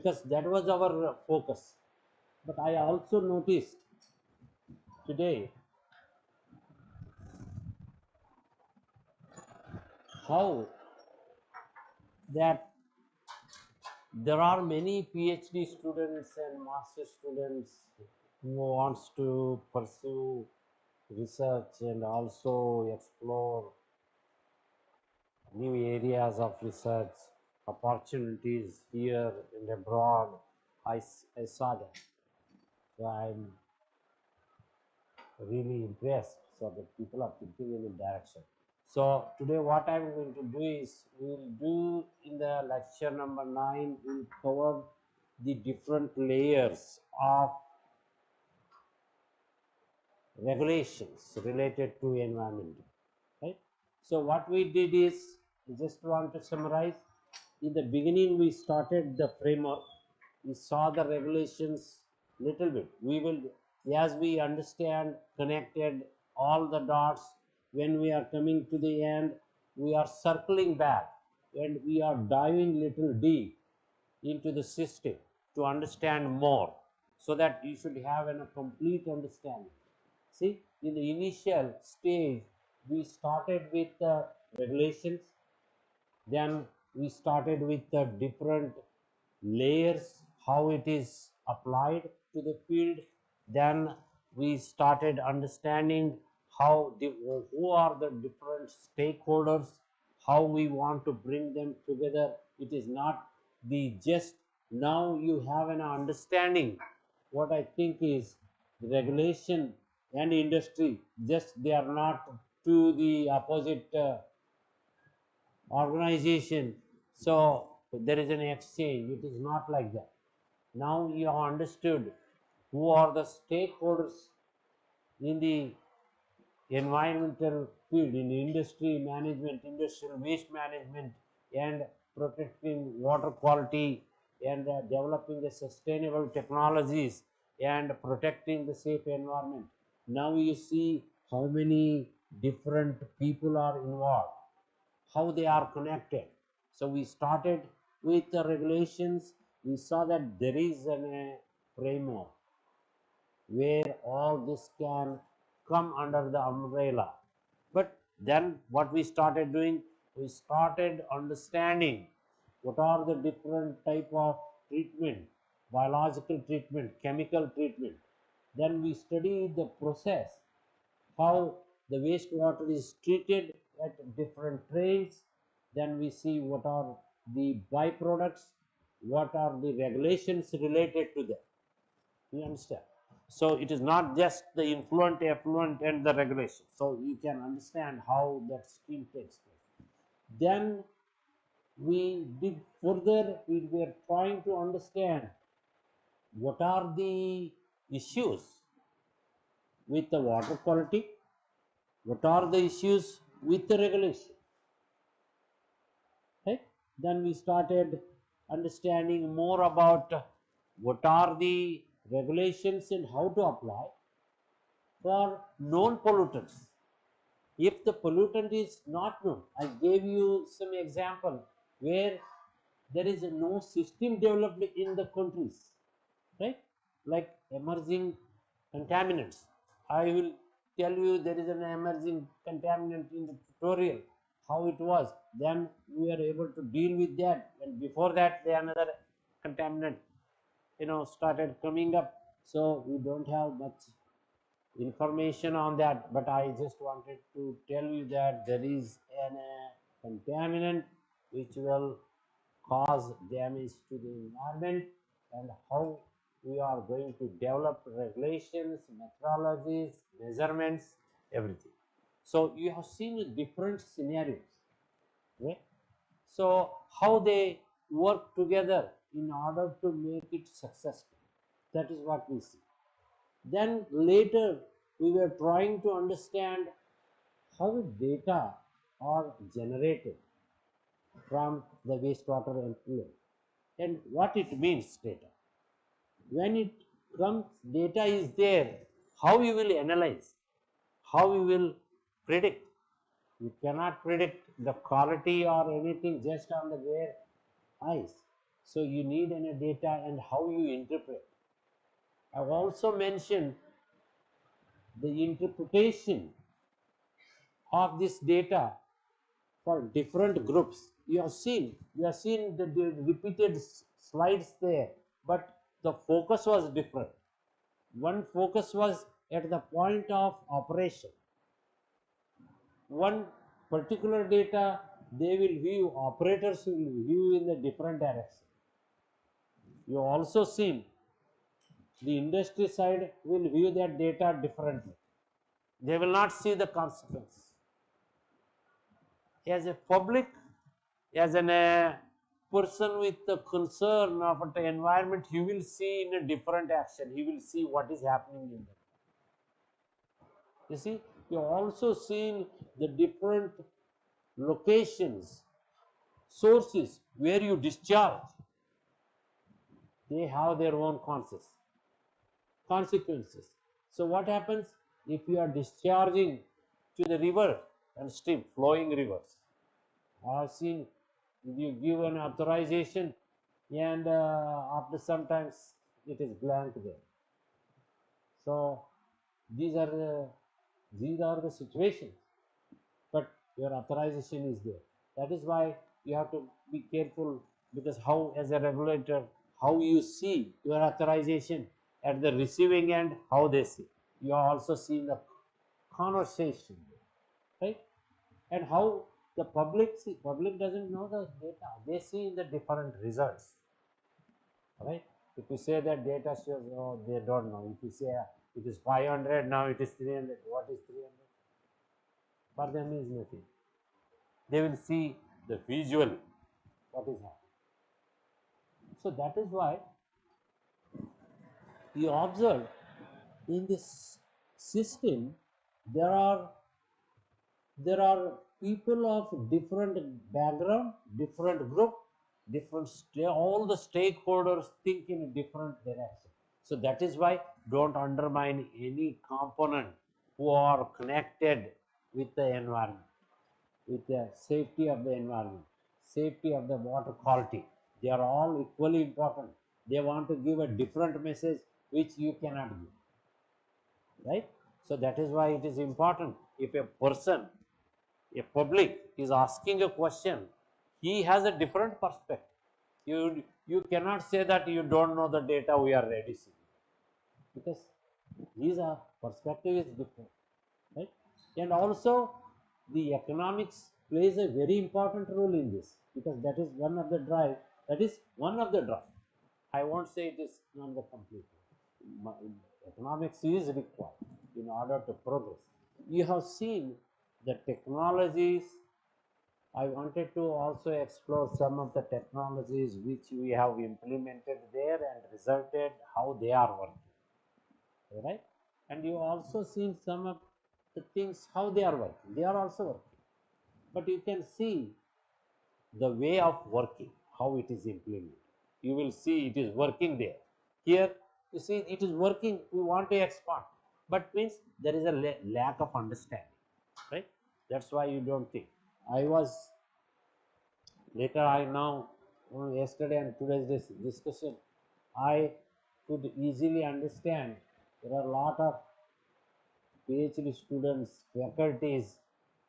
because that was our focus. But I also noticed today how that there are many PhD students and master students who wants to pursue research and also explore new areas of research opportunities here and abroad. I saw that. So I'm really impressed. So that people are thinking in a direction. So today what I'm going to do is we'll do in the lecture number 9, we'll cover the different layers of regulations related to environment. Right? So what we did is, I just want to summarize. In the beginning, we started the framework. We saw the regulations little bit. We will, as we understand, connected all the dots. When we are coming to the end, we are circling back and we are diving little deep into the system to understand more, so that you should have a complete understanding. See, in the initial stage, we started with the regulations, then we started with the different layers, how it is applied to the field. Then we started understanding how who are the different stakeholders, how we want to bring them together. It is not the just now you have an understanding. What I think is regulation and industry, just they are not to the opposite organization. So there is an exchange. It is not like that. Now you have understood who are the stakeholders in the environmental field, in industry management, industrial waste management, and protecting water quality, and developing the sustainable technologies, and protecting the safe environment. Now you see how many different people are involved, how they are connected. So we started with the regulations. We saw that there is a framework where all this can come under the umbrella. But then what we started doing, we started understanding what are the different type of treatment, biological treatment, chemical treatment. Then we study the process, how the wastewater is treated at different trains. Then we see what are the byproducts, what are the regulations related to them. You understand? So it is not just the influent, effluent, and the regulation. So you can understand how that scheme takes place. Then we did further, we were trying to understand what are the issues with the water quality, what are the issues with the regulation. Right? Then we started understanding more about what are the regulations and how to apply for known pollutants. If the pollutant is not known, I gave you some example where there is no system developed in the countries, right? Like emerging contaminants. I will tell you there is an emerging contaminant in the tutorial, how it was. Then we are able to deal with that. And before that, the another contaminant, started coming up. So we don't have much information on that, but I just wanted to tell you that there is an contaminant which will cause damage to the environment, and how we are going to develop regulations, methodologies, measurements, everything. So you have seen different scenarios, right? So how they work together in order to make it successful. That is what we see. Then later we were trying to understand how data are generated from the wastewater effluent and what it means data. When it comes, data is there, how you will analyze, how you will predict. You cannot predict the quality or anything just on the bare eyes. So you need any data and how you interpret. I've also mentioned the interpretation of this data for different groups. You have seen the repeated slides there, but the focus was different. One focus was at the point of operation. One particular data they will view, operators will view in the different direction. You also seen the industry side will view that data differently. They will not see the consequence. As a public, as a person with the concern of the environment, he will see in a different action. He will see what is happening in that. You see, you also seen the different locations, sources where you discharge. They have their own consequences. So what happens if you are discharging to the river and stream, flowing rivers? I have seen you give an authorization and after sometimes it is blank there. So these are the situations, but your authorization is there. That is why you have to be careful, because how as a regulator, how you see your authorization at the receiving end, how they see. You are also seeing the conversation, right? And how the public see. Public doesn't know the data. They see the different results, right? If you say that data shows, oh, they don't know. If you say it is 500, now it is 300. What is 300? For them is nothing. They will see the visual, what is happening. So that is why you observe in this system there are people of different background, different group, all the stakeholders think in a different direction. So that is why don't undermine any component who are connected with the environment, with the safety of the environment, safety of the water quality. They are all equally important. They want to give a different message which you cannot give, right? So that is why it is important. If a person, a public is asking a question, he has a different perspective. You cannot say that you don't know the data we are reducing, because his perspective is different, right? And also the economics plays a very important role in this, because that is one of the drive. That is one of the drive. I won't say it is not the complete. Economics is required in order to progress. You have seen the technologies. I wanted to also explore some of the technologies which we have implemented there and resulted how they are working, right? And you also seen some of the things how they are working. They are also working, but you can see the way of working, how it is implemented. You will see it is working there. Here, you see it is working. We want to expand, but means there is a lack of understanding, right? That's why you don't think. I was later. I now yesterday and today's discussion, I could easily understand there are a lot of PhD students, faculties,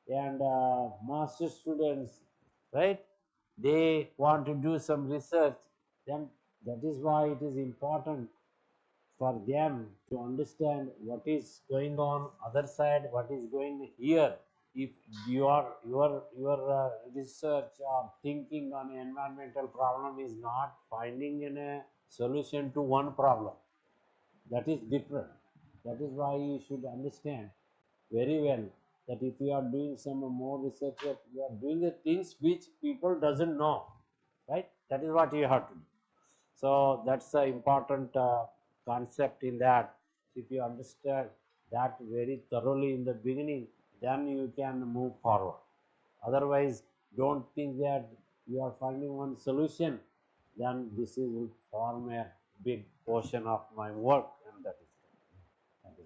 and master students, right? They want to do some research. Then that is why it is important for them to understand what is going on other side, what is going here. If your research or thinking on environmental problem is not finding a solution to one problem, that is different. That is why you should understand very well that if you are doing some more research, you are doing the things which people doesn't know, right? That is what you have to do. So that's the important concept in that. If you understand that very thoroughly in the beginning, then you can move forward. Otherwise, don't think that you are finding one solution, then this is will form a big portion of my work, and that is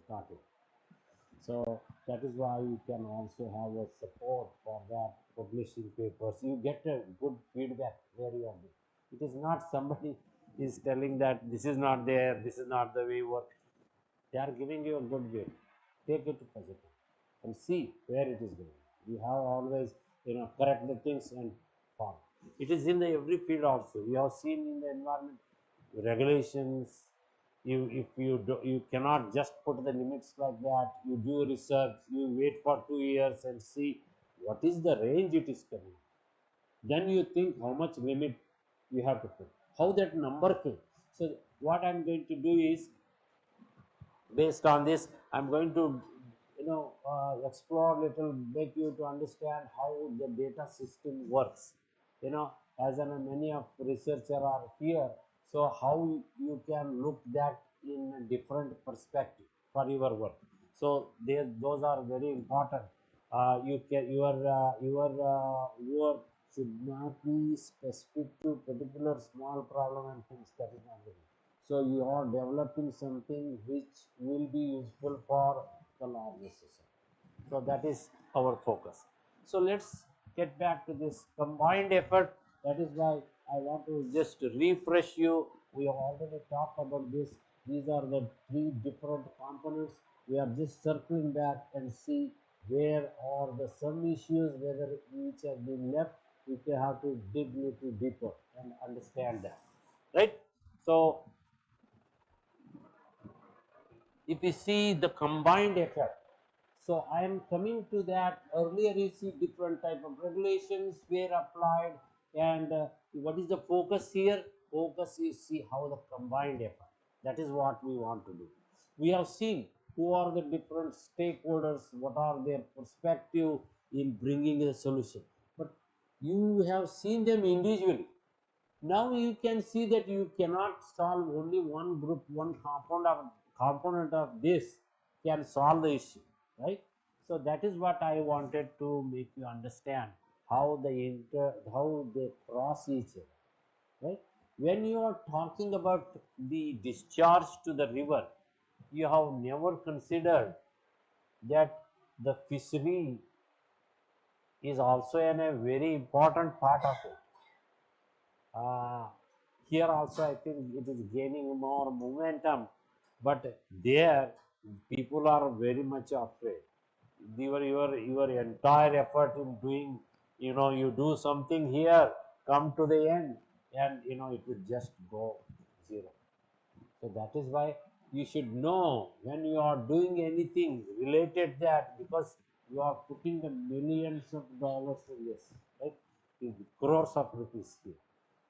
not it. So that is why you can also have a support for that publishing papers. You get a good feedback where you are doing. It is not somebody is telling that this is not there, this is not the way you work. They are giving you a good way. Take it positive and see where it is going. You have always, correct the things and follow. It is in the every field also. We have seen in the environment regulations. If you do, you cannot just put the limits like that. You do research. You wait for 2 years and see what is the range it is coming. Then you think how much limit you have to put. How that number came. So what I'm going to do is, based on this, I'm going to explore little, make you to understand how the data system works, as in many of researcher are here. So how you can look that in a different perspective for your work. So those are very important. You can your should not be specific to particular small problem and things. That is not good. So you are developing something which will be useful for the larger system. So that is our focus. So let's get back to this combined effort. That is why I want to just refresh you. We have already talked about this. These are the three different components. We are just circling back and see where are the some issues, whether which have been left. We have to dig little deeper and understand that, right? So if you see the combined effect, so I am coming to that. Earlier you see different type of regulations were applied, and what is the focus here? Focus is see how the combined effect. That is what we want to do. We have seen who are the different stakeholders, what are their perspective in bringing a solution, but you have seen them individually. Now you can see that you cannot solve only one group, one component of this can solve the issue, right? So that is what I wanted to make you understand how how they cross each other, right? When you are talking about the discharge to the river, you have never considered that the fishery is also a very important part of it. Uh, Here also, I think it is gaining more momentum, but there people are very much afraid. Your entire effort in doing, you do something here, come to the end, and it will just go zero. So that is why you should know when you are doing anything related that, because you are putting the millions of dollars in this, right? In crores of rupees here,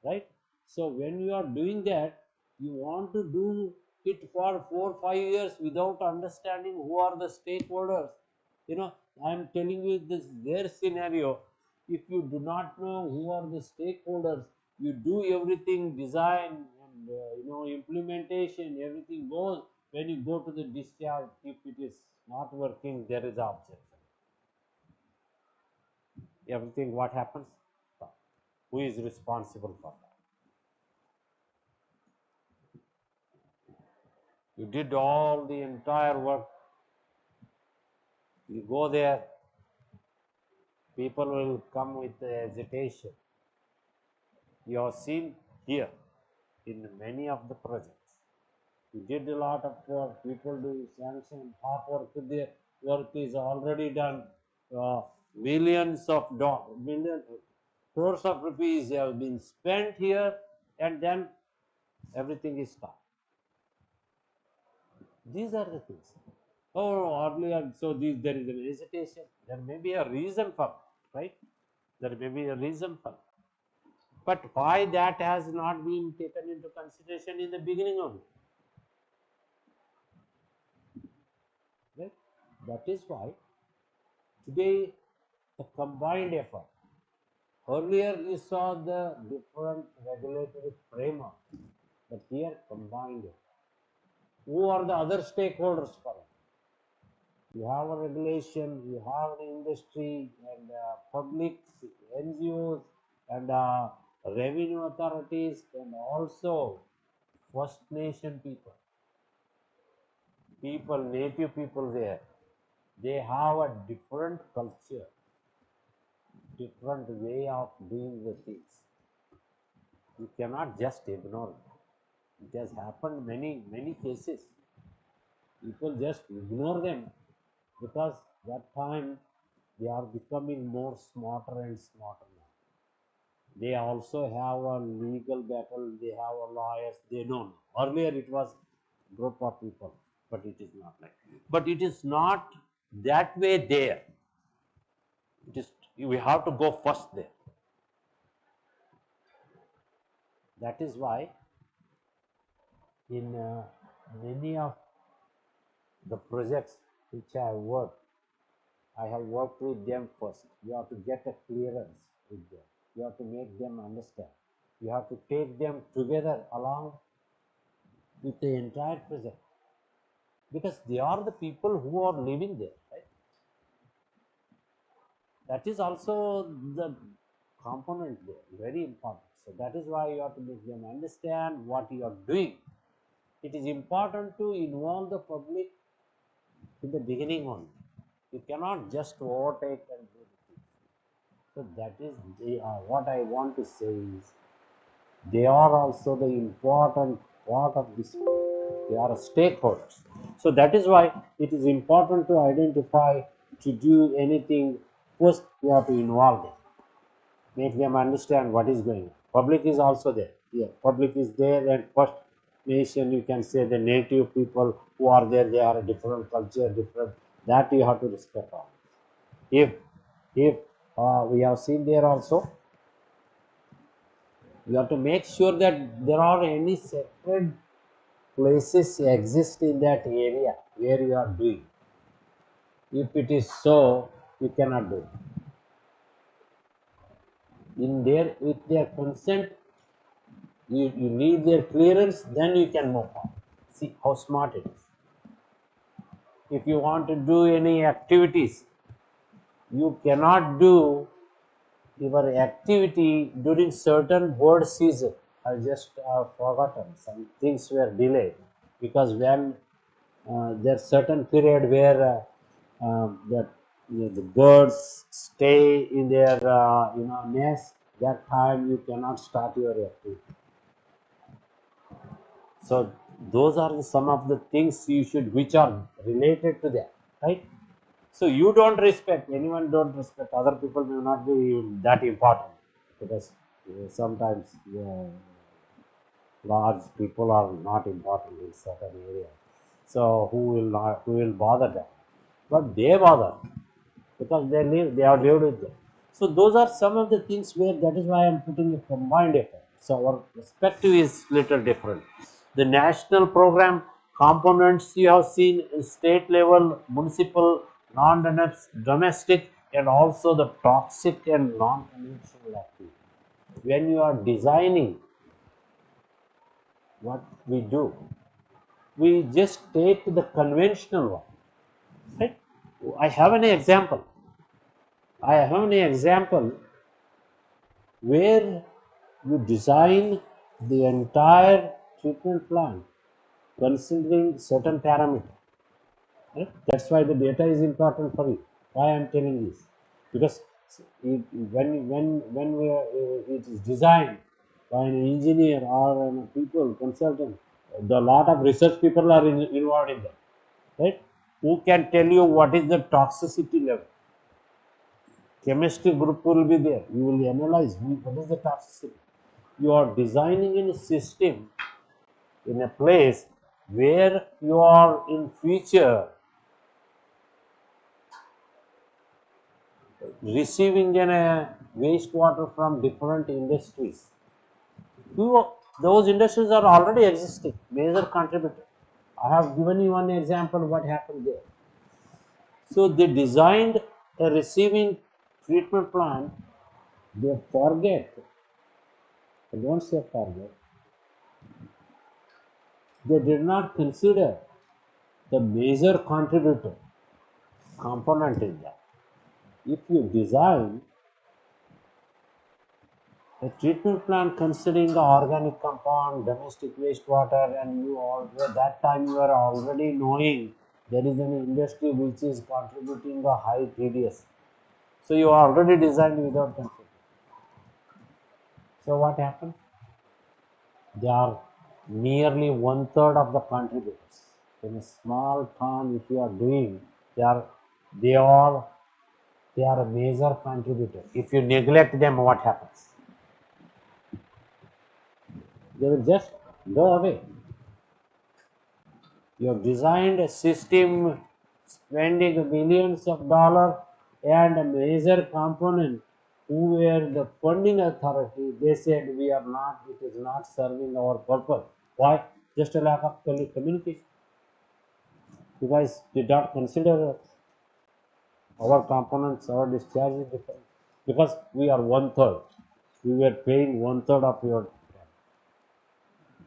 right? So when you are doing that, you want to do it for 4 5 years without understanding who are the stakeholders. I am telling you this their scenario. If you do not know who are the stakeholders, you do everything, design and implementation, everything goes. When you go to the discharge, if it is not working, there is objection. Everything what happens? Who is responsible for that? You did all the entire work. You go there, people will come with hesitation. You have seen here in many of the projects. You did a lot of work, people do sanction, half work, their work is already done. Millions of crores of rupees have been spent here, and then everything is stopped. These are the things. Oh, earlier, so there is a hesitation. There may be a reason for it, right? There may be a reason for it. But why that has not been taken into consideration in the beginning of it? Right? That is why today the combined effort. Earlier you saw the different regulatory framework, but here combined effort. Who are the other stakeholders for it? You have a regulation, you have the industry and public NGOs and revenue authorities and also First Nation native people there. They have a different culture, different way of doing the things. You cannot just ignore it. It has happened many cases. People just ignore them because that time they are becoming more smarter and smarter now. They also have a legal battle, they have a lawyers, they know. Earlier it was group of people, but it is not like. But it is not that way there. It is we have to go first there. That is why in many of the projects which I have worked with them first. You have to get a clearance with them. You have to make them understand. You have to take them together along with the entire project because they are the people who are living there. Right? That is also the component there, very important. So that is why you have to make them understand what you are doing. It is important to involve the public in the beginning only. You cannot just overtake and do the thing. So that is what I want to say is they are also the important part of this. They are stakeholders. So that is why it is important to identify to do anything. First, you have to involve them, make them understand what is going on. Public is also there. Yeah, public is there, and first nation you can say the native people who are there. They are a different culture, different. That you have to respect all. If we have seen there also, you have to make sure that there are any sacred places exist in that area where you are doing. If it is so, you cannot do it. In their with their consent, you need their clearance, then you can move on. See how smart it is. If you want to do any activities, you cannot do your activity during certain bird season. I just forgotten. Some things were delayed because when there's certain period where that the birds stay in their nest. That time you cannot start your activity. So those are some of the things you should which are related to that, right? So you don't respect anyone, don't respect other people may not be that important because sometimes large people are not important in certain areas. So who will bother them? But they bother because they are lived with them. So those are some of the things where that is why I am putting a combined effort. So our perspective is little different. The national program components you have seen state level, municipal, non-domestic, and also the toxic and non-conventional activity. When you are designing what we do, we just take the conventional one. Right? I have an example. I have an example where you design the entire treatment plant considering certain parameters. Right? That's why the data is important for you. Why I'm telling this? Because when it is designed by an engineer or a people consultant, the lot of research people are involved in that. Right? Who can tell you what is the toxicity level? Chemistry group will be there. You will analyze what is the toxicity. You are designing in a system in a place where you are in future receiving wastewater from different industries. Those industries are already existing, major contributor. I have given you one example what happened there. So they designed a receiving treatment plant. They forget, I don't say forget, they did not consider the major contributor component in that. If you design a treatment plant considering the organic compound, domestic wastewater, and you already that time you are already knowing there is an industry which is contributing a high TDS. So you already designed without considering. So what happened? They are nearly one third of the contributors. In a small town, if you are doing, they are they are they are a major contributor. If you neglect them, what happens? They will just go away. You have designed a system spending billions of dollars, and a major component who were the funding authority, they said we are not, it is not serving our purpose. Why? Just a lack of communication. You guys did not consider our components, our discharge is different. Because we are one third. We were paying one third of your.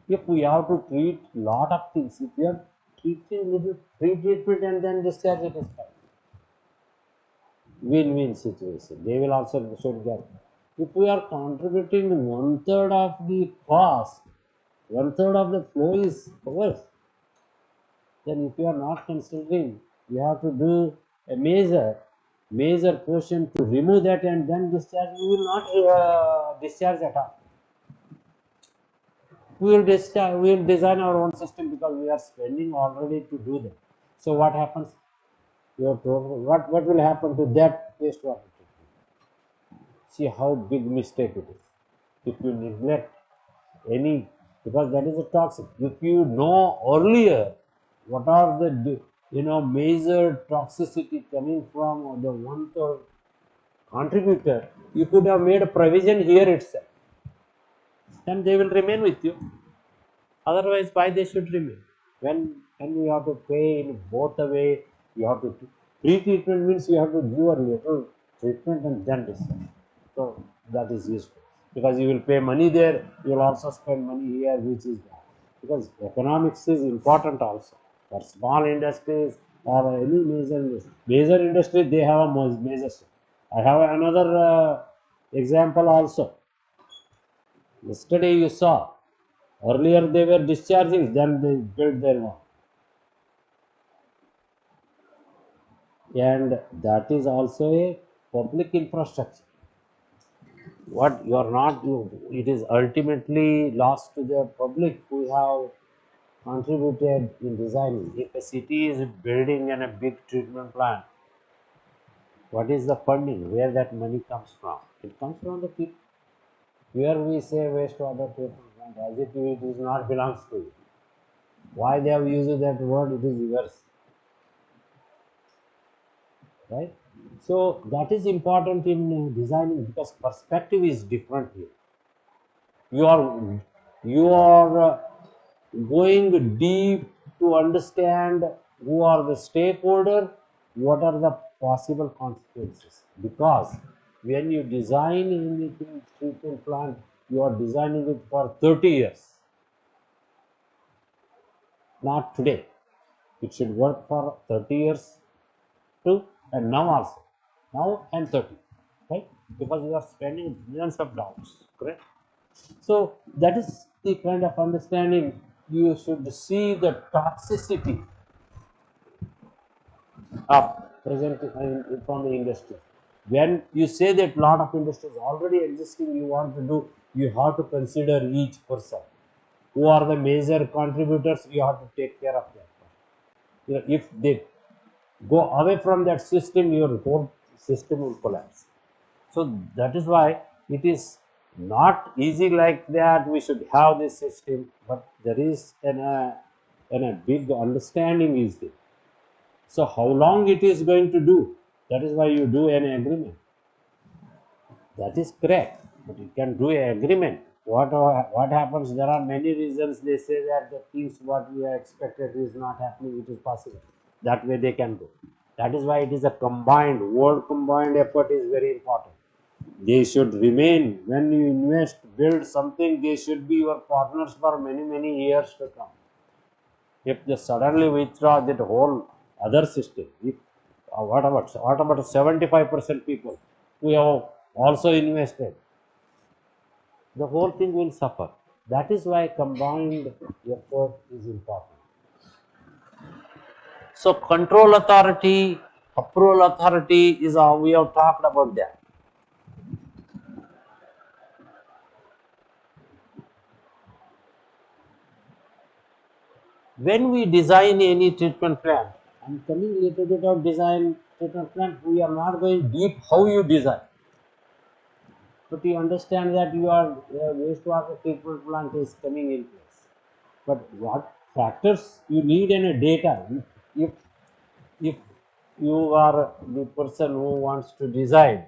If we have to treat lot of things, if we are treating little pre-treatment and then discharge, it is fine. Win-win situation. They will also should get. If we are contributing one third of the cost, one third of the flow is ours, then if you are not considering, you have to do a major portion to remove that and then discharge. We will not discharge at all. We will discharge. We will design our own system because we are spending already to do that. So what happens? Your total, what will happen to that wastewater treatment? See how big mistake it is. If you neglect any, because that is a toxic. If you know earlier what are the major toxicity coming from the one third contributor, you could have made a provision here itself. Then they will remain with you. Otherwise, why they should remain? When you have to pay in both the way, you have to pre-treatment means you have to do a little treatment and then discharge. So that is useful because you will pay money there, you will also spend money here, which is bad. Because economics is important also for small industries or any major industry. Major industry they have a major. I have another example also. Yesterday you saw. Earlier they were discharging, then they built their own. And that is also a public infrastructure. What you are not, it is ultimately lost to the public who have contributed in designing. If a city is building a big treatment plant, what is the funding? Where that money comes from? It comes from the people. Here we say wastewater treatment plant as if it is not belongs to you. Why they have used that word? It is yours. Right? So that is important in designing because perspective is different here. You are going deep to understand who are the stakeholder, what are the possible consequences. Because when you design anything treatment plant, you are designing it for 30 years, not today. It should work for 30 years too, and now also, now and 30, right? Because you are spending millions of dollars, correct? So that is the kind of understanding you should see the toxicity of present from the industry. When you say that lot of industries already existing, you want to do, you have to consider each person. Who are the major contributors? You have to take care of them. If they go away from that system, your whole system will collapse. So that is why it is not easy like that. We should have this system, but there is a big understanding is there. So how long it is going to do? That is why you do an agreement. That is correct, but you can do an agreement. What happens? There are many reasons they say that the things what we are expected is not happening. It is possible. That way they can go. That is why it is a combined, world combined effort is very important. They should remain when you invest, build something. They should be your partners for many years to come. If they suddenly withdraw that whole other system, if what about 75% people who have also invested, the whole thing will suffer. That is why combined effort is important. So control authority, approval authority is how we have talked about that. When we design any treatment plant, I'm coming a little bit of design treatment plant, we are not going deep how you design. But you understand that your wastewater treatment plant is coming in place. But what factors you need in a data? If if you are the person who wants to design,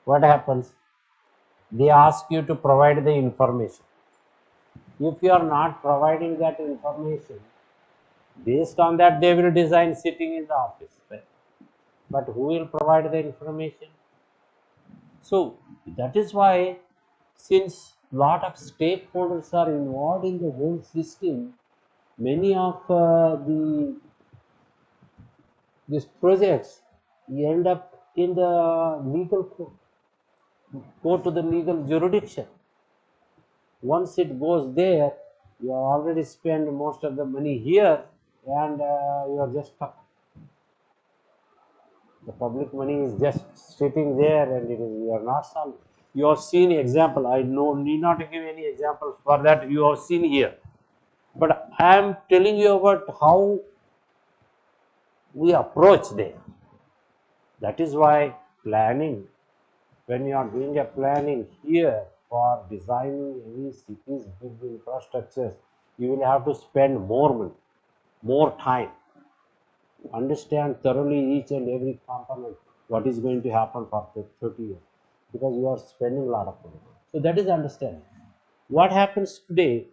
what happens? They ask you to provide the information. If you are not providing that information, based on that they will design sitting in the office. Right? But who will provide the information? So that is why, since lot of stakeholders are involved in the whole system, many of the these projects end up in the legal court, go to the legal jurisdiction. Once it goes there, you have already spent most of the money here, and you are just stuck. The public money is just sitting there, and you are not solving. You have seen example. I need not give any examples for that. You have seen here, but I am telling you about how we approach there. That is why planning. When you are doing a planning here for designing any cities, big infrastructures, you will have to spend more money, more time, understand thoroughly each and every component, what is going to happen for the 30 years, because you are spending a lot of money. So that is understanding. What happens today,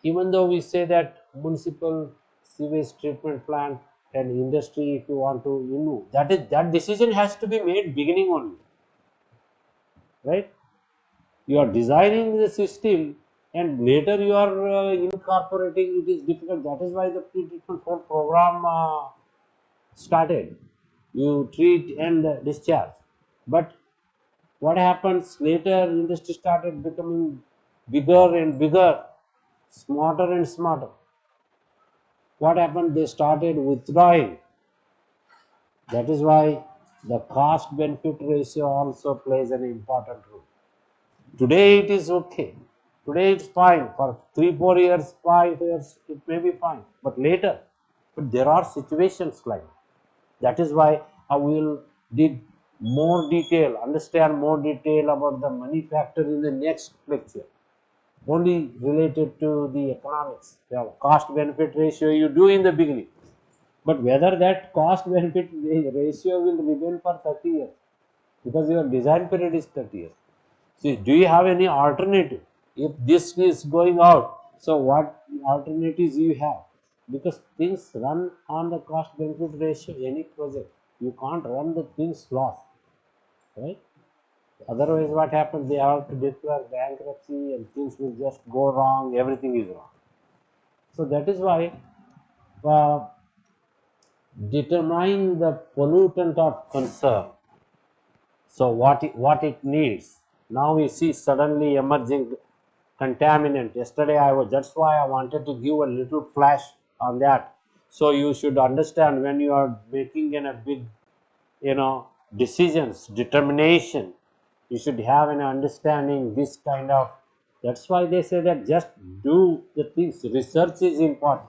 even though we say that municipal sewage treatment plant and industry, if you want to remove, that decision has to be made beginning only, right? You are designing the system and later you are incorporating, it is difficult. That is why the pre-treatment whole program started. You treat and discharge. But what happens later, industry started becoming bigger and bigger, smarter and smarter. What happened? They started withdrawing. That is why the cost benefit ratio also plays an important role. Today it is okay. Today it's fine. For 3-4 years, 5 years, it may be fine. But later, but there are situations like that. Is why I will dig more detail, understand more detail about the money factor in the next lecture. Only related to the economics. The cost benefit ratio you do in the beginning. But whether that cost benefit ratio will remain for 30 years, because your design period is 30 years. See, do you have any alternative? If this is going out, so what alternatives you have? Because things run on the cost benefit ratio, any project. You can't run the things loss, right? Otherwise, what happens? They have to declare bankruptcy and things will just go wrong, everything is wrong. So that is why uh, determine the pollutant of concern. So what it needs. Now we see suddenly emerging contaminant. Yesterday that's why I wanted to give a little flash on that. So you should understand, when you are making a big, decisions, determination, you should have an understanding this kind of. That's why they say that just do the things. Research is important.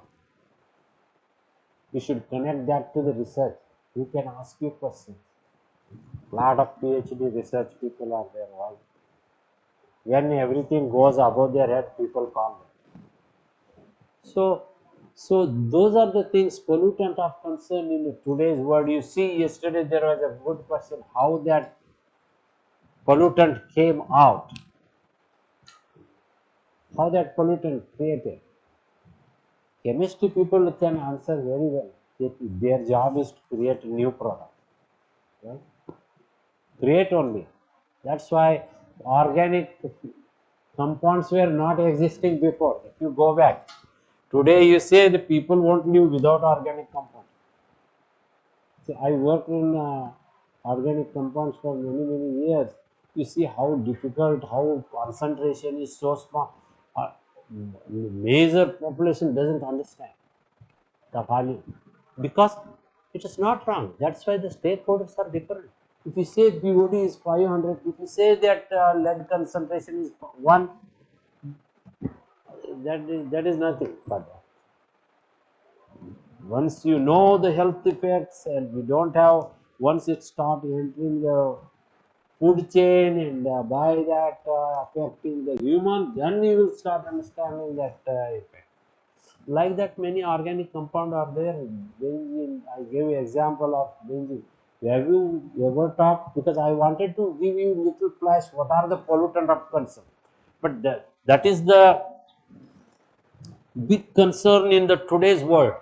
You should connect that to the research. You can ask you questions. Lot of PhD research people are there. All. When everything goes above their head, people call them. So those are the things, pollutant of concern in today's world. You see, yesterday there was a good question, how that pollutant came out, how that pollutant created. Chemistry people can answer very well. Their job is to create a new product. Right? Create only. That's why organic compounds were not existing before. If you go back, today you say the people won't live without organic compounds. So I worked in organic compounds for many years. You see how difficult, how concentration is so small. Major population doesn't understand the value, because it is not wrong. That's why the stakeholders are different. If you say BOD is 500, if you say that lead concentration is 1, that is nothing for that. Once you know the health effects, and we don't have, once it start entering the food chain, and by that affecting the human, then you will start understanding that effect. Like that, many organic compound are there. Benzene, I gave you example of benzene. Have you ever talked? Because I wanted to give you little flash. What are the pollutant of concern? But that is the big concern in the today's world.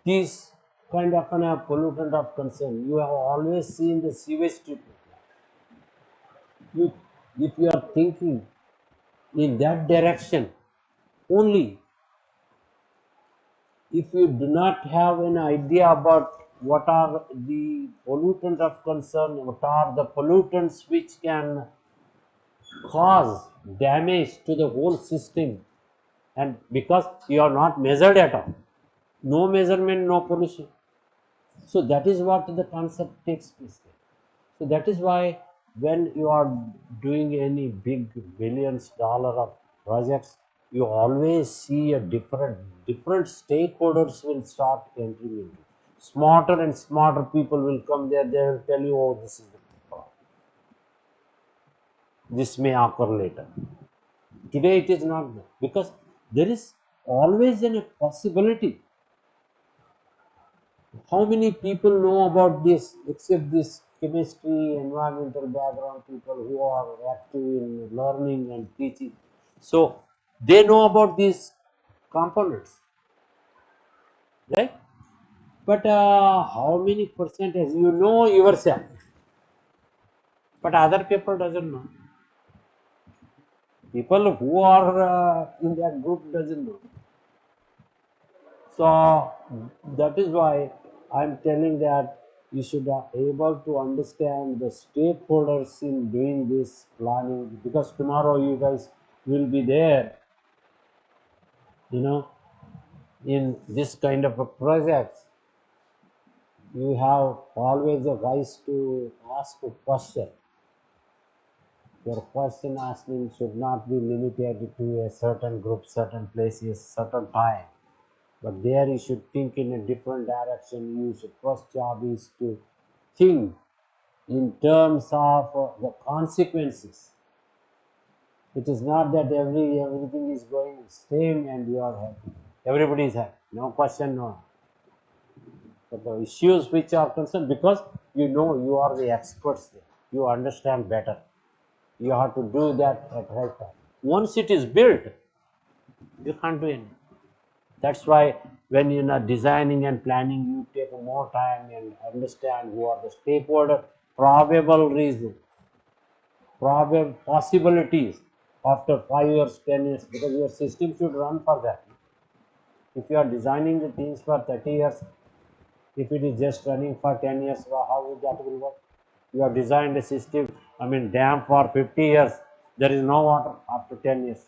These kind of an pollutant of concern. You have always seen the sewage treatment. You, if you are thinking in that direction only, if you do not have an idea about what are the pollutants of concern, what are the pollutants which can cause damage to the whole system, and because you are not measured at all, no measurement, no pollution. So that is what the concept takes place there. So that is why when you are doing any big billions dollar of projects, you always see a different stakeholders will start entering into. Smarter and smarter people will come there. They will tell you, oh, this is the problem. This may occur later. Today it is not there because there is always a possibility. How many people know about this except this chemistry, environmental background people who are active in learning and teaching? So they know about these components, right? But how many percentage you know yourself, but other people doesn't know. People who are in that group doesn't know. So that is why I'm telling that you should be able to understand the stakeholders in doing this planning, because tomorrow you guys will be there, you know, in this kind of a project. You have always a right to ask a question. Your question asking should not be limited to a certain group, certain places, certain time. But there you should think in a different direction. You should, first job is to think in terms of the consequences. It is not that everything is going same and you are happy. Everybody is happy. No question, no. But the issues which are concerned, because you know you are the experts there. You understand better. You have to do that at right time. Once it is built, you can't do anything. That's why when you are designing and planning, you take more time and understand who are the stakeholder, probable reason, probable possibilities after 5 years, 10 years, because your system should run for that. If you are designing the things for 30 years, if it is just running for 10 years, how would that will work? You have designed a system, I mean dam for 50 years, there is no water after 10 years.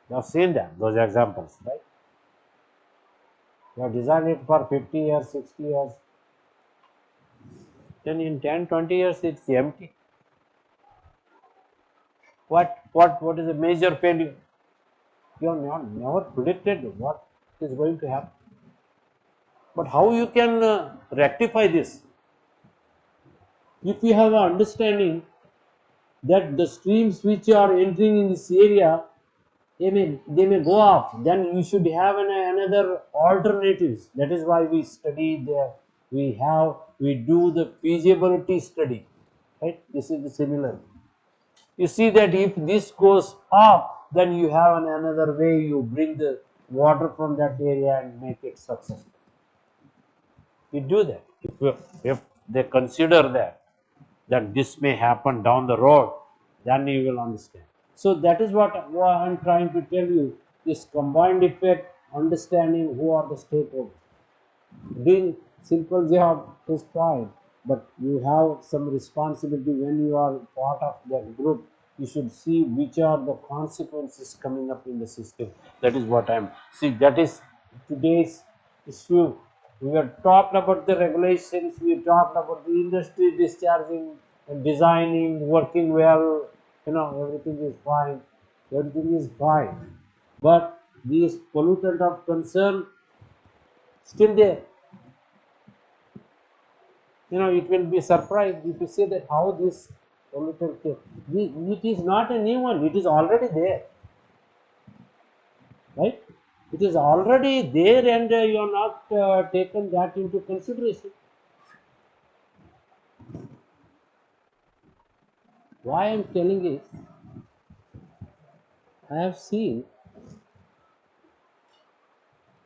You have seen that, those examples, right? You have designed it for 50 years, 60 years, then in 10, 20 years it's empty. What is a major failure? You have not, never predicted what is going to happen. But how you can rectify this? If you have an understanding that the streams which are entering in this area, they may go off, then you should have another alternatives. That is why we study there. We do the feasibility study, right? This is the similar. You see that if this goes up, then you have another way. You bring the water from that area and make it successful. You do that. If they consider that this may happen down the road, then you will understand. So that is what I'm trying to tell you. This combined effect, understanding who are the stakeholders. Doing simple job is fine, but you have some responsibility when you are part of that group. You should see which are the consequences coming up in the system. That is what I'm see. That is today's issue. We have talked about the regulations. We talked about the industry discharging and designing, working well. Everything is fine. Everything is fine. But these pollutant of concern, still there. It will be surprised if you see that how this pollutant came. It is not a new one, it is already there, right? It is already there, and you are not taken that into consideration. Why I am telling is, I have seen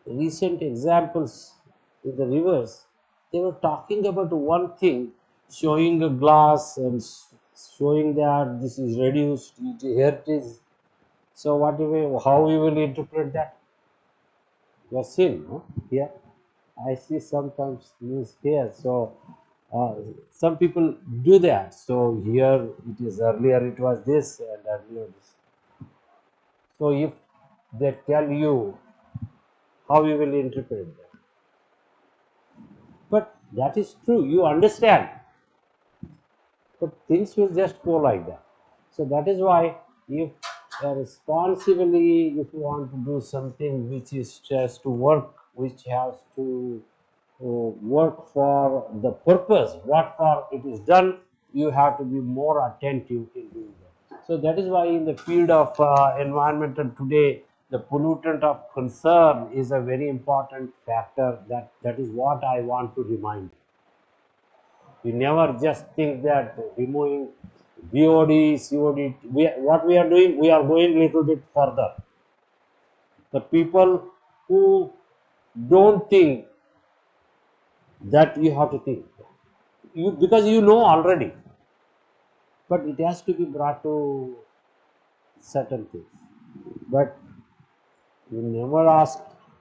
recent examples in the rivers. They were talking about one thing, showing a glass and showing that this is reduced, here it is. So how we will interpret that? You have seen, no? Here, I see sometimes news here. So uh, some people do that. So here it is, earlier it was this and earlier this. So if they tell you, how you will interpret that? But that is true. You understand, but things will just go like that. So that is why, if responsibly, if you want to do something which is just to work, which has to work for the purpose what for it is done, you have to be more attentive in doing that. So that is why in the field of environmental today, the pollutant of concern is a very important factor. That is what I want to remind. We never just think that removing BOD, COD, what we are doing, we are going little bit further. The people who don't think that, you have to think. Because you know already, but it has to be brought to certain things. But you never ask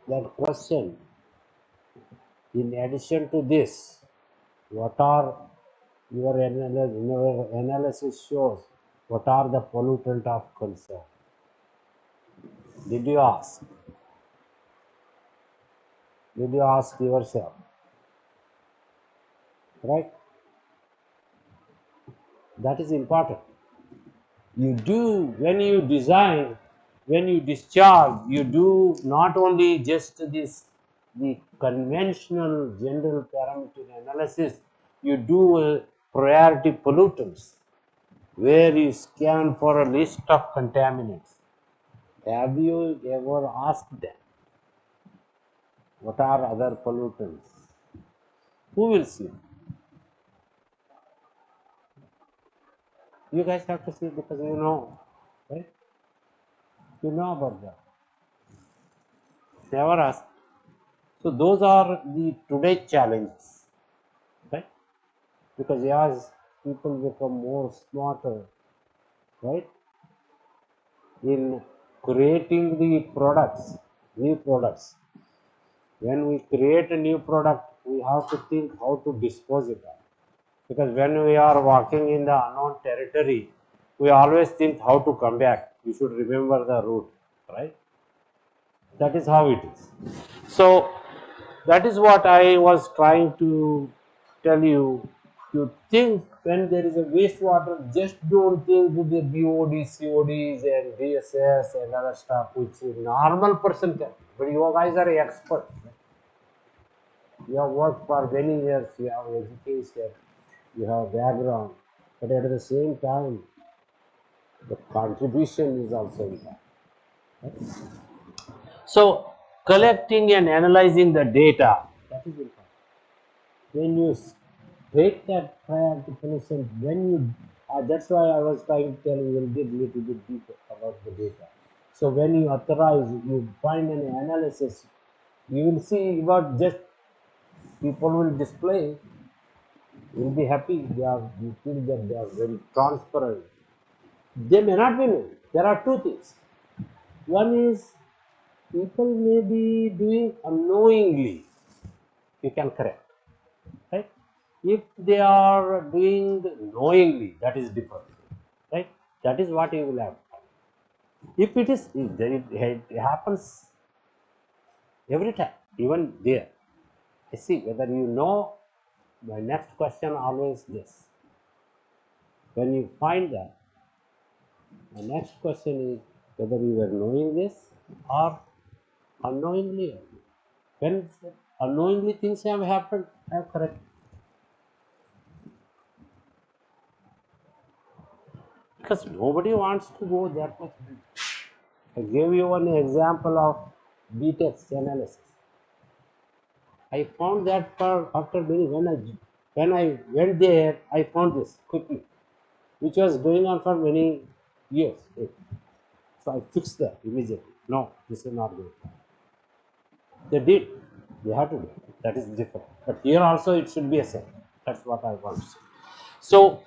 that question. In addition to this, what are your analysis shows, what are the pollutant of concern? Did you ask? Did you ask yourself? Right? That is important. You do, when you design, when you discharge, you do not only just the conventional general parameter analysis, you do priority pollutants, where you scan for a list of contaminants. Have you ever asked them, what are other pollutants? Who will see? You guys have to see, because you know, right? You know about that. Never ask. So those are the today challenges, right? Because as people become more smarter, right, in creating the products, new products. When we create a new product, we have to think how to dispose it of. Because when we are walking in the unknown territory, we always think how to come back. We should remember the route, right? That is how it is. So that is what I was trying to tell you. You think when there is a wastewater, just don't think with the BOD, CODs and DSS and other stuff which a normal person can. But you guys are experts. You have worked for many years, you have education, you have background, but at the same time, the contribution is also important. So collecting and analyzing the data, that is important. When you take that prior definition, that's why I was trying to tell you, we'll get a little bit deeper about the data. So when you authorize, you find an analysis, you will see what just people will display, will be happy, you feel that they are very transparent. They may not be known. There are two things. One is, people may be doing unknowingly, you can correct. Right? If they are doing knowingly, that is different, right? That is what you will have. If it is, it happens every time, even there. I see whether you know. My next question always this. When you find that, my next question is whether you were knowing this or unknowingly. When unknowingly things have happened, I have corrected. Because nobody wants to go that much. I gave you one example of B-text analysis. I found that for after many when I went there, I found this quickly, which was going on for many years. So I fixed that immediately. No, this is not good. They did. They had to do. That is different. But here also it should be a same. That's what I want to say. So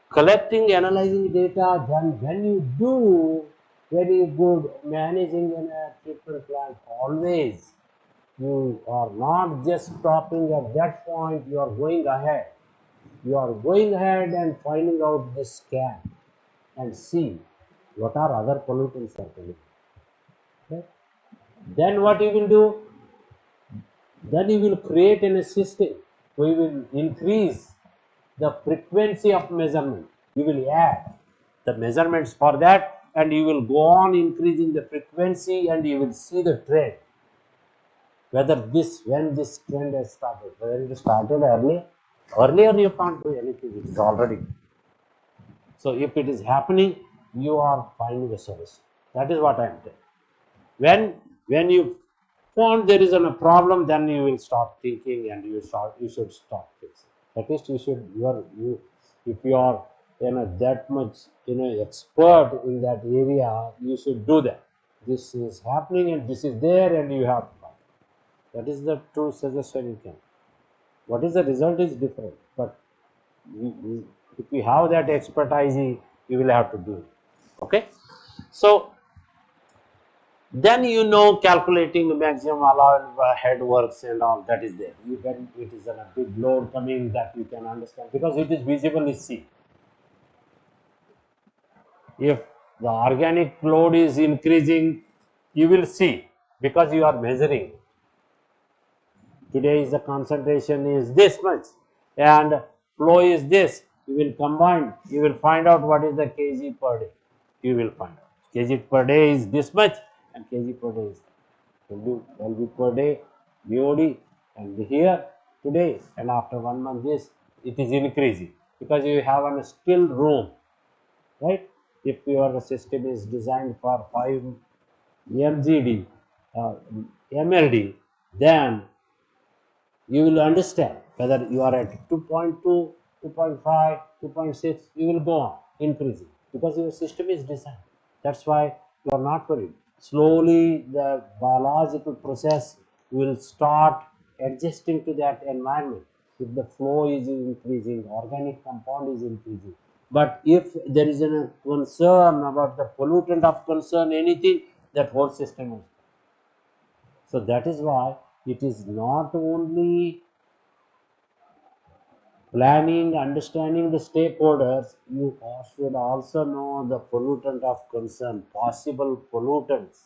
collecting, analyzing data, then when you do very good managing in a treatment plant, always you are not just stopping at that point, you are going ahead. You are going ahead and finding out this scan and see what are other pollutants are coming. Okay? Then what you will do? Then you will create in a system. We will increase the frequency of measurement. You will add the measurements for that, and you will go on increasing the frequency, and you will see the trend. Whether when this trend has started, whether it started earlier you can't do anything. It is already. So if it is happening, you are finding a solution. That is what I am telling. When you found there is a problem, then you will start thinking and you should start fixing. At least you should you if you are that much expert in that area, you should do that. This is happening and this is there and you have to find. That is the true suggestion you can. What is the result is different, but if you have that expertise, you will have to do it. Okay, so then calculating the maximum allowed head works and all that is there. When it is a big load coming, that you can understand because it is visibly seen. If the organic load is increasing, you will see because you are measuring. Today is the concentration is this much and flow is this. You will combine, you will find out what is the kg per day. You will find out kg per day is this much and kg per day is LB per day, BOD, and here today and after 1 month this it is increasing because you have a still room, right? If your system is designed for 5 MGD, MLD, then you will understand whether you are at 2.2, 2.5, 2.6, you will go on increasing because your system is designed. That's why you are not worried. Slowly, the biological process will start adjusting to that environment. If the flow is increasing, organic compound is increasing. But if there is a concern about the pollutant of concern, anything, that whole system is. So that is why it is not only planning, understanding the stakeholders, you should also know the pollutant of concern, possible pollutants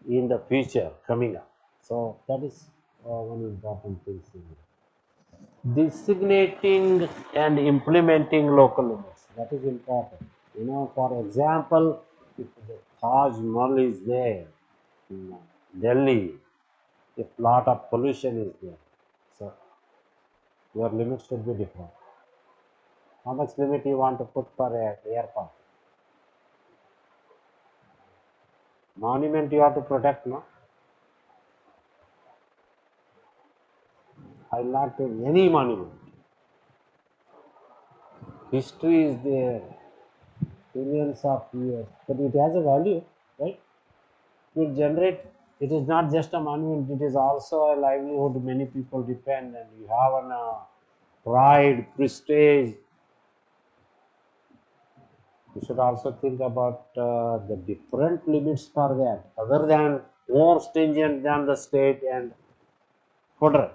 in the future coming up. So that is one important thing. Designating and implementing local limits. That is important. For example, if the Taj Mahal is there in Delhi, if lot of pollution is there, so your limits should be different. How much limit you want to put for a airport? Monument you have to protect, no? I will not take any monument. History is there, billions of years, but it has a value, right? It generate. It is not just a monument; it is also a livelihood. Many people depend, and you have an pride, prestige. You should also think about the different limits for that, other than more stringent than the state and federal.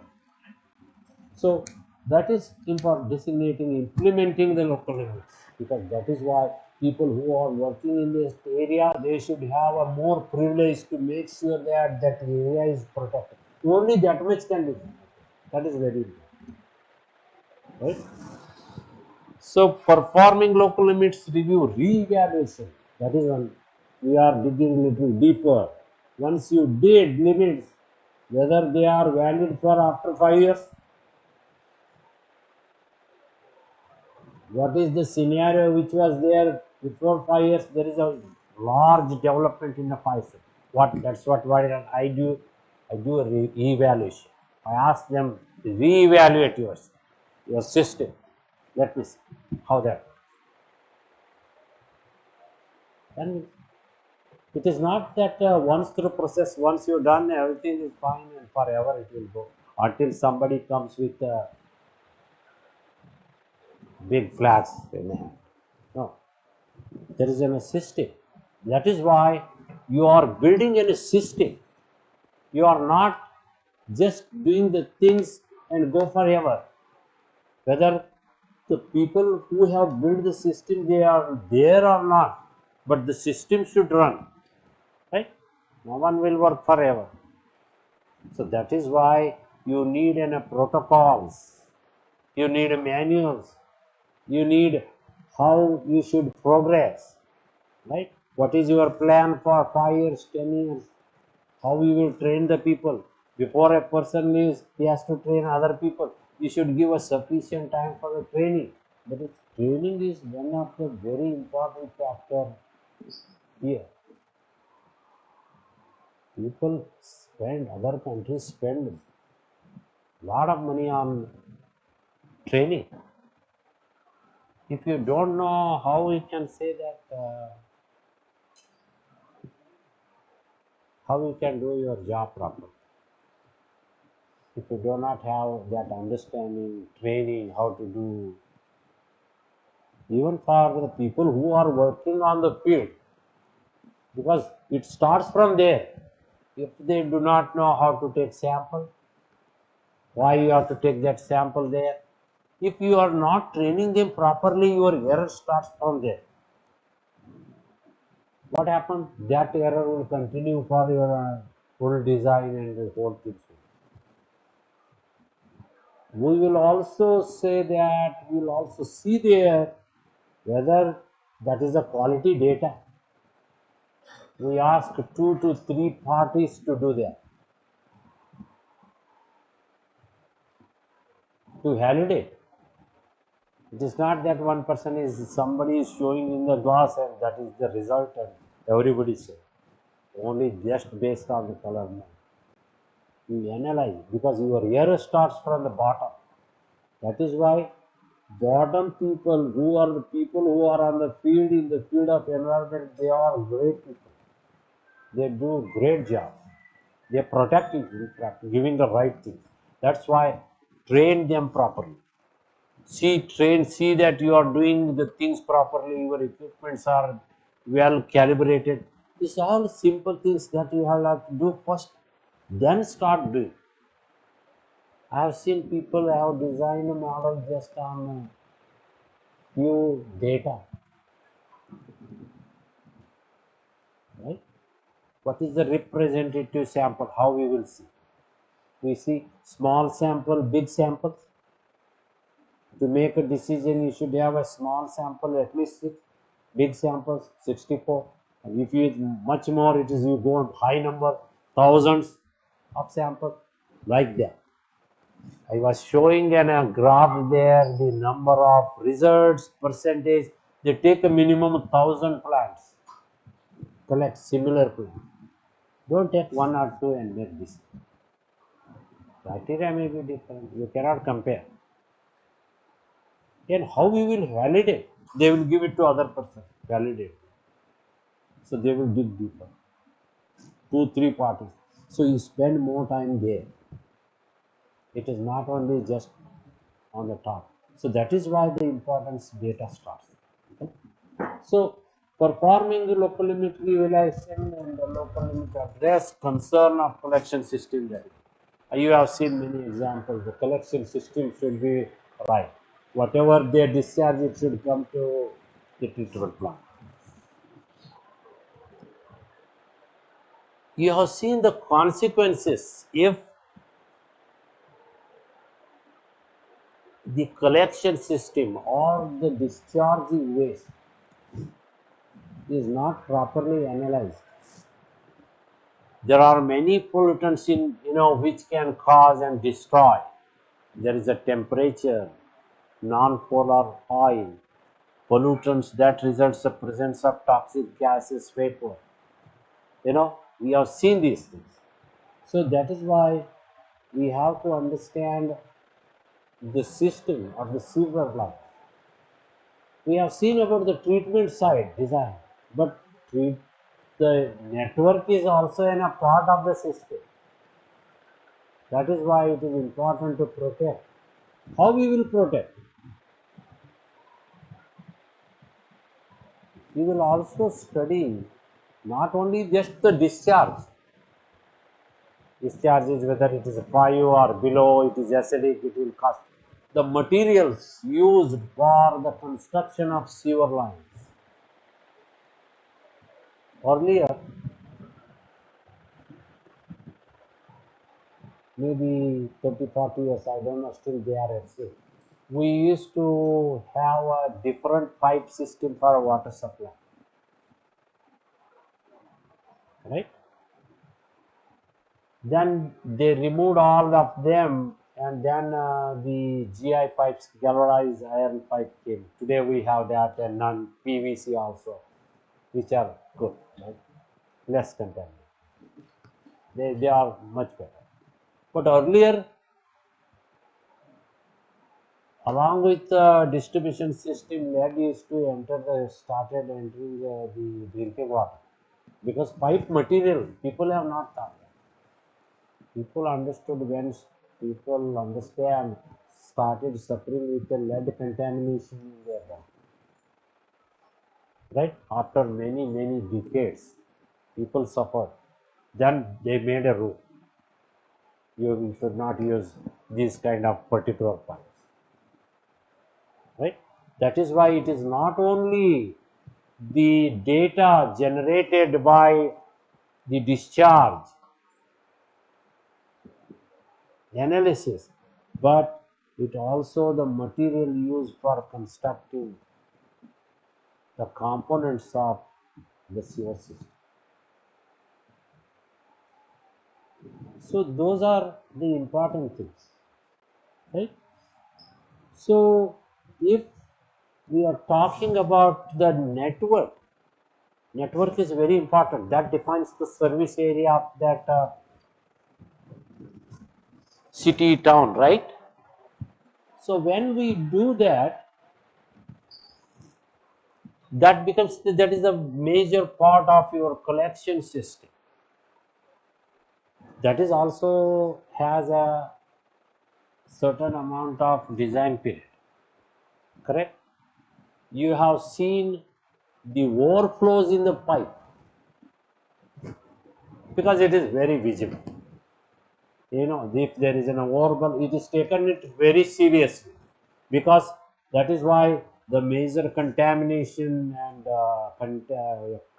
So that is important, designating, implementing the local limits, because that is why people who are working in this area, they should have a more privilege to make sure that that area is protected. Only that much can be done. That is very important, right? So performing local limits review, re-evaluation. That is one. We are digging little deeper. Once you did limits, whether they are valid for after 5 years. What is the scenario which was there before 5 years? There is a large development in the 5 years. That's what I do. I do a evaluation. I ask them to reevaluate your system. Let me see how that. And it is not that once through process, once you're done, everything is fine and forever it will go until somebody comes with big flags in the hand. No, there is a system. That is why you are building in a system. You are not just doing the things and go forever. Whether the people who have built the system they are there or not, but the system should run, right? No one will work forever. So that is why you need protocols, you need manuals, you need how you should progress, right? What is your plan for 5 years, 10 years? How you will train the people? Before a person leaves, he has to train other people. You should give a sufficient time for the training. But training is one of the very important factor here. People spend, other countries spend a lot of money on training. If you don't know how you can say that, how you can do your job properly. If you do not have that understanding, training, how to do, even for the people who are working on the field, because it starts from there. If they do not know how to take sample, why you have to take that sample there? If you are not training them properly, your error starts from there. What happens? That error will continue for your full design and the whole thing. We will also say that we will also see there whether that is a quality data. We ask 2 to 3 parties to do that, to validate. It is not that one person is, somebody is showing in the glass and that is the result and everybody says. Only just based on the color. You analyze because your error starts from the bottom. That is why bottom people who are the people who are on the field, in the field of environment, they are great people. They do great job. They are protecting, giving the right thing. That's why train them properly. See that you are doing the things properly, your equipments are well calibrated. These are all simple things that you have to do first, then start doing. I have seen people have designed a model just on few data, right? What is the representative sample? How we will see? We see small sample, big samples. To make a decision, you should have a small sample, at least 6, big samples, 64. And if you much more, it is you go high number, thousands of samples, like that. I was showing a graph there, the number of results, percentage. They take a minimum 1,000 plants, collect similar plants. Don't take 1 or 2 and make this. Criteria may be different. You cannot compare. Then how we will validate? They will give it to other person, validate. So they will dig deeper. 2, 3 parties. So you spend more time there. It is not only just on the top. So that is why the importance data starts. Okay? So performing the local limit evaluation and the local limit address concern of collection system there. You have seen many examples. The collection system should be right. Whatever they discharge, it should come to the treatment plant. You have seen the consequences if the collection system or the discharging waste is not properly analyzed. There are many pollutants in, which can cause and destroy. There is a temperature, non-polar oil, pollutants that results the presence of toxic gases, vapor. We have seen these things. So that is why we have to understand the system of the sewer line. We have seen about the treatment side design, but the network is also a part of the system. That is why it is important to protect. How we will protect? We will also study not only just the discharge is whether it is 5 or below, it is acidic, it will cost. The materials used for the construction of sewer lines. Earlier, maybe 30, 40 years, I don't know, still they are at sea. We used to have a different pipe system for water supply, right? Then they removed all of them, and then the GI pipes, galvanized iron pipe came. Today we have that, and non PVC also, which are good, right? Less contaminated. They are much better. But earlier, along with the distribution system, lead used to started entering the drinking water, because pipe material people have not thought. People understood when people understand started suffering with the lead contamination in their body, right? After many decades, people suffered. Then they made a rule: you should not use these kind of particular pipes, right? That is why it is not only the data generated by the discharge analysis, but it also the material used for constructing the components of the sewer system. So those are the important things, right? So if we are talking about the network is very important. That defines the service area of that city, town, right? So when we do that, that is a major part of your collection system. That is also has a certain amount of design period, correct? You have seen the overflows in the pipe because it is very visible. If there is an overflow, it is taken it very seriously, because that is why the major contamination and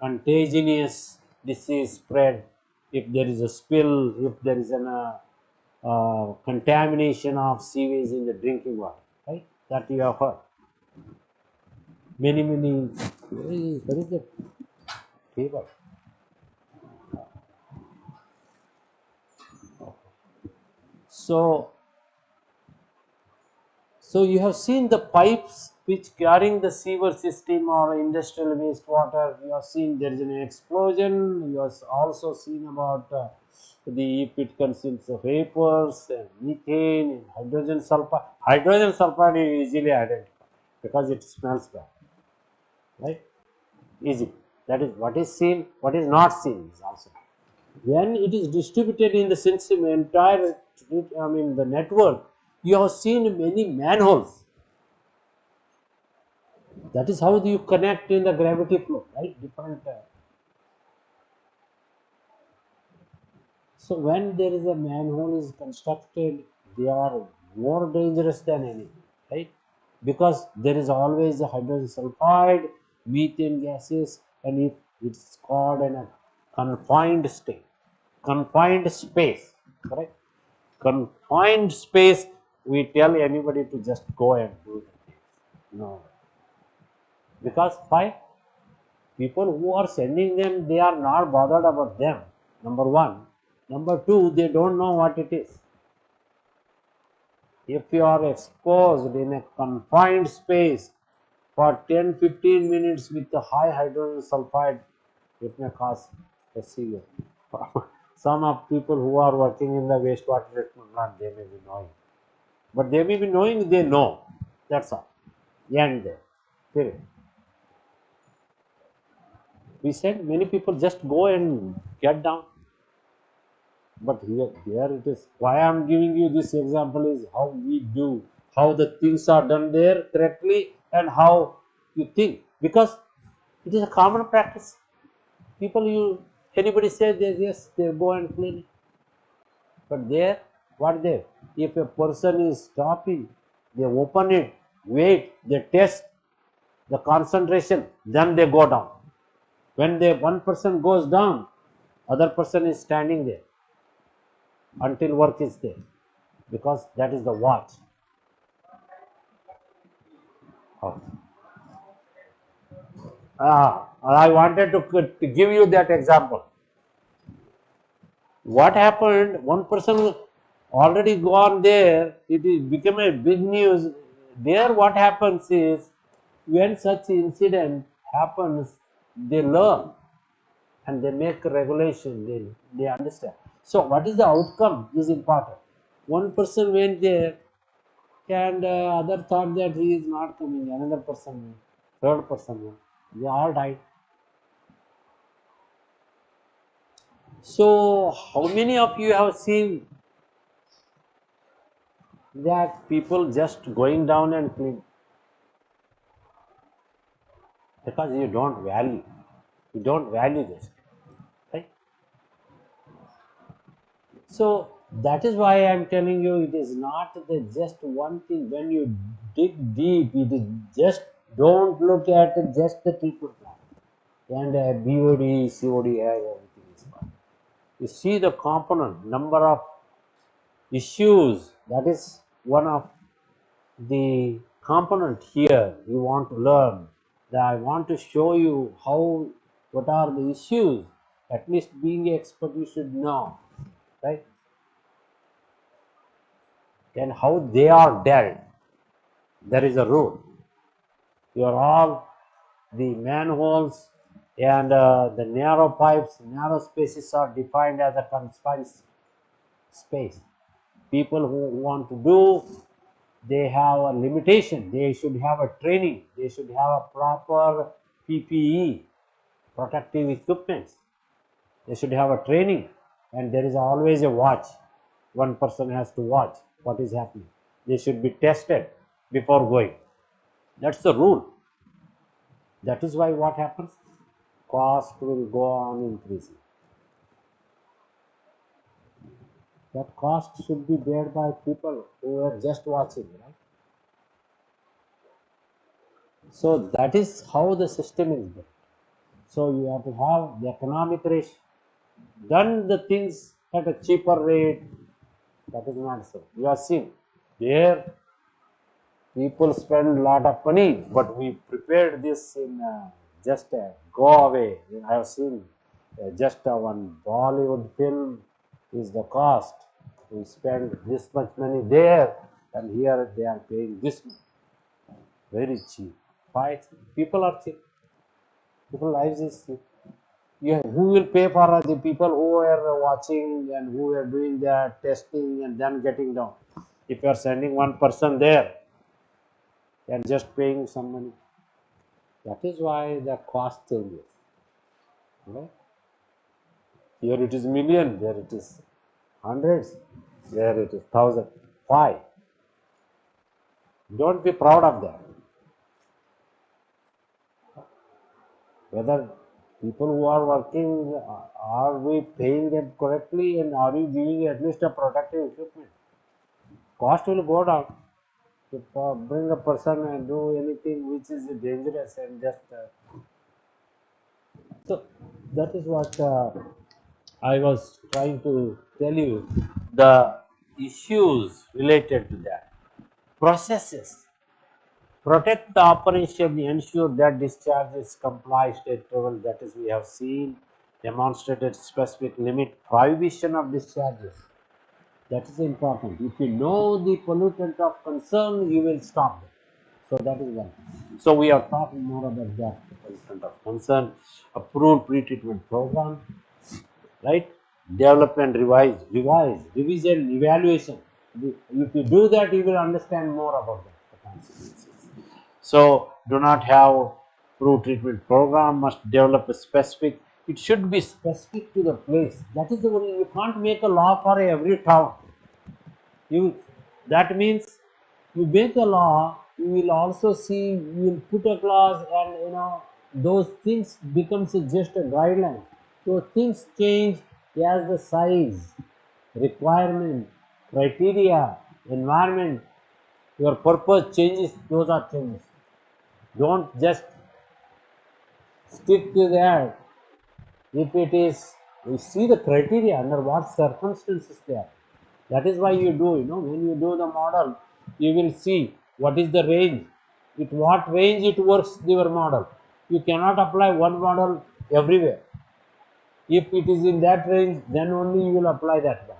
contagious disease spread if there is a spill, if there is an contamination of sewage in the drinking water, right? That you have heard. Many, what is the table? So, so you have seen the pipes which carrying the sewer system or industrial wastewater. You have seen there is an explosion. You have also seen about the if it consists of vapors and methane and hydrogen sulfide. Hydrogen sulfide is easily identified because it smells bad, right? Easy. That is what is seen. What is not seen is also. When it is distributed in the system, entire, the network, you have seen many manholes. That is how you connect in the gravity flow, right? Different. So when there is a manhole is constructed, they are more dangerous than any, right? Because there is always a hydrogen sulfide, methane gases, and if it's called in a confined state, confined space, correct? Confined space, we tell anybody to just go and do the things. No, because why? People who are sending them, they are not bothered about them. Number one. Number two, they don't know what it is. If you are exposed in a confined space for 10-15 minutes with the high hydrogen sulfide, it may cause a severe. Some of people who are working in the wastewater treatment plant, they may be knowing. But they may be knowing, they know. That's all. End there. Period. We said many people just go and get down. But here it is. Why I am giving you this example is how we do, how the things are done there correctly, and how you think. Because it is a common practice. People, anybody says they yes, they go and clean it. But there, what there? If a person is stopping, they open it, wait, they test the concentration, then they go down. When one person goes down, other person is standing there until work is there, because that is the watch. Oh. I wanted to give you that example. What happened? One person already gone there. It became a big news. There, what happens is when such incident happens, they learn and they make a regulation. They understand. So, what is the outcome is important. One person went there, and other thought that he is not coming. Another person went. Third person went. They all died. So, how many of you have seen that people just going down and clean? Because you don't value this, right? So, that is why I am telling you, it is not the just one thing. When you dig deep, it is just don't look at just the treatment plant and BOD, COD, everything is fine. You see the component, number of issues, that is one of the component here you want to learn. That I want to show you how, what are the issues, at least being an expert you should know, right? And how they are dealt. There is a rule. You are all the manholes and the narrow pipes, narrow spaces are defined as a confined space. People who want to do, they have a limitation. They should have a training. They should have a proper PPE, protective equipment. They should have a training, and there is always a watch. One person has to watch what is happening. They should be tested before going. That's the rule. That is why what happens? Cost will go on increasing. That cost should be bear by people who are just watching, right? So that is how the system is built. So you have to have the economic ratio, done the things at a cheaper rate. That is not so. You have seen there people spend a lot of money, but we prepared this in just go away. I have seen just one Bollywood film is the cost. We spend this much money there, and here they are paying this much. Very cheap. Why? People are cheap. People lives is cheap. Yeah, who will pay for the people who are watching and who are doing the testing and then getting down? If you are sending one person there and just paying some money, that is why the cost changes. Right? Here it is million, there it is hundreds, there it is thousand. Why? Don't be proud of that. Whether people who are working, are we paying them correctly and are we giving at least a protective equipment? Cost will go down. To bring a person and do anything which is dangerous and just so that is what I was trying to tell you, the issues related to that. Processes. Protect the operation, ensure that discharges comply state level, that is we have seen, demonstrated specific limit prohibition of discharges. That is important. If you know the pollutant of concern, you will stop them. So that is one. So we are talking more about that pollutant of concern, approved pre-treatment program, right? Develop and revision, evaluation. If you do that, you will understand more about that, the consequences. So do not have approved treatment program, must develop a specific, it should be specific to the place. That is the only, you can't make a law for every town. You, that means you make a law, you will also see, you will put a clause, and those things becomes just a guideline. So things change as the size, requirement, criteria, environment, your purpose changes, those are changes. Don't just stick to that. If it is, you see the criteria under what circumstances they are. That is why you do, when you do the model, you will see what is the range, at what range it works your model. You cannot apply one model everywhere. If it is in that range, then only you will apply that one.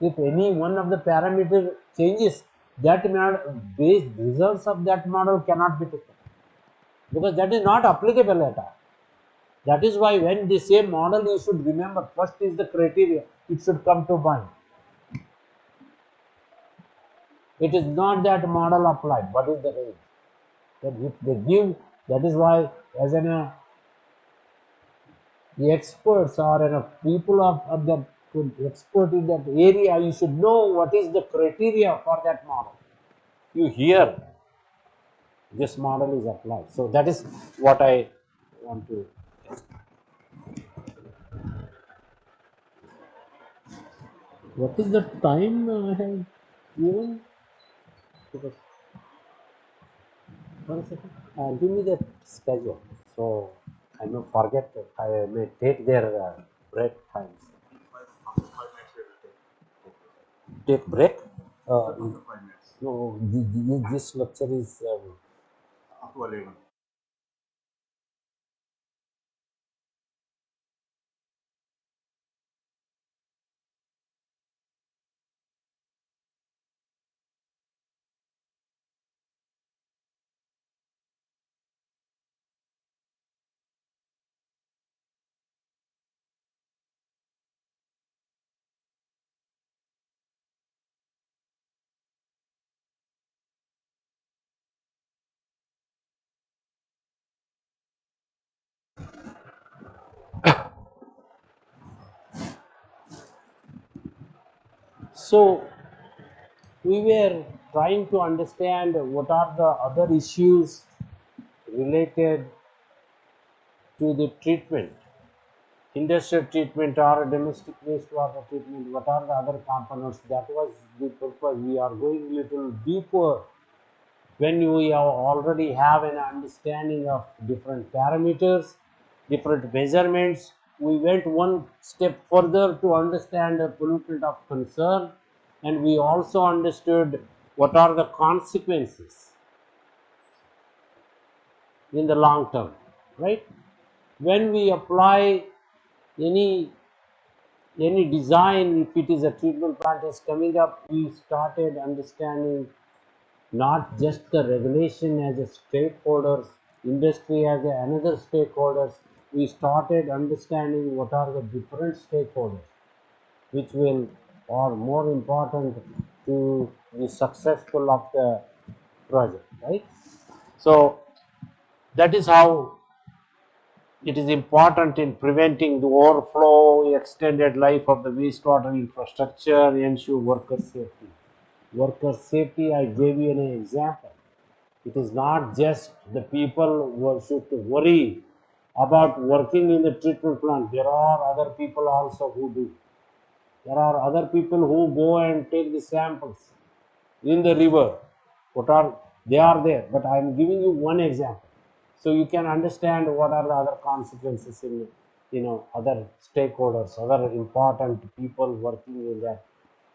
If any one of the parameter changes, that base results of that model cannot be taken, because that is not applicable at all. That is why when they say model, you should remember first is the criteria. It should come to mind. It is not that model applied. What is the range? That if they give, that is why as an the experts or people of the expert in that area, you should know what is the criteria for that model. You hear this model is applied. So that is what I want to. What is the time I have given? Because, one second. Give me the schedule. So I may forget. I may take their break times. Take break. Uh, no, this lecture is. So we were trying to understand what are the other issues related to the treatment, industrial treatment or domestic wastewater treatment. What are the other components? That was the purpose. We are going little deeper when we already have an understanding of different parameters, different measurements. We went one step further to understand the pollutant of concern, and we also understood what are the consequences in the long term, right? When we apply any any design, if it is a treatment plant is coming up, we started understanding not just the regulation as a stakeholders, industry as another stakeholders. We started understanding what are the different stakeholders which will are more important to the successful of the project, right? So that is how it is important in preventing the overflow, extended life of the wastewater infrastructure, ensure worker safety. Worker safety, I gave you an example. It is not just the people who should worry about working in the treatment plant. There are other people also who do. There are other people who go and take the samples in the river. What are they are there? But I am giving you one example, so you can understand what are the other consequences in other stakeholders, other important people working in that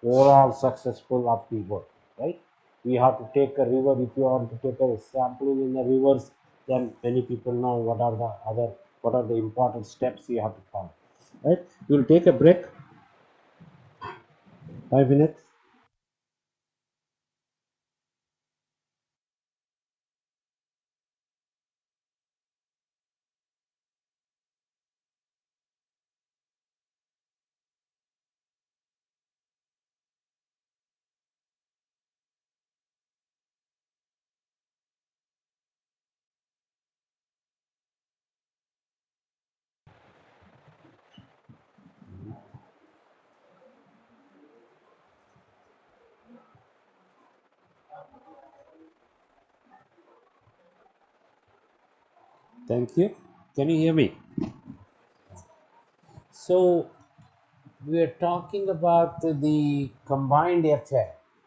overall successful of the work. Right? We have to take a river. If you want to take a sampling in the rivers, then many people know what are the important steps you have to follow. right? We'll take a break, 5 minutes. Thank you. Can you hear me? So we are talking about the combined effort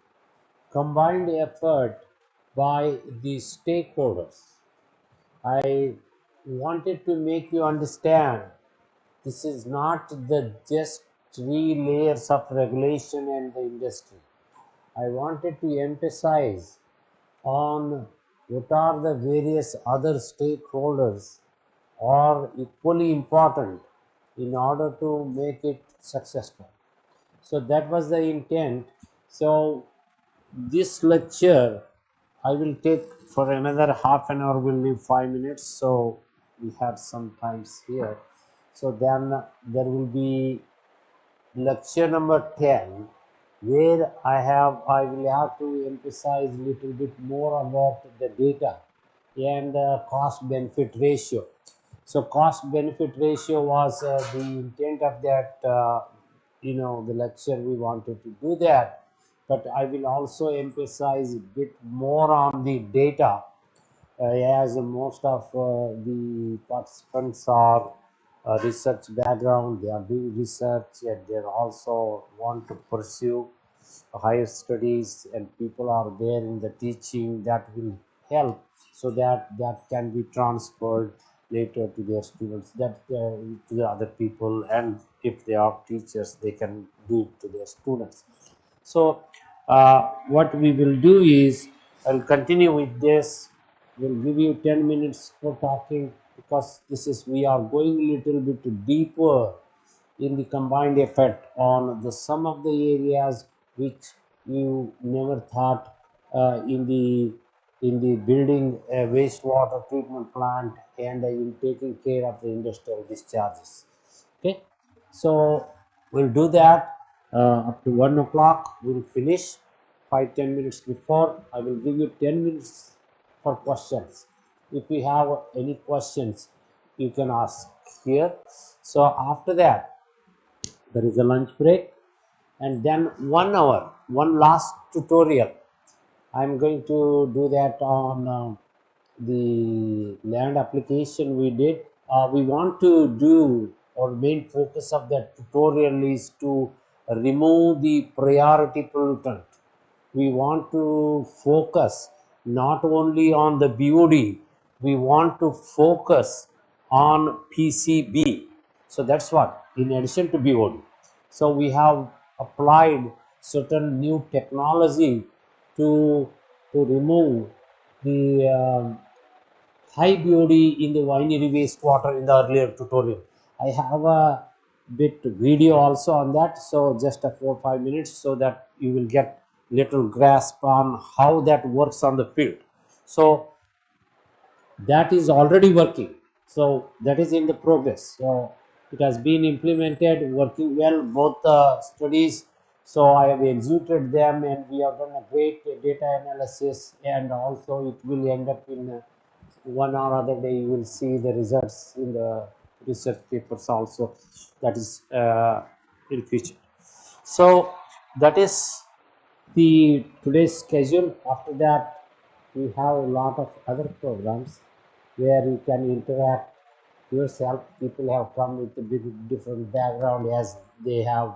by the stakeholders. I wanted to make you understand this is not the just three layers of regulation and the industry. I wanted to emphasize on what are the various other stakeholders are equally important in order to make it successful. So that was the intent. So this lecture I will take for another half an hour, will leave 5 minutes. So we have some times here. So then there will be lecture number 10, where I will have to emphasize a little bit more about the data and cost benefit ratio. So cost benefit ratio was the intent of that, the lecture. We wanted to do that, but I will also emphasize a bit more on the data, as most of the participants are research background. They are doing research and they also want to pursue higher studies, and people are there in the teaching that will help, so that that can be transferred later to their students, that to the other people, and if they are teachers they can do to their students. So what we will do is, I'll continue with this. We'll give you 10 minutes for talking, because this is, we are going a little bit deeper in the combined effect on the some of the areas which you never thought in the building a wastewater treatment plant and in taking care of the industrial discharges. Okay, so we'll do that up to 1 o'clock. We'll finish 5-10 minutes before. I will give you 10 minutes for questions. If you have any questions, you can ask here. So after that, there is a lunch break, and then 1 hour, one last tutorial. I'm going to do that on the land application we did. We want to do, our main focus of that tutorial is to remove the priority pollutant. We want to focus not only on the BOD, we want to focus on PCB. So that's what, in addition to BOD. So we have applied certain new technology to remove the high BOD in the winery wastewater in the earlier tutorial. I have a bit video also on that, so just a 4-5 minutes, so that you will get little grasp on how that works on the field. So that is already working. So that is in the progress. So it has been implemented, working well, both studies. So I have executed them, and we have done a great data analysis, and also it will end up in 1 or other day you will see the results in the research papers also. That is in future. So that is the today's schedule. After that, we have a lot of other programs where you can interact yourself. People have come with a bit different background, as they have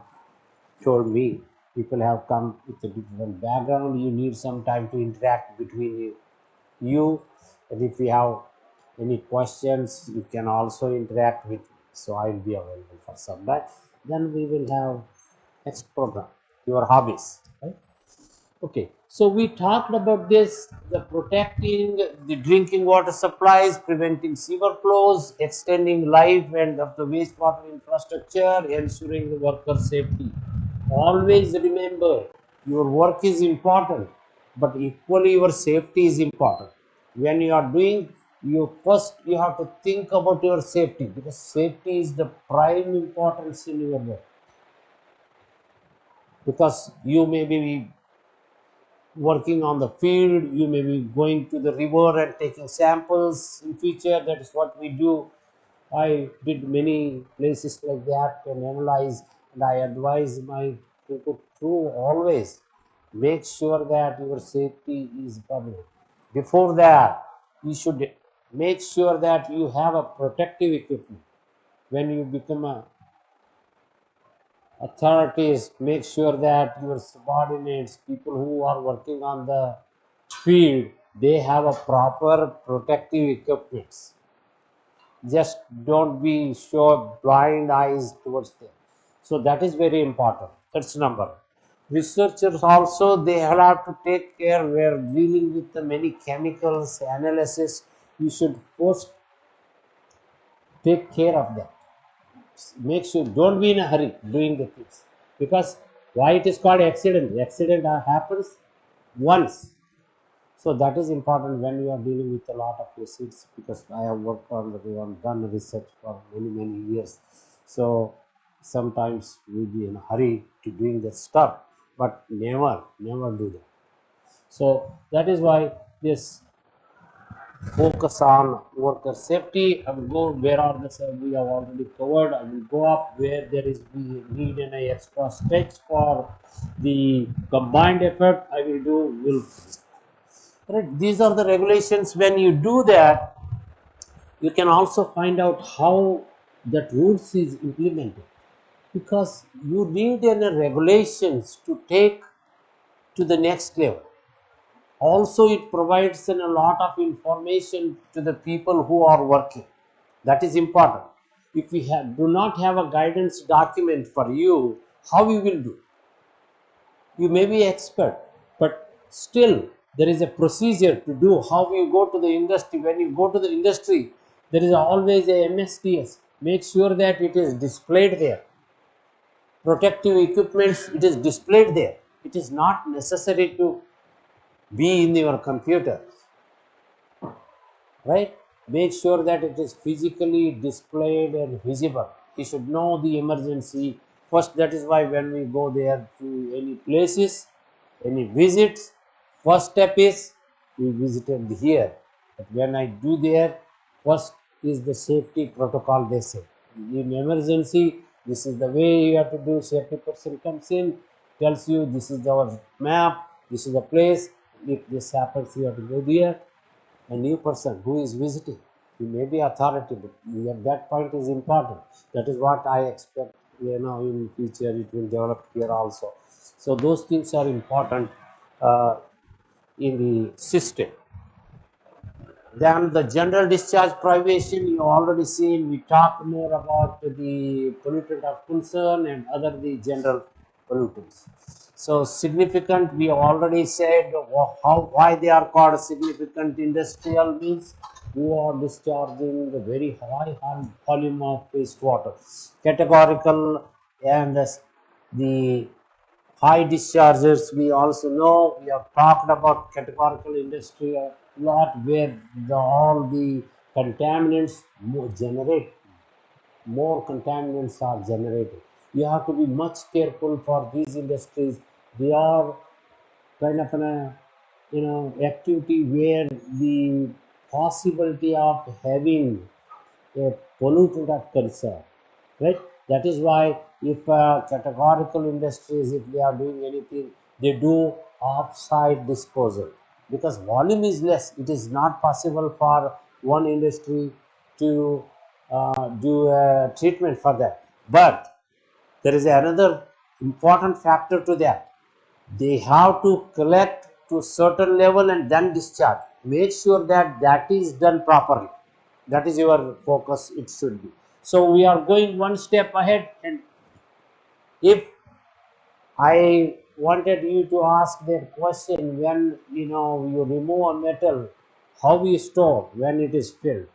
told me. People have come with a different background. You need some time to interact between you. And if you have any questions, you can also interact with me. So I will be available for some time. Then we will have next program, your hobbies. Right? Okay, so we talked about this, the protecting the drinking water supplies, preventing sewer flows, extending life and of the wastewater infrastructure, ensuring the worker safety. Always remember, your work is important, but equally your safety is important. When you are doing, you have to think about your safety, because safety is the prime importance in your work. Because you may be working on the field, you may be going to the river and taking samples in future. That is what we do. I did many places like that and analyze, and I advise my people to always make sure that your safety is covered. Before that, you should make sure that you have a protective equipment. When you become a authorities, make sure that your subordinates, people who are working on the field, they have a proper protective equipment. Just don't be show blind eyes towards them. So that is very important. That's number. Researchers also, they have to take care where dealing with the many chemicals analysis. You should first take care of them. Make sure, don't be in a hurry doing the things, because why it is called accident happens once. So that is important when you are dealing with a lot of acids, because I have worked on done research for many years. So sometimes we be in a hurry to doing that stuff, but never do that. So that is why this focus on worker safety. I will go where are the we have already covered. I will go up where there is we need an extra stretch for the combined effort. I will do will. Right. These are the regulations. When you do that, you can also find out how that rules is implemented, because you need any regulations to take to the next level. Also, it provides a lot of information to the people who are working. That is important. If we do not have a guidance document for you, how you will do? You may be expert, but still there is a procedure to do. How you go to the industry? When you go to the industry, there is always a MSTS. Make sure that it is displayed there. Protective equipment, it is displayed there. It is not necessary to be in your computer, right? Make sure that it is physically displayed and visible. You should know the emergency first. That is why when we go there to any places, any visits, first step is we visited here. But when I do there, first is the safety protocol. They say in emergency, this is the way you have to do. Safety person comes in, tells you this is our map, this is the place. If this happens, you have to go there. A new person who is visiting, he may be authority, but at that point is important. That is what I expect, in future it will develop here also. So those things are important in the system. Then the general discharge privation, you already seen, we talked more about the pollutant of concern and other the general pollutants. So significant, we already said why they are called significant industrial means who are discharging the very high volume of wastewater. Categorical and the high discharges, we also know, we have talked about categorical industry a lot, where all the contaminants more contaminants are generated. You have to be much careful for these industries. They are kind of an activity where the possibility of having a pollutant of concern, right? That is why if categorical industries, if they are doing anything, they do off-site disposal, because volume is less. It is not possible for one industry to do a treatment for that. But there is another important factor to that. They have to collect to certain level and then discharge. Make sure that that is done properly. That is your focus, it should be. So we are going one step ahead, and if I wanted you to ask that question when you remove a metal, how we store when it is filled.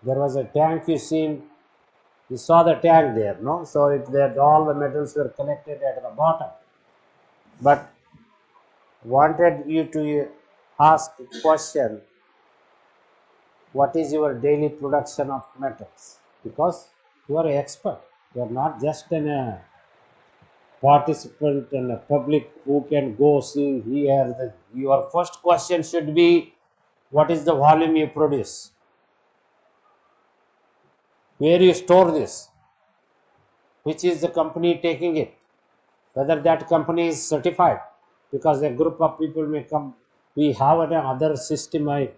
There was a tank you saw the tank there, no? So it that all the metals were collected at the bottom. But wanted you to ask a question, what is your daily production of metals? Because you are an expert. You are not just a participant and a public who can go see here. Your first question should be, what is the volume you produce? Where you store this? Which is the company taking it? Whether that company is certified? Because a group of people may come. We have another system. I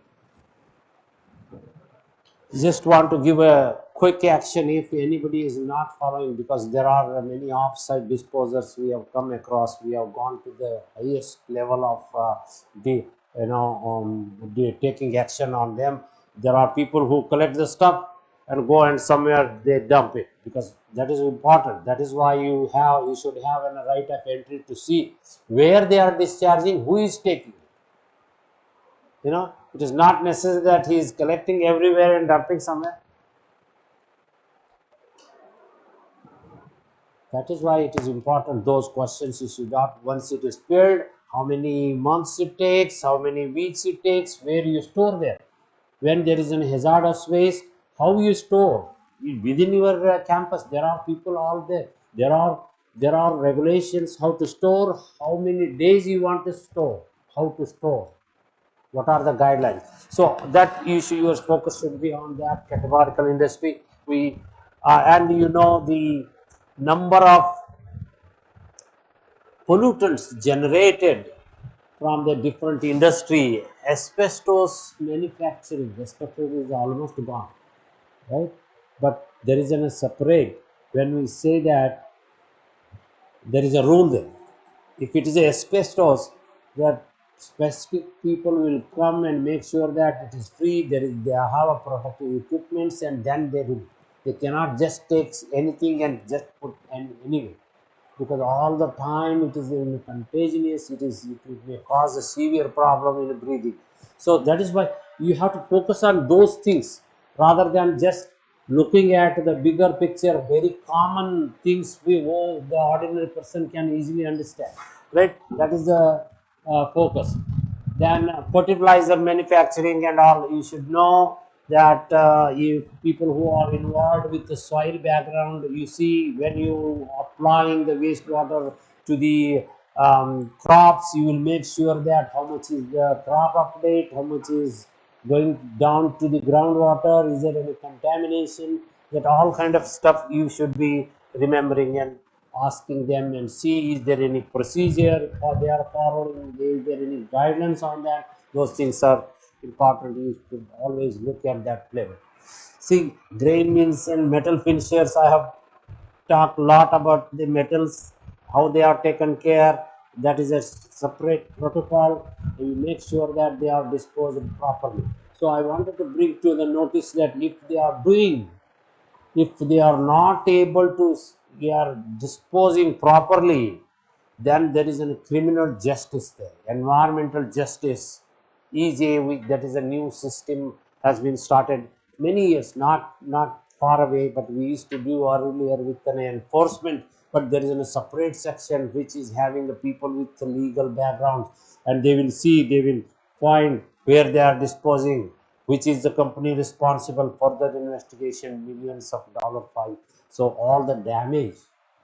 just want to give a quick action if anybody is not following, because there are many offsite disposers we have come across. We have gone to the highest level of the taking action on them. There are people who collect the stuff and go and somewhere they dump it, because that is important. That is why you should have a right of entry to see where they are discharging, who is taking it. It is not necessary that he is collecting everywhere and dumping somewhere. That is why it is important. Those questions you should ask once it is filled, how many months it takes, how many weeks it takes, where you store there. When there is an hazardous waste, how you store within your campus. There are people all there. There are regulations how to store, how many days you want to store, how to store. What are the guidelines? So that your focus should be on that categorical industry. And the number of pollutants generated from the different industry. Asbestos manufacturing, asbestos is almost gone, right? But there is a separate, when we say that, there is a rule there. If it is asbestos, that specific people will come and make sure that it is free. They have a protective equipments, and then they cannot just take anything and just put anyway, because all the time it is contagious. It may cause a severe problem in breathing. So that is why you have to focus on those things rather than just looking at the bigger picture, very common things the ordinary person can easily understand, right? That is the focus. Then fertilizer manufacturing and all, you should know that if people who are involved with the soil background, you see when you applying the wastewater to the crops, you will make sure that how much is the crop update, how much is going down to the groundwater, is there any contamination, that all kind of stuff you should be remembering and asking them, and see is there any procedure or they are following, is there any guidelines on that. Those things are important. You should always look at that level. See, grain mills and metal finishers, I have talked a lot about the metals, how they are taken care. That is a separate protocol. You make sure that they are disposed properly. So I wanted to bring to the notice that if they are not able to they are disposing properly, then there is a criminal justice there. Environmental justice is that is a new system, has been started many years, not far away, but we used to do earlier with an enforcement. But there is a separate section which is having the people with the legal background, and they will find where they are disposing, which is the company responsible for that investigation, millions of dollar fine. So all the damage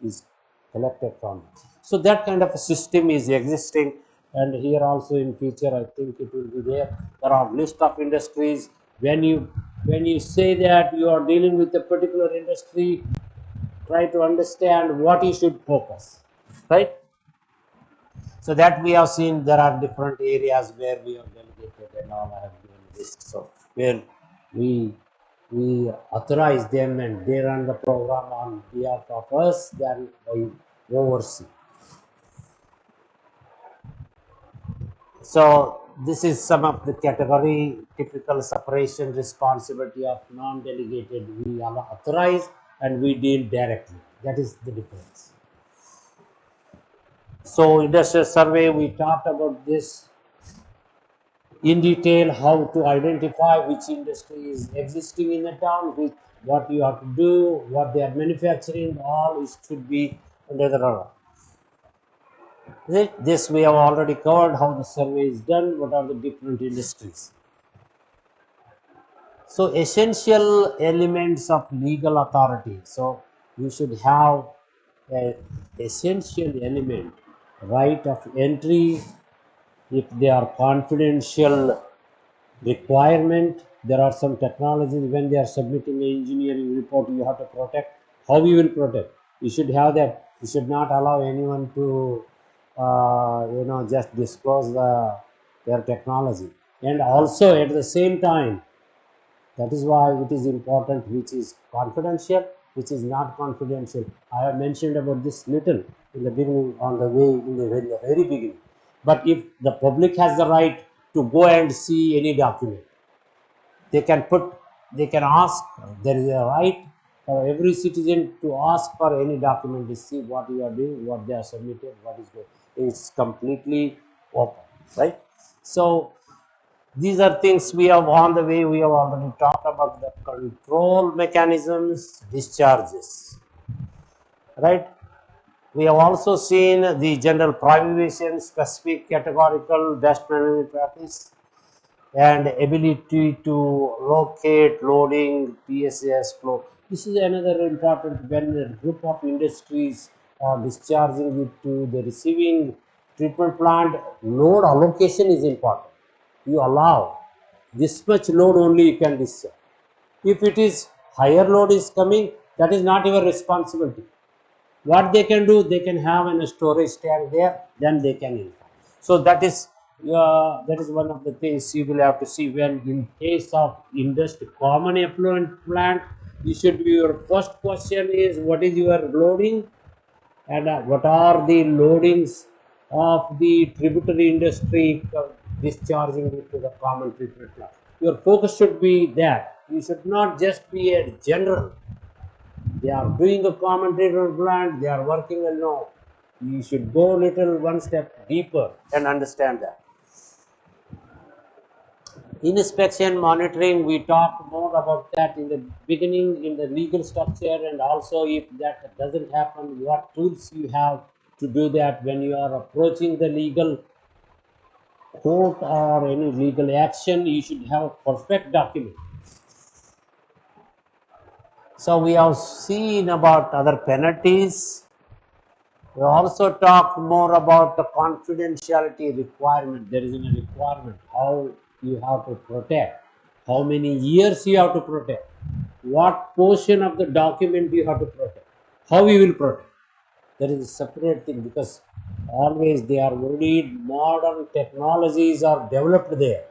is collected from it. So that kind of a system is existing, and here also in future I think it will be there. There are list of industries. When you say that you are dealing with a particular industry, try to understand what you should focus, right? So that we have seen there are different areas where we have delegated and all. I have given list. So where we we authorize them and they run the program on behalf of us, then I oversee. So this is some of the category. Typical separation responsibility of non-delegated, we are authorize and we deal directly. That is the difference. So industrial survey, we talked about this in detail, how to identify which industry is existing in the town, which what you have to do, what they are manufacturing, all it should be under the radar. This we have already covered how the survey is done, what are the different industries. So essential elements of legal authority. So you should have a essential element, right of entry, if they are confidential requirement. There are some technologies when they are submitting an engineering report, you have to protect. How you will protect? You should have that. You should not allow anyone to, just disclose their technology. And also at the same time, that is why it is important which is confidential, which is not confidential. I have mentioned about this little in the beginning, on the way in the very beginning. But if the public has the right to go and see any document, they can put, they can ask. There is a right for every citizen to ask for any document to see what you are doing, what they are submitted, what is good. It's completely open, right? So these are things we have on the way. We have already talked about the control mechanisms, discharges, right? We have also seen the general prohibition, specific categorical best management practice, and ability to locate loading, PSS flow. This is another important when a group of industries are discharging it to the receiving treatment plant. Load allocation is important. You allow this much load only you can discharge. If it is higher load is coming, that is not your responsibility. What they can do, they can have a storage tank there, then they can inform. So that is one of the things you will have to see when in case of industry common effluent plant. You should be, your first question is what is your loading, and what are the loadings of the tributary industry discharging it to the common treatment plant. Your focus should be that. You should not just be a general. They are doing a commentator plant, they are working alone. You should go little one step deeper and understand that. Inspection monitoring, we talked more about that in the beginning in the legal structure, and also if that doesn't happen, what tools you have to do that when you are approaching the legal court or any legal action. You should have a perfect document. So we have seen about other penalties. We also talked more about the confidentiality requirement. There is a requirement how you have to protect, how many years you have to protect, what portion of the document you have to protect, how you will protect. There is a separate thing because always they are worried modern technologies are developed there.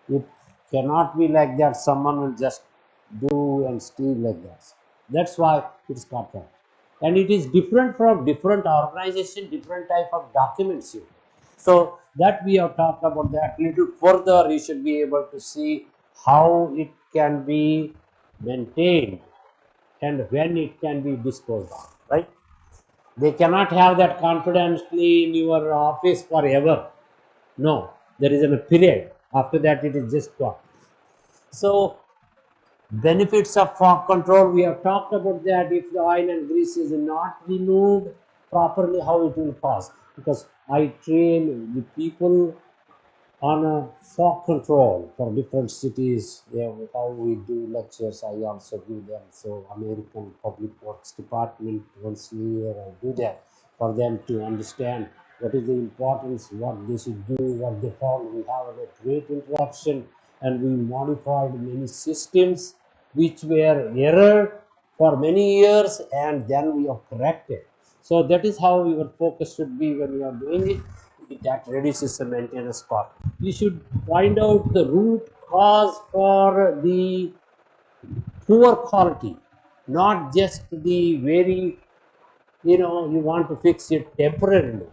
It cannot be like that. Someone will just do and steal like that. That's why it's copyright. And it is different from different organization, different type of documents here. So that we have talked about that little further. You should be able to see how it can be maintained and when it can be disposed of, right? They cannot have that confidently in your office forever. No, there is a period. After that, it is just gone. So, benefits of fog control, we have talked about that. If the oil and grease is not removed properly, how it will cause. Because I train the people on a fog control for different cities. Yeah, how we do lectures, I also do them. So American Public Works Department, once a year I do that for them to understand what is the importance, what they should do, what they found. We have a great interaction, and we modified many systems which were error for many years, and then we have corrected. So that is how your focus should be when you are doing it. That reduces the maintenance cost. You should find out the root cause for the poor quality, not just the very, you want to fix it temporarily,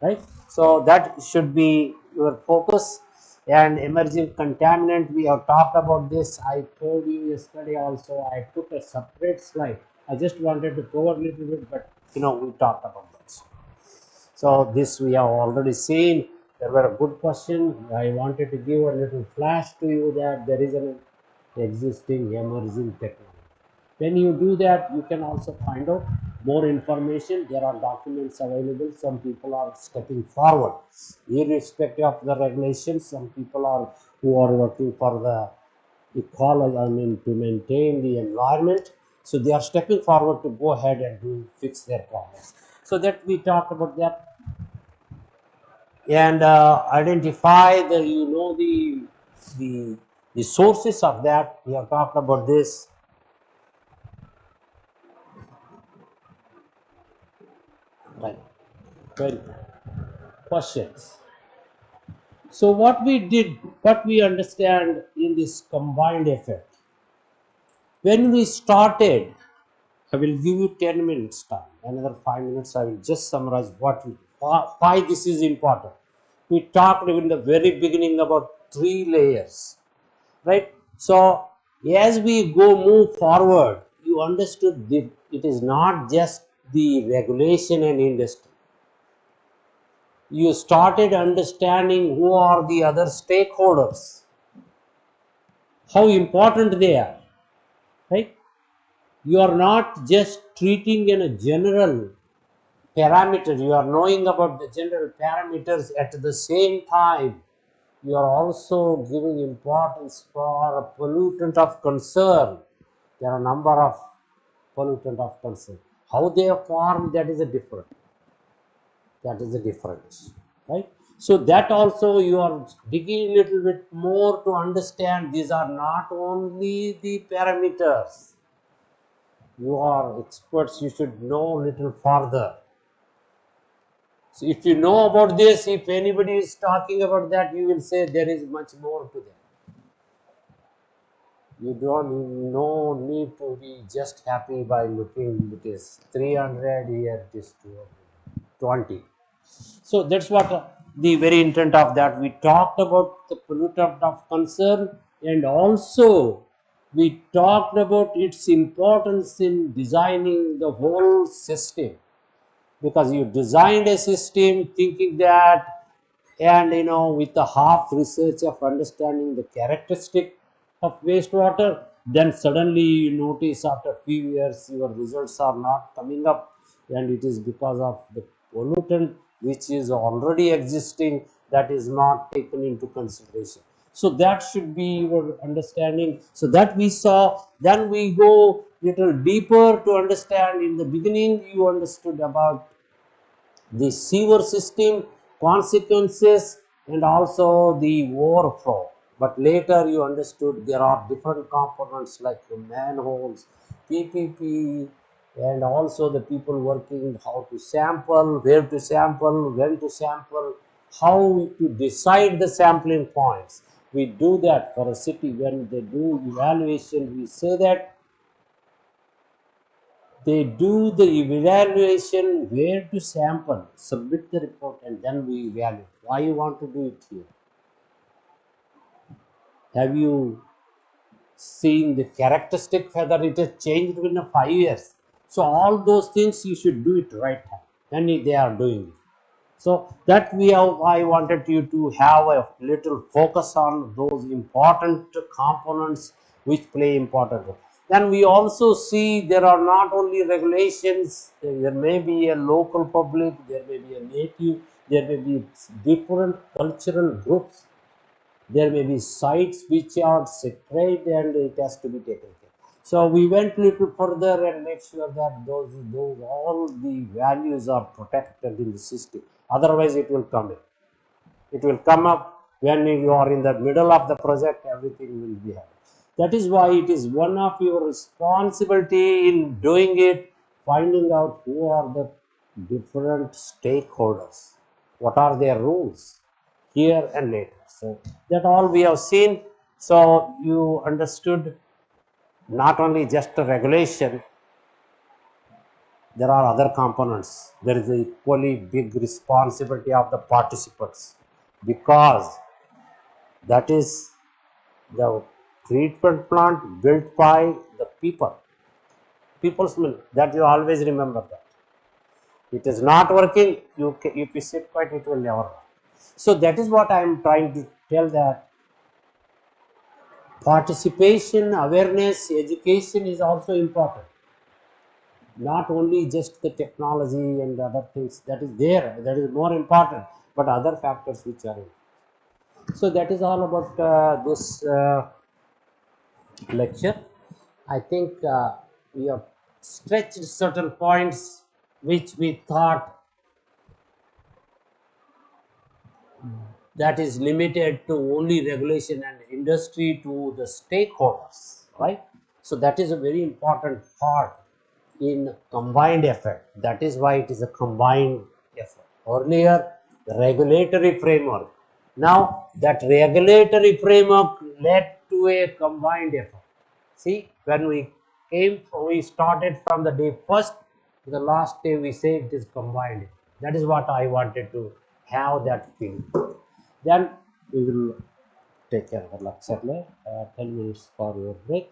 right? So that should be your focus. And emerging contaminant, we have talked about this. I told you yesterday also, I took a separate slide. I just wanted to cover a little bit, but we talked about this. So this we have already seen. There were a good question. I wanted to give a little flash to you that there is an existing emerging technology. When you do that, you can also find out more information. There are documents available. Some people are stepping forward, irrespective of the regulations. Some people are who are working for the ecology, I mean, to maintain the environment. So they are stepping forward to go ahead and do fix their problems. So that we talked about that, and identify the the the sources of that. We have talked about this. Right. Very good. Questions. So what we did, what we understand in this combined effect, when we started, I will give you 10 minutes time, another 5 minutes I will just summarize why this is important. We talked in the very beginning about 3 layers, right? So as we move forward, you understood it is not just the regulation and industry. You started understanding who are the other stakeholders, how important they are, right? You are not just treating in a general parameter, you are knowing about the general parameters. At the same time, you are also giving importance for a pollutant of concern. There are a number of pollutant of concern. How they are formed, that is a different. That is the difference, right? So that also you are digging a little bit more to understand these are not only the parameters. You are experts, you should know a little further. So if you know about this, if anybody is talking about that, you will say there is much more to that. You don't no need to be just happy by looking it is 300, here it is 220. So that's what the very intent of that. We talked about the pollutant of concern, and also we talked about its importance in designing the whole system, because you designed a system thinking that, and with the half research of understanding the characteristic of wastewater, then suddenly you notice after few years your results are not coming up, and it is because of the pollutant which is already existing, that is not taken into consideration. So that should be your understanding. So that we saw, then we go little deeper to understand. In the beginning you understood about the sewer system consequences and also the overflow, but later you understood there are different components like the manholes, PPP, and also the people working how to sample, where to sample, when to sample, how to decide the sampling points. We do that for a city. When they do evaluation, we say that they do the evaluation where to sample, submit the report, and then we evaluate. Why you want to do it here? Have you seen the characteristic whether it has changed within 5 years? So all those things you should do it right time, and they are doing it. So that we have, I wanted you to have a little focus on those important components which play important role. Then we also see there are not only regulations, there may be a local public, there may be a native, there may be different cultural groups, there may be sites which are separate and it has to be taken care. So we went little further and make sure that those all the values are protected in the system. Otherwise, it will come in. It will come up when you are in the middle of the project. Everything will be happening. That is why it is one of your responsibility in doing it, finding out who are the different stakeholders, what are their rules here and later. So that all we have seen. So you understood not only just a regulation, there are other components. There is a equally big responsibility of the participants, because that is the treatment plant built by the people's mill. That you always remember that. It is not working. If you sit quiet, it will never work. So that is what I am trying to tell, that participation, awareness, education is also important. Not only just the technology and the other things that is there, that is more important, but other factors which are in. So that is all about this lecture. I think we have stretched certain points which we thought that is limited to only regulation and industry to the stakeholders, right? So that is a very important part in combined effort. That is why it is a combined effort. Earlier, the regulatory framework. Now, that regulatory framework led to a combined effort. See, when we started from the day first to the last day, we say it is combined. That is what I wanted to have that feeling. Then we will take care of the lecture. 10 minutes for your break.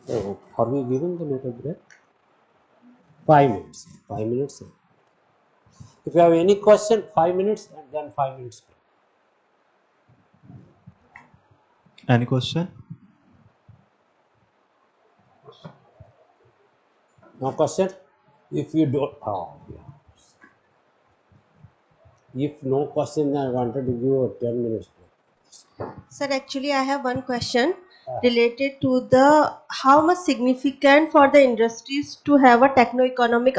So, are we giving the little break? 5 minutes. 5 minutes. If you have any question, 5 minutes and then 5 minutes. Any question? No question? If you don't, oh, yeah. If no question, I wanted to give a 10 minutes break. Sir, actually, I have one question Ah. related to the how much significant for the industries to have a Yeah. techno-economic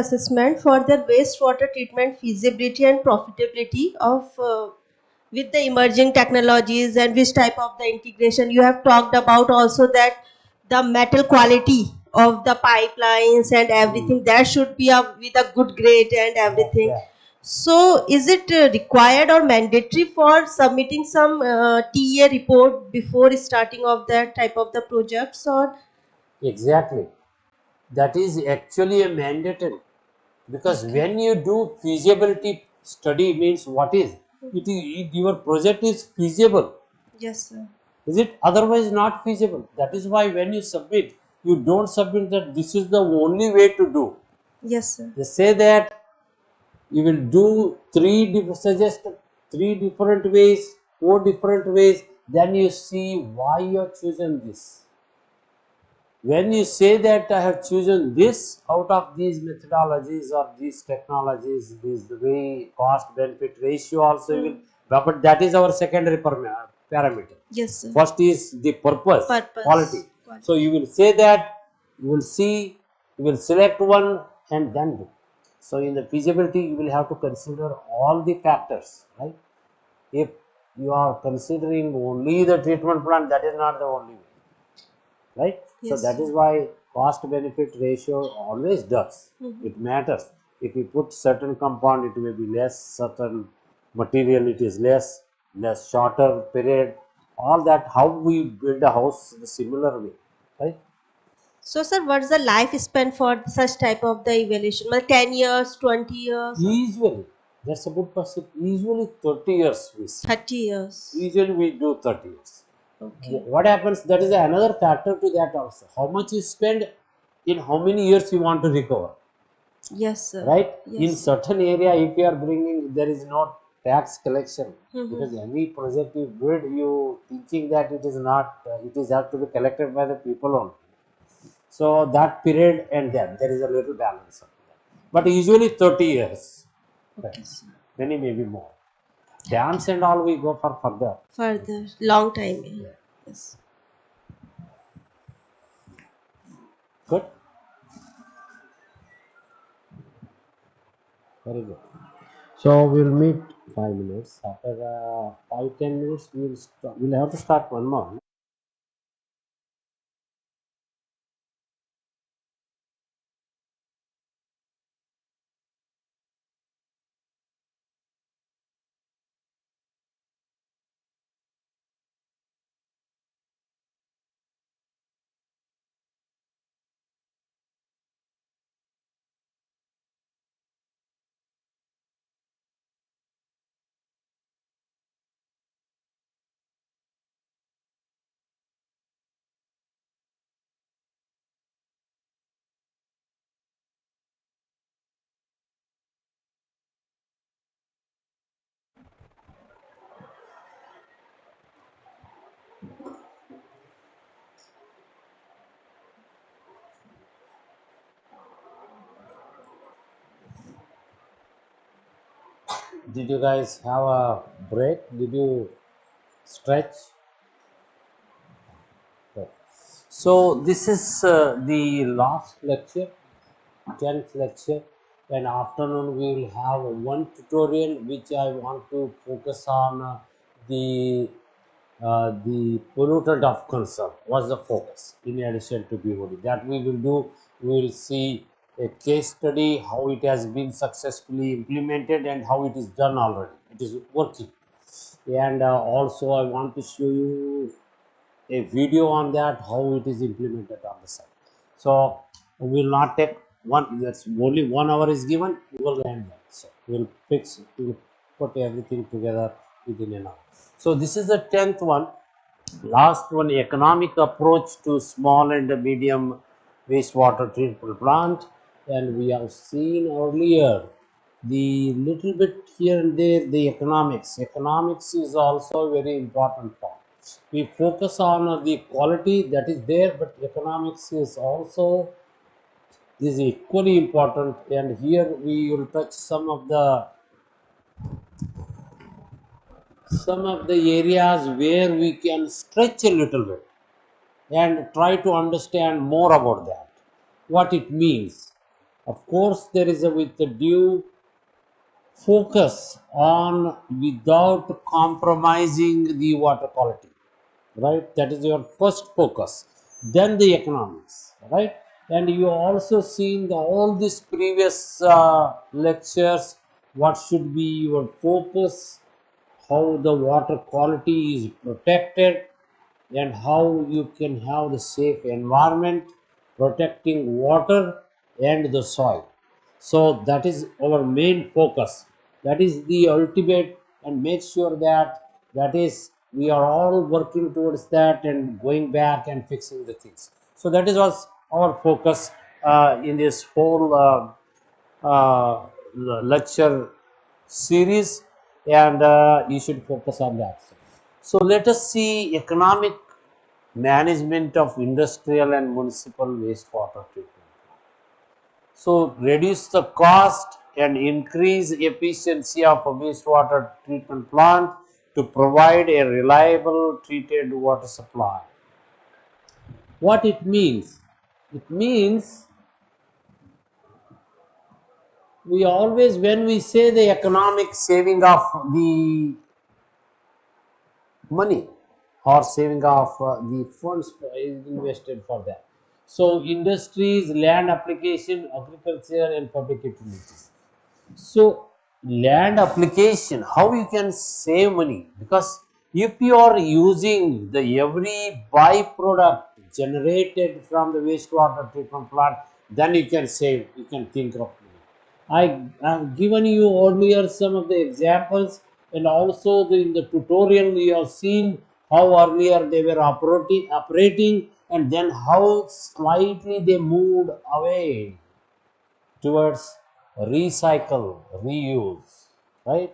assessment for their wastewater treatment feasibility and profitability of with the emerging technologies, and which type of the integration you have talked about, also that the metal quality of the pipelines and everything that should be with a good grade and everything. Yeah. So is it required or mandatory for submitting some TA report before starting of that type of the projects, or? Exactly. That is actually a mandatory, because Okay. when you do feasibility study means what is your project is feasible, Yes, sir. is it otherwise not feasible? That is why when you submit, you don't submit that this is the only way to do. Yes, sir. They say that you will do suggest three different ways, four different ways, then you see why you are choosing this. When you say that I have chosen this out of these methodologies or these technologies, this the way cost benefit ratio also will, but that is our secondary parameter. Yes, sir. First is the purpose, quality. Quality. So you will say that, you will see, you will select one and then do. So in the feasibility, you will have to consider all the factors, right? If you are considering only the treatment plant, that is not the only way, right? So Yes, that sir. is why cost benefit ratio always does. It matters. If you put certain compound, it may be less, certain material it is less shorter period, all that. How we build a house the similar way, right? So, sir, what's the lifespan for such type of the evaluation? Like 10 years, 20 years, or Usually, that's a good question. Usually 30 years we see. 30 years? Usually we do 30 years. Okay. What happens, that is another factor to that also, how much you spend, in how many years you want to recover, Yes, sir. right? In Yes, sir. certain area, if you are bringing, there is no tax collection, because every project you build, you thinking that it is not, it is have to be collected by the people only. So that period, and then there is a little balance of that. But usually 30 years. Okay, sir. Many maybe more. Dams and all we go for further. Further, long time. Yeah. Yes. Good. Very good. So we'll meet 5 minutes. After 5-10 minutes, we'll have to start one more. Did you guys have a break? Did you stretch? Okay. So this is the last lecture, 10th lecture, and afternoon we will have one tutorial which I want to focus on the pollutant of concern. What's the focus in addition to BOD? That we will do. We will see a case study how it has been successfully implemented and how it is done already. It is working, and also I want to show you a video on that how it is implemented on the site. So we will not take one. That's only 1 hour is given. We will end that. So we will put everything together within an hour. So this is the 10th one. Last one, economic approach to small and medium wastewater treatment plant, and we have seen earlier the little bit here and there the economics. Economics is also a very important part. We focus on the quality that is there, but economics is also is equally important. And here we will touch some of the areas where we can stretch a little bit and try to understand more about that, what it means. Of course, there is a with the due focus on without compromising the water quality, right? That is your first focus. Then the economics, right? And you also seen all these previous lectures. What should be your focus? How the water quality is protected, and how you can have the safe environment protecting water and the soil. So that is our main focus. That is the ultimate, and make sure that that is we are all working towards that and going back and fixing the things. So that is was our focus in this whole lecture series, and you should focus on that. So let us see economic management of industrial and municipal wastewater treatment. So reduce the cost and increase efficiency of a wastewater treatment plant to provide a reliable treated water supply. What it means? It means we always, when we say the economic saving of the money or saving of the funds invested for that. So industries, land application, agriculture and public utilities. So land application, how you can save money? Because if you are using the every byproduct generated from the wastewater treatment plant, then you can save, you can think of money. I have given you earlier some of the examples, and also in the tutorial you have seen how earlier they were operating, and then how slightly they moved away towards recycle, reuse, right?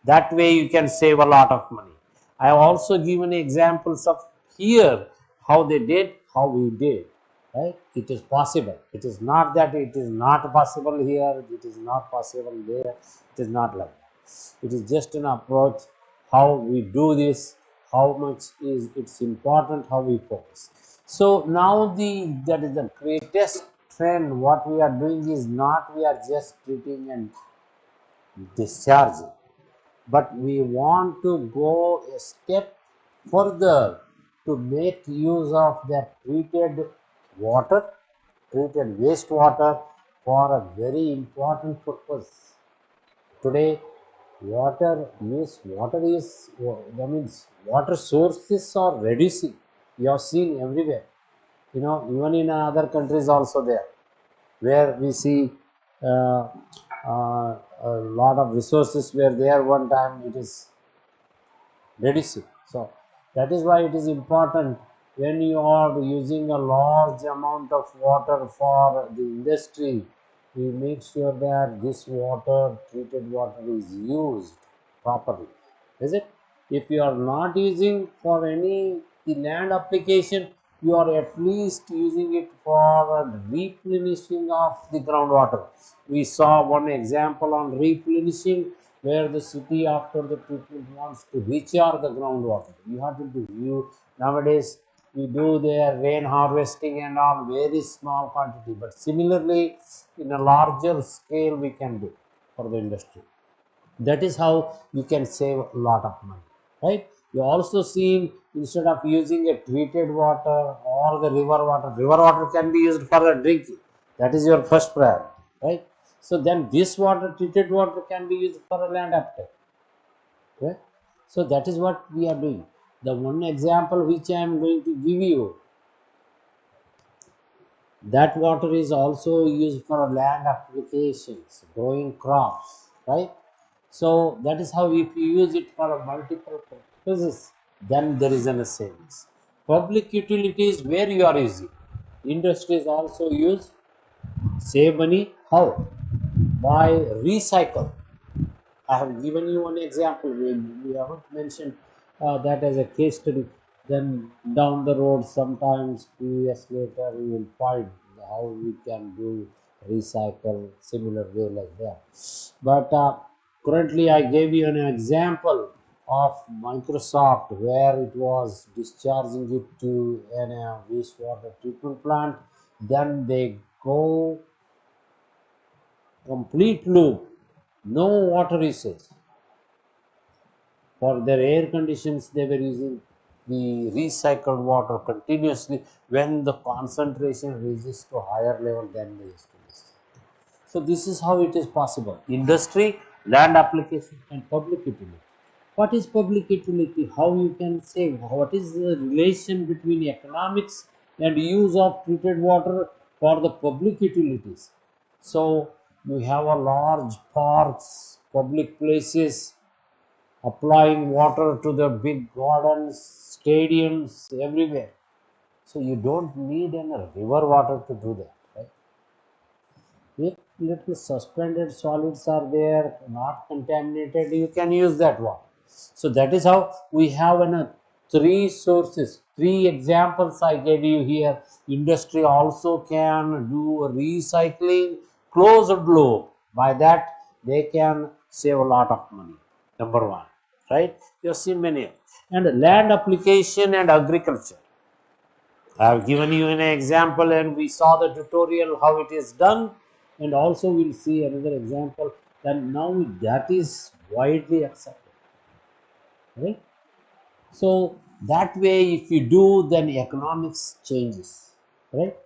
That way you can save a lot of money. I have also given examples of here how they did, how we did, right? It is possible. It is not that it is not possible here, it is not possible there. It is not like that. It is just an approach how we do this, how much is it's important, how we focus. So now that is the greatest trend. What we are doing is not we are just treating and discharging, but we want to go a step further to make use of that treated water, treated wastewater for a very important purpose. Today, water is, that means water sources are reducing. You have seen everywhere. Even in other countries also there, where we see uh, a lot of resources were there one time, it is reducing. So that is why it is important when you are using a large amount of water for the industry, we make sure that this water, treated water, is used properly. Is it? If you are not using for any the land application, you are at least using it for replenishing of the groundwater. We saw one example on replenishing. where the city after the treatment wants to recharge the groundwater. You have to do. You nowadays we do their rain harvesting and all very small quantity, but similarly in a larger scale we can do for the industry. That is how you can save a lot of money, right? You also see, instead of using a treated water or the river water can be used for the drinking. That is your first priority, right? So then this water, treated water, can be used for a land uptake, right? So that is what we are doing. The one example which I am going to give you, that water is also used for land applications, growing crops, right? So that is how, if you use it for multiple purposes, then there is an savings. Public utilities where you are using, industries also use, save money. How? By recycle. I have given you one example. We haven't mentioned that as a case study. Then down the road, sometimes 2 years later, we will find how we can do recycle similar way like that. But currently, I gave you an example of Microsoft where it was discharging it to a wastewater treatment plant. Then they go complete loop, no water usage. For their air conditions, they were using the recycled water continuously when the concentration reaches to higher level than they used to use. So this is how it is possible. Industry, land application, and public utility. What is public utility? How you can say, what is the relation between economics and use of treated water for the public utilities? So you have a large parks, public places, applying water to the big gardens, stadiums, everywhere. So you don't need any river water to do that, right? If little suspended solids are there, not contaminated, you can use that water. So that is how we have three sources, three examples I gave you here. Industry also can do recycling, closed loop. By that, they can save a lot of money. Number one, right? You have seen many. And land application and agriculture. I have given you an example and we saw the tutorial how it is done, and also we'll see another example, and now that is widely accepted, right? So that way if you do, then economics changes, right?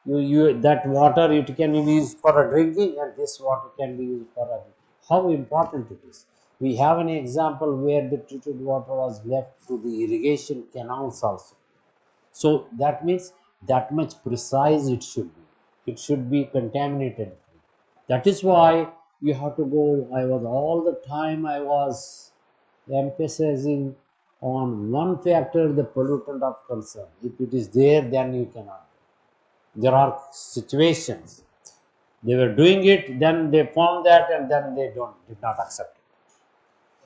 You that water it can be used for a drinking, and this water can be used for a, how important it is. We have an example where the treated water was left to the irrigation canals also. So that means that much precise it should be. It should be contaminated. That is why you have to go. I was all the time I was emphasizing on one factor, the pollutant of concern. If it is there, then you cannot. There are situations they were doing it, then they found that, and then they did not accept it.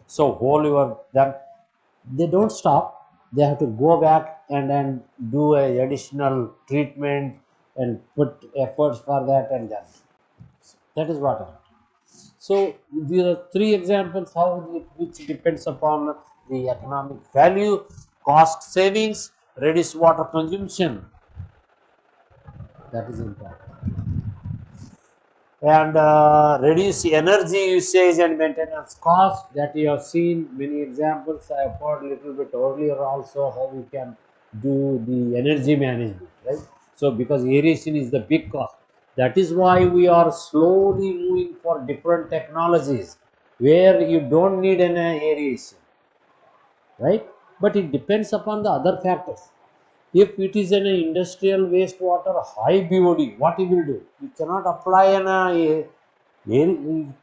So whole your then they don't stop. They have to go back and then do a additional treatment and put efforts for that, and then that is what happened. So these are three examples how which depends upon the economic value, cost savings, reduce water consumption. That is important. And reduce energy usage and maintenance cost, that you have seen many examples. I have heard a little bit earlier also how we can do the energy management, right? So because aeration is the big cost, that is why we are slowly moving for different technologies where you don't need an aeration, right? But it depends upon the other factors. If it is an industrial wastewater high BOD, what you will do? You cannot apply it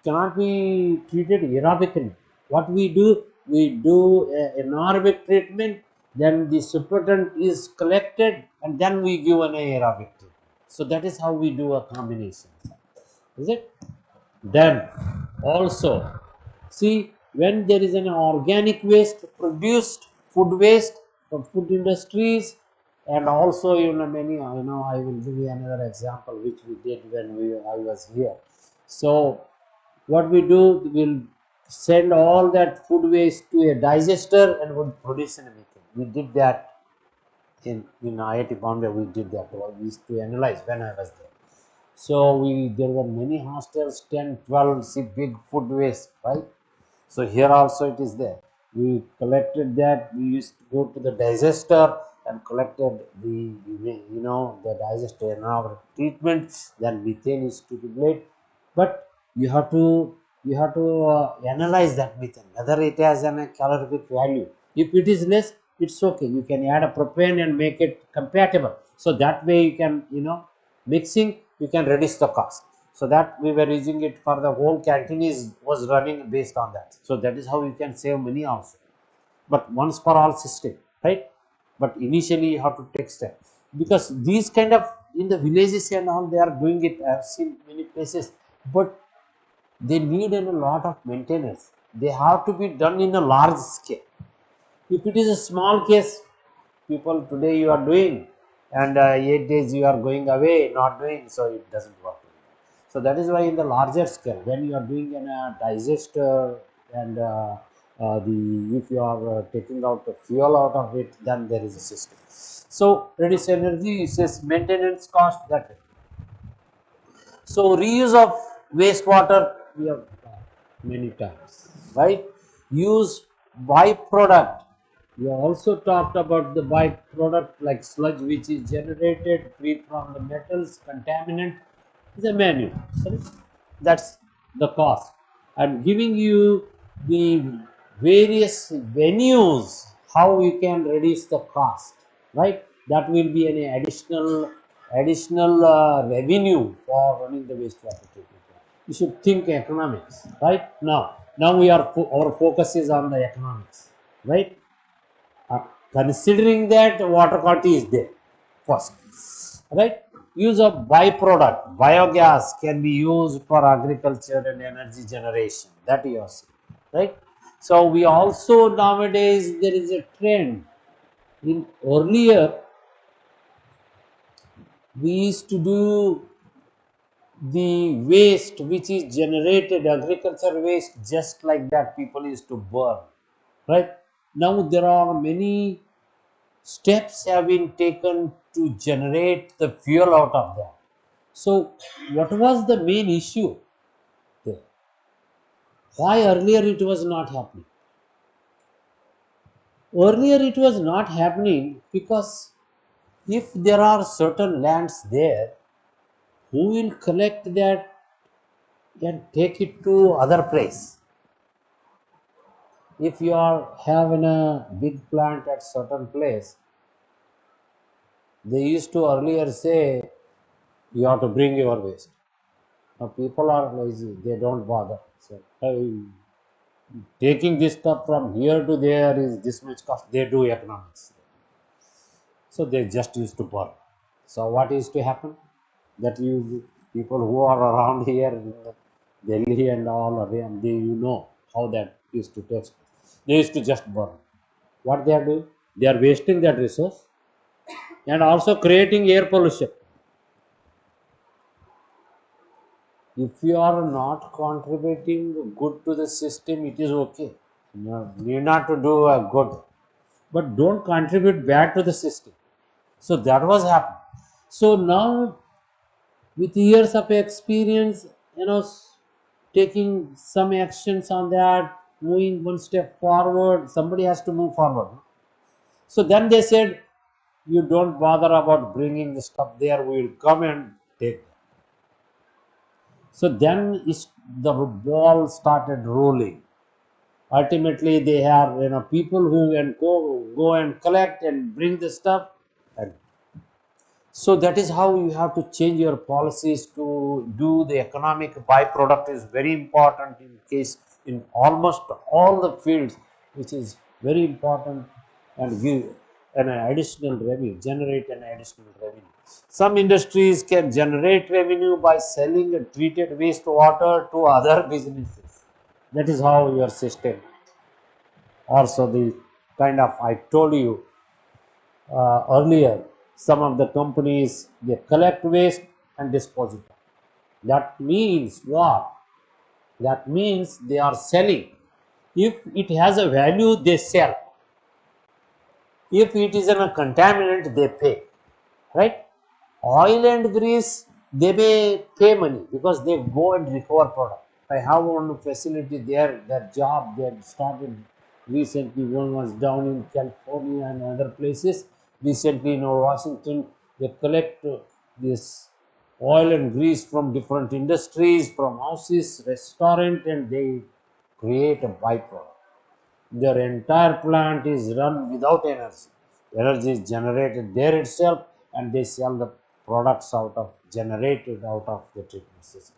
cannot be treated aerobically. What we do anaerobic treatment, then the supernatant is collected, and then we give an aerobic treatment. So that is how we do a combination. Is it? Then also, see, when there is an organic waste produced, food waste from food industries, and also many, I will give you another example which we did when I was here. So what we do, we'll send all that food waste to a digester and would produce an methane. We did that in IIT Bombay. We did that. We used to analyze when I was there. So there were many hostels, 10, 12, see big food waste, right? So here also it is there. We collected that. We used to go to the digester and collected the digester in our treatment. Then methane is to regulate, but you have to analyze that methane whether it has a calorific value. If it is less, it's okay. You can add a propane and make it compatible. So that way you can mixing, you can reduce the cost. So that we were using it for the whole canteen was running based on that. So that is how you can save money also. But once for all system, right? But initially you have to take step, because these kind of in the villages and all they are doing it. I have seen many places, but they need a lot of maintenance. They have to be done in a large scale. If it is a small case, people today you are doing, and 8 days you are going away not doing, so it doesn't work. So that is why in the larger scale, when you are doing in a digester and the if you are taking out the fuel out of it, then there is a system. So reduce energy says maintenance cost that way. So reuse of wastewater we have many times, right? Use byproduct. We have also talked about the byproduct like sludge, which is generated free from the metals contaminant, is a manual. Sorry, that's the cost. I'm giving you the various venues how you can reduce the cost, right? That will be an additional revenue for running the wastewater treatment plant. You should think economics, right? Now we are our focus is on the economics, right? uh, Considering that water quality is there first, right? Use of byproduct biogas can be used for agriculture and energy generation, that you are seeing, right? So we also nowadays there is a trend. In earlier we used to do the waste which is generated, agriculture waste, just like that people used to burn, right? Now there are many steps have been taken to generate the fuel out of that. So, what was the main issue there? Why earlier it was not happening? Earlier it was not happening because if there are certain lands there, who will collect that and take it to other place? If you are having a big plant at certain place, they used to earlier say you have to bring your waste. Now people are lazy, they don't bother. So taking this stuff from here to there is this much cost. They do economics. So they just used to burn. So what used to happen? That you people who are around here in Delhi and all around, they how that used to take. They used to just burn. What they are doing? They are wasting that resource and also creating air pollution. If you are not contributing good to the system, it is okay. You need not to do a good, but don't contribute bad to the system. So that was happening. So now, with years of experience, taking some actions on that, moving one step forward, somebody has to move forward. So then they said, you don't bother about bringing the stuff there, we will come and take it. So then the ball started rolling. Ultimately, they have people who can go and collect and bring the stuff, and so that is how you have to change your policies to do the economic byproduct is very important in case in almost all the fields, which is very important and give an additional revenue, generate an additional revenue. Some industries can generate revenue by selling a treated wastewater to other businesses. That is how your system. Also, the kind of I told you earlier, some of the companies they collect waste and dispose it. That means what? That means they are selling. If it has a value, they sell. If it is a contaminant, they pay, right? Oil and grease, they may pay money because they go and recover product. I have one facility there, that job they had started recently. One was down in California and other places. Recently in Washington, they collect this oil and grease from different industries, from houses, restaurant, and they create a byproduct. Their entire plant is run without energy. Energy is generated there itself, and they sell the products out of generated out of the treatment system.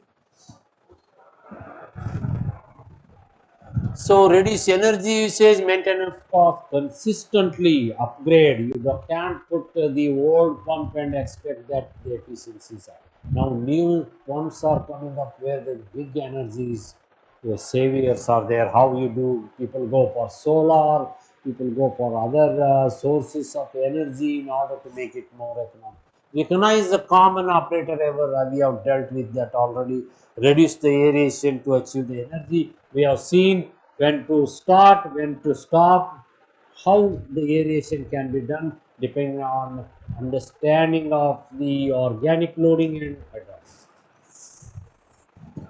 So reduce energy usage, maintenance cost, consistently upgrade. You can't put the old pump and expect that the efficiencies are. Now new pumps are coming up where the big energies, the saviors are there. How you do? People go for solar, people go for other sources of energy in order to make it more economic. Recognize the common operator ever. We have dealt with that already. Reduce the aeration to achieve the energy. We have seen when to start, when to stop, how the aeration can be done depending on understanding of the organic loading and hydraulics.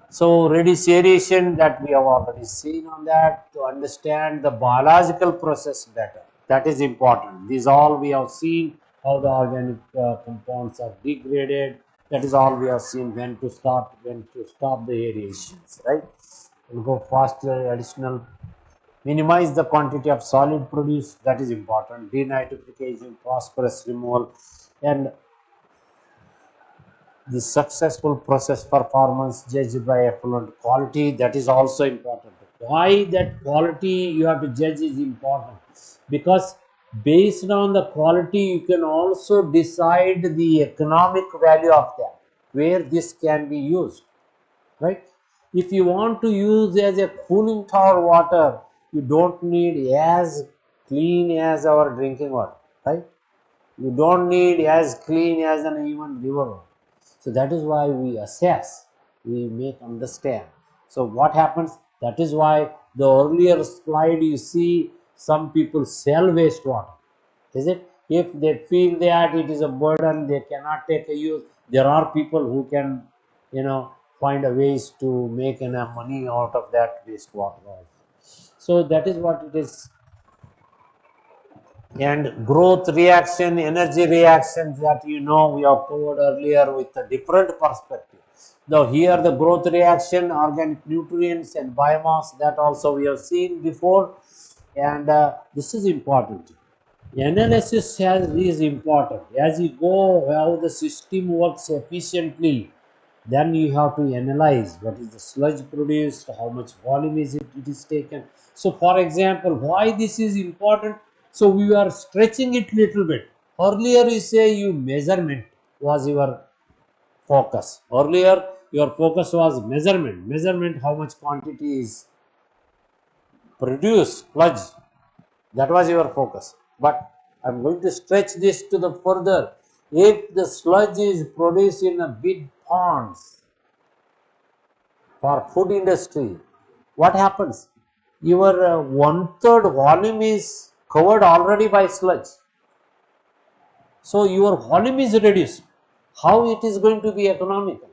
So reduce aeration, that we have already seen on that, to understand the biological process better. That is important. These all we have seen, how the organic compounds are degraded. That is all we have seen, when to start, when to stop the aerations, right? We'll go faster, additional. Minimize the quantity of solid produce, that is important. Denitrification, phosphorus removal, and the successful process performance judged by effluent quality, that is also important. Why that quality you have to judge is important? Because based on the quality you can also decide the economic value of that, where this can be used, right? If you want to use as a cooling tower water, you don't need as clean as our drinking water, right? You don't need as clean as an even river water. So that is why we assess, we make understand. So what happens, that is why the earlier slide you see, some people sell wastewater, is it? If they feel that it is a burden, they cannot take a use, there are people who can, find a ways to make enough money out of that wastewater. So that is what it is. And growth reaction, energy reactions, that we have covered earlier with a different perspective. Now here the growth reaction, organic nutrients and biomass, that also we have seen before, and this is important. Analysis is important. As you go how the system works efficiently, then you have to analyze what is the sludge produced, how much volume it is taken. So for example, why this is important? So we are stretching it little bit. Earlier you say you measurement was your focus. Earlier your focus was measurement how much quantity is produced, sludge. That was your focus. But I'm going to stretch this to the further. If the sludge is produced in a big ponds for food industry, what happens? Your one-third volume is covered already by sludge. So your volume is reduced. How it is going to be economical?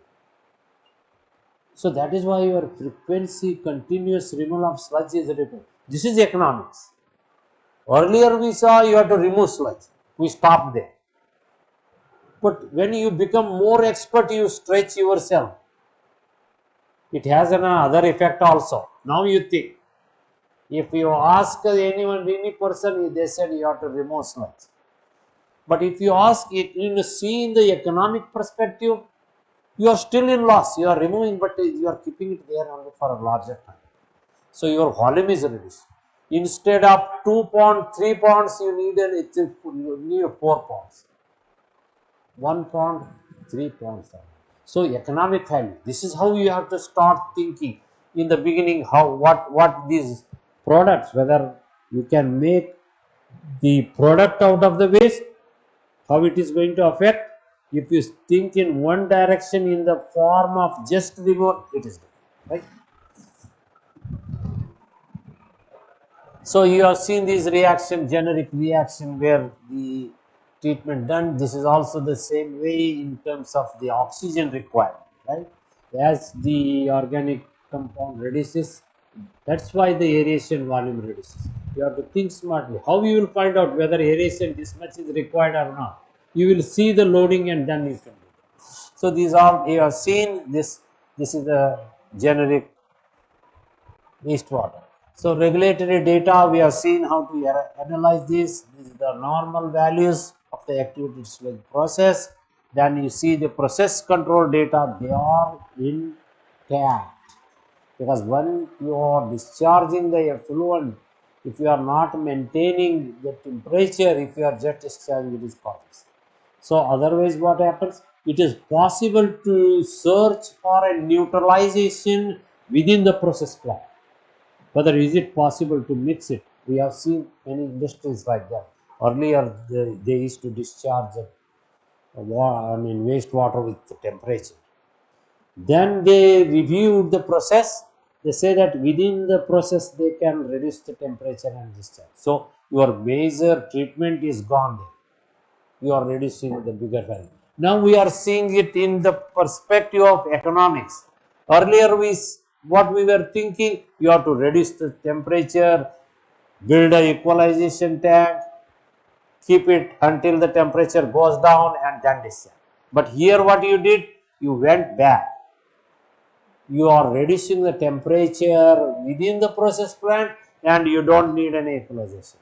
So that is why your frequency, continuous removal of sludge is required. This is economics. Earlier we saw you have to remove sludge. We stopped there. But when you become more expert, you stretch yourself. It has another effect also. Now you think. If you ask any person, they said you have to remove sludge. But if you ask it, see in the economic perspective, you are still in loss. You are removing, but you are keeping it there only for a larger time. So your volume is reduced. Instead of 2 pounds, 3 pounds, you need 4 pounds. 1 pound, 3 pounds. So economic value. This is how you have to start thinking in the beginning. How what these products, whether you can make the product out of the waste, how it is going to affect. If you think in one direction in the form of just removal, it is done, right? So you have seen this reaction, generic reaction, where the treatment done. This is also the same way in terms of the oxygen requirement, right? As the organic compound reduces, that's why the aeration volume reduces. You have to think smartly. How you will find out whether aeration this much is required or not? You will see the loading and then you can do that. So these are, you have seen this. This is the generic wastewater. So regulatory data, we have seen how to analyze this. This is the normal values of the activity sludge process. Then you see the process control data, they are intact. Because when you are discharging the effluent, if you are not maintaining the temperature, if you are just discharging, it is causes. So otherwise what happens? It is possible to search for a neutralization within the process plant. Whether is it possible to mix it? We have seen many industries like that. Earlier, they used to discharge wastewater with the temperature. Then they reviewed the process. They say that within the process they can reduce the temperature and discharge. So your major treatment is gone there. You are reducing the bigger value. Now we are seeing it in the perspective of economics. Earlier what we were thinking, you have to reduce the temperature, build a equalization tank, keep it until the temperature goes down and then discharge. But here what you did, you went back. You are reducing the temperature within the process plant and you don't need any equalization.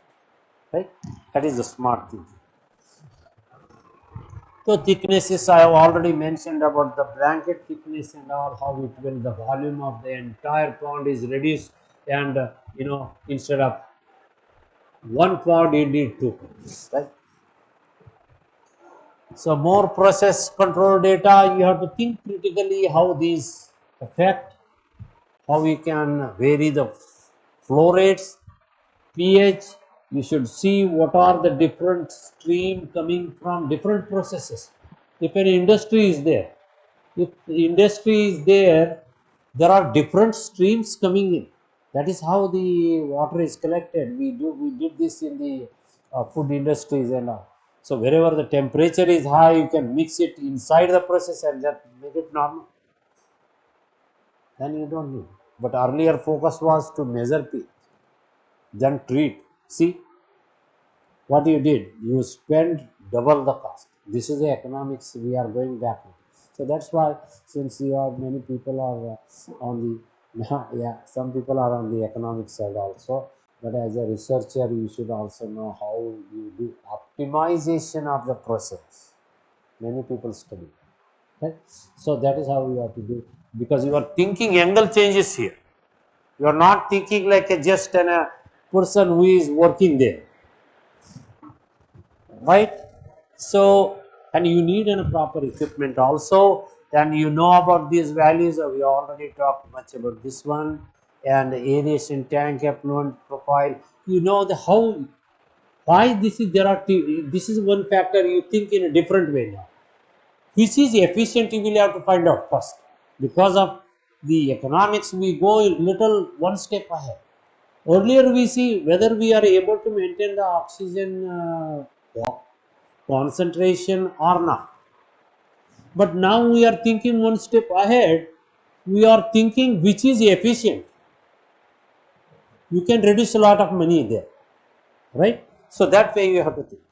Right? That is the smart thing. So thicknesses I have already mentioned about the blanket thickness and all, how it will, the volume of the entire pond is reduced, and instead of one pond you need two ponds, right? So more process control data, you have to think critically how these affect, how we can vary the flow rates, pH. You should see what are the different stream coming from different processes. If an industry is there, if the industry is there, there are different streams coming in. That is how the water is collected. We did this in the food industries and all. So wherever the temperature is high, you can mix it inside the process and just make it normal. Then you don't need. But earlier focus was to measure pH, then treat. See what you did, you spend double the cost. This is the economics, we are going backward. So that's why, since you are, many people are on the yeah, some people are on the economic side also, but as a researcher you should also know how you do optimization of the process. Many people study, right? So that is how you have to do, because your thinking angle changes here. You are not thinking like a just a person who is working there, right? So, and you need a proper equipment also. Then you know about these values, we already talked much about this one, and aeration tank effluent profile. You know the how, why this is, there are this is one factor you think in a different way now. Which is efficient, you will have to find out first. Because of the economics, we go a little one step ahead. Earlier we see whether we are able to maintain the oxygen concentration or not. But now we are thinking one step ahead. We are thinking which is efficient. You can reduce a lot of money there, right? So that way you have to think.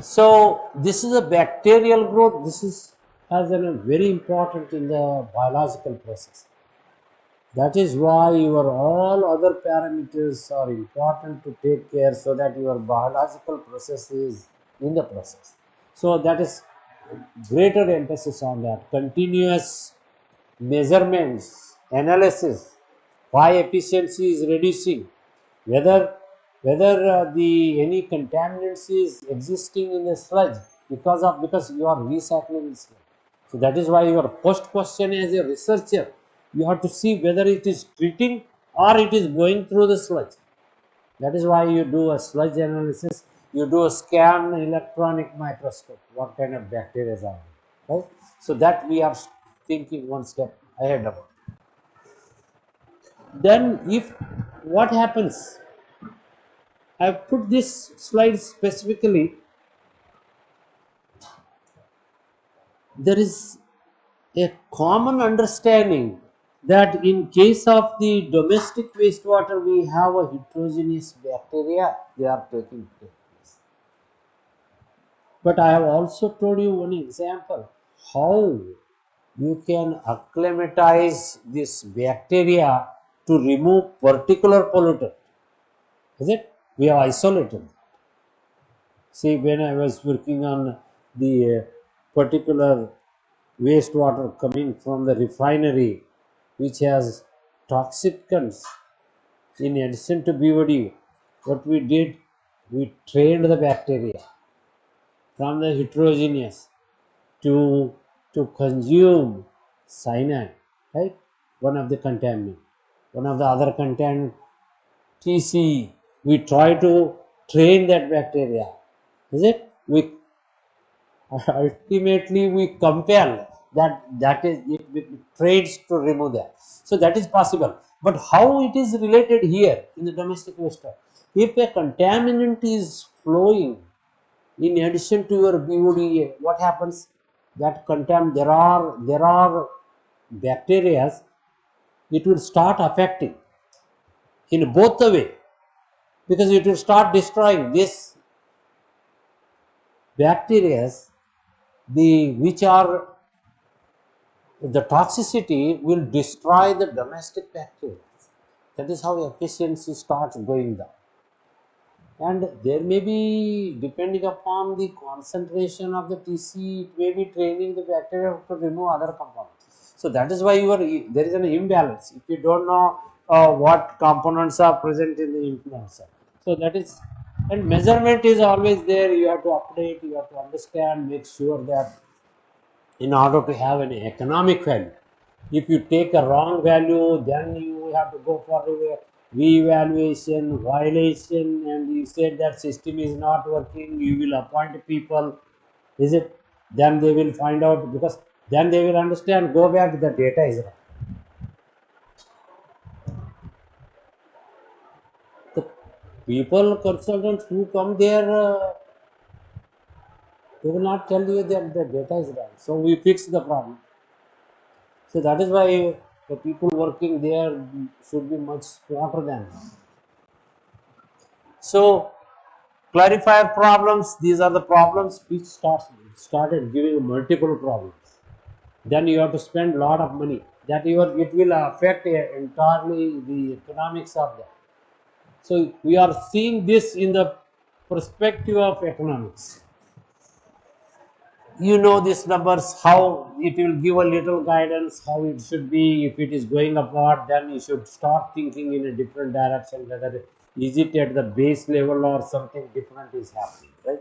So this is a bacterial growth. This is has a very important in the biological process. That is why your all other parameters are important to take care, so that your biological process is in the process. So that is greater emphasis on that. Continuous measurements, analysis, why efficiency is reducing, whether the any contaminants is existing in the sludge, because you are recycling the sludge. So that is why your first question as a researcher, you have to see whether it is treating or it is going through the sludge. That is why you do a sludge analysis, you do a scan electronic microscope, what kind of bacteria are there, right? So that we are thinking one step ahead about. Then if what happens, I put this slide specifically, there is a common understanding that in case of the domestic wastewater we have a heterogeneous bacteria, they are taking place. But I have also told you one example how you can acclimatize this bacteria to remove particular pollutant. Is it? We have isolated. See, when I was working on the particular wastewater coming from the refinery, which has toxicants in addition to BOD, what we did, we trained the bacteria from the heterogeneous to consume cyanide, right? One of the contaminant, one of the other contaminant TC. We try to train that bacteria. Is it? We ultimately we compel that is it trades to remove that. So that is possible. But how it is related here in the domestic wastewater? If a contaminant is flowing in addition to your BODA, what happens? That there are bacteria. It will start affecting in both the way, because it will start destroying this bacteria, the which are the toxicity will destroy the domestic bacteria. That is how efficiency starts going down. And there may be, depending upon the concentration of the TC, it may be training the bacteria to remove other components. So that is why there is an imbalance if you don't know what components are present in the influencer. So that is, and measurement is always there. You have to update, you have to understand, make sure that in order to have an economic value. If you take a wrong value, then you have to go for a re-evaluation, violation, and you said that system is not working, you will appoint people, is it? Then they will find out, because then they will understand, go back, the data is wrong. The people, consultants who come there, they will not tell you that the data is wrong. So we fix the problem. So that is why the people working there should be much smarter than us. So clarifier problems, these are the problems which started giving multiple problems. Then you have to spend a lot of money. That it will affect entirely the economics of that. So we are seeing this in the perspective of economics. You know these numbers, how it will give a little guidance how it should be. If it is going apart, then you should start thinking in a different direction, whether is it at the base level or something different is happening, right?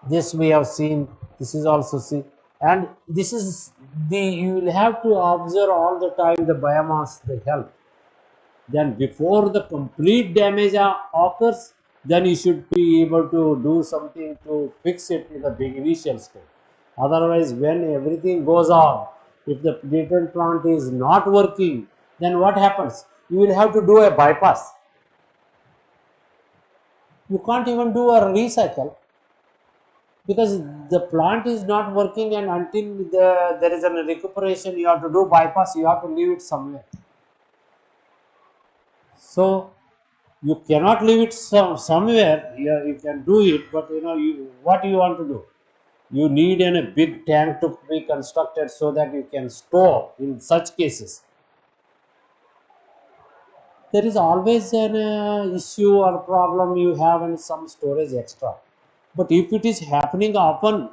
This we have seen, this is also seen, and this is the, you will have to observe all the time the biomass, the health. Then before the complete damage occurs, then you should be able to do something to fix it in the big initial stage. Otherwise, when everything goes on, if the treatment plant is not working, then what happens? You will have to do a bypass. You can't even do a recycle, because the plant is not working, and until there is a recuperation, you have to do bypass, you have to leave it somewhere. So you cannot leave it somewhere. You can do it, but what you want to do, you need a big tank to be constructed so that you can store. In such cases, there is always an issue or problem you have in some storage extra. But if it is happening often,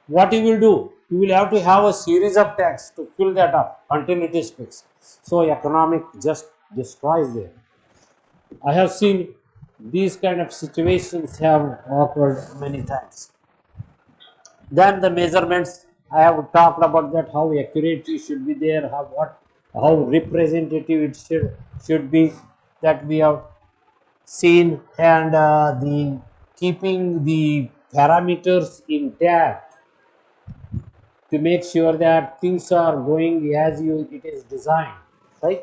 what you will do, you will have to have a series of tanks to fill that up until it is fixed. So economic just destroys there. I have seen these kind of situations have occurred many times. Then the measurements, I have talked about that, how accurate it should be there, how representative it should be, that we have seen, and the keeping the parameters intact to make sure that things are going as it is designed, right?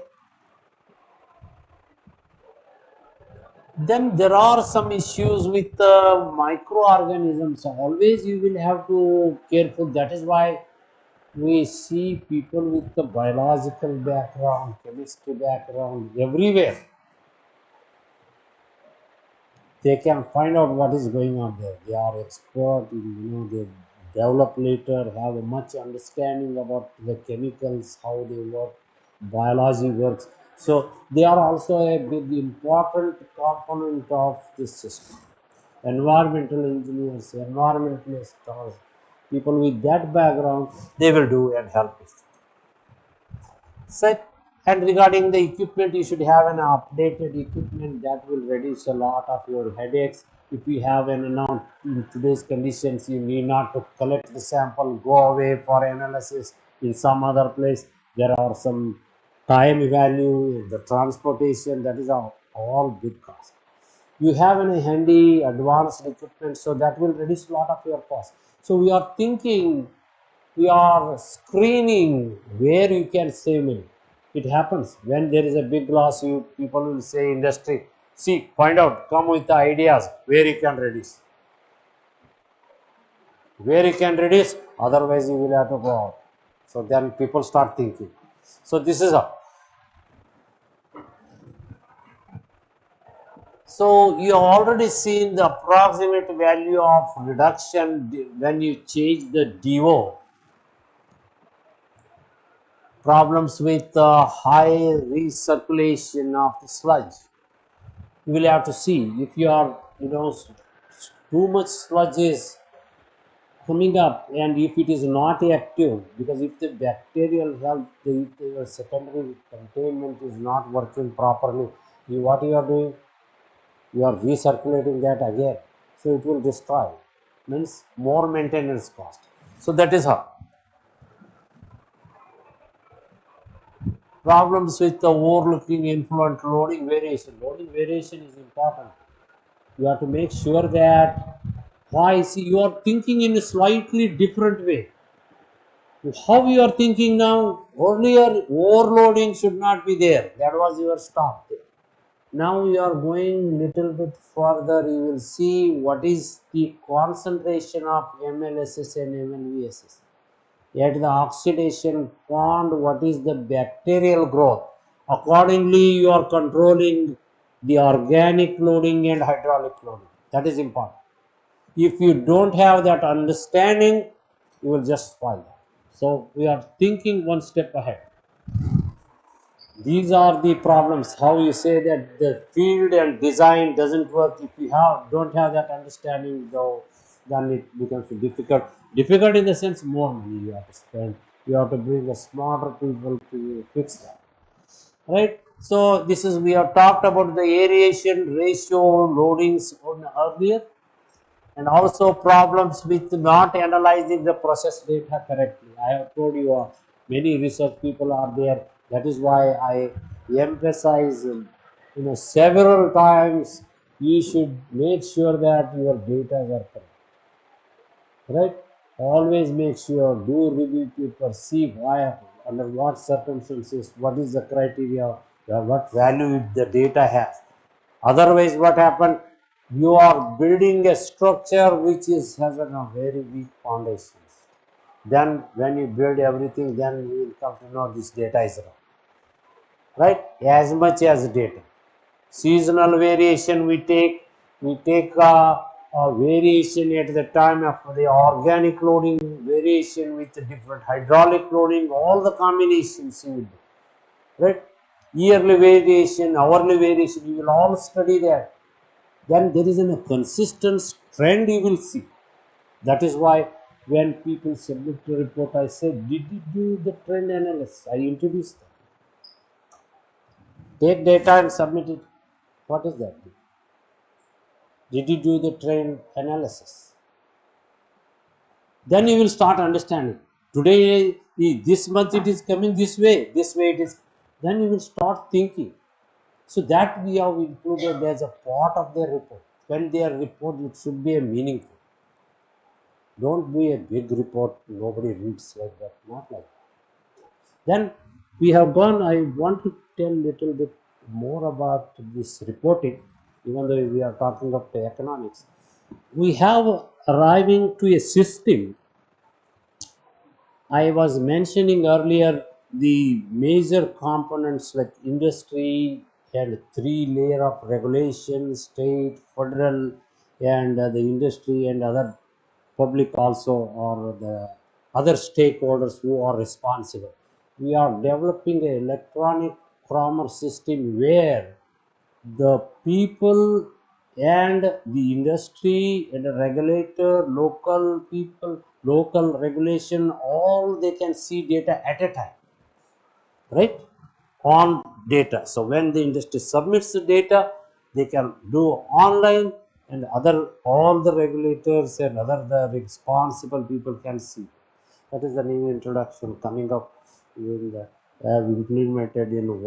Then there are some issues with microorganisms. Always you will have to careful. That is why we see people with the biological background, chemistry background everywhere. They can find out what is going on there. They are expert, they develop later, have a much understanding about the chemicals, how they work, biology works. So they are also a big important component of this system. Environmental engineers, environmentalists, or people with that background, they will do and help us. Set. And regarding the equipment, you should have an updated equipment that will reduce a lot of your headaches. If you have an amount in today's conditions, you need not to collect the sample, go away for analysis in some other place. There are some time value, the transportation, that is all big cost. You have a handy advanced equipment, so that will reduce a lot of your cost. So we are thinking, we are screening where you can save money. It happens when there is a big lawsuit, people will say industry, see, find out, come with the ideas where you can reduce. Where you can reduce, otherwise you will have to go out. So then people start thinking. So this is how. So you have already seen the approximate value of reduction when you change the DO. Problems with high recirculation of the sludge. You will have to see if you are, too much sludge is coming up, and if it is not active, because if the bacterial health, if the secondary containment is not working properly, what you are doing, you are recirculating that again, so it will destroy, means more maintenance cost. So that is how. Problems with the overlooking influent loading variation. Loading variation is important. You have to make sure that, why, see, you are thinking in a slightly different way. How you are thinking now? Earlier, overloading should not be there. That was your stop there. Now you are going little bit further. You will see what is the concentration of MLSS and MLVSS. At the oxidation pond, what is the bacterial growth? Accordingly, you are controlling the organic loading and hydraulic loading. That is important. If you don't have that understanding, you will just spoil that. So we are thinking one step ahead. These are the problems. How you say that the field and design doesn't work if you don't have that understanding, though, then it becomes difficult. Difficult in the sense more money you have to spend. You have to bring a smarter people to fix that. Right? So this is, we have talked about the aeration ratio loadings on earlier, and also problems with not analyzing the process data correctly. I have told you many research people are there. That is why I emphasize, several times, you should make sure that your data are correct. Right? Always make sure, do review paper, see why, under what circumstances, what is the criteria, what value the data has. Otherwise, what happened? You are building a structure which has a very weak foundations. Then, when you build everything, then you will come to know this data is wrong. Right? As much as data. Seasonal variation we take a variation at the time of the organic loading, variation with the different hydraulic loading, all the combinations you will do. Right? Yearly variation, hourly variation, you will all study that. Then there is a consistent trend you will see. That is why when people submit the report, I said, did you do the trend analysis? I introduced them. Take data and submit it. What is that? Did you do the trend analysis? Then you will start understanding. Today, this month it is coming this way it is. Then you will start thinking. So that we have included as a part of their report. When their report, it should be a meaningful. Don't be a big report, nobody reads like that, not like that. Then we have gone, I want to tell little bit more about this reporting. even though we are talking of the economics. We have arriving to a system. I was mentioning earlier the major components like industry and three layer of regulation, state, federal, and the industry and other public also, or the other stakeholders who are responsible. We are developing an electronic commerce system where the people and the industry and the regulator, local people, local regulation, all they can see data at a time, right? On data. So when the industry submits the data, they can do online, and other all the regulators and other the responsible people can see. That is the new introduction coming up in the implemented in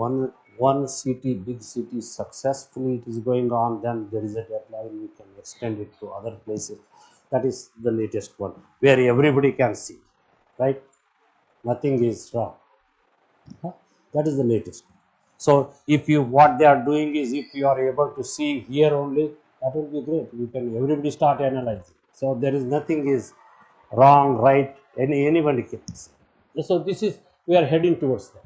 one city, big city successfully. It is going on. Then there is a deadline. We can extend it to other places. That is the latest one where everybody can see, right? Nothing is wrong. Huh? That is the latest. So if you what they are doing is if you are able to see here only, that will be great. You can everybody start analyzing. So there is nothing is wrong, right? Anybody can see. So this is we are heading towards that.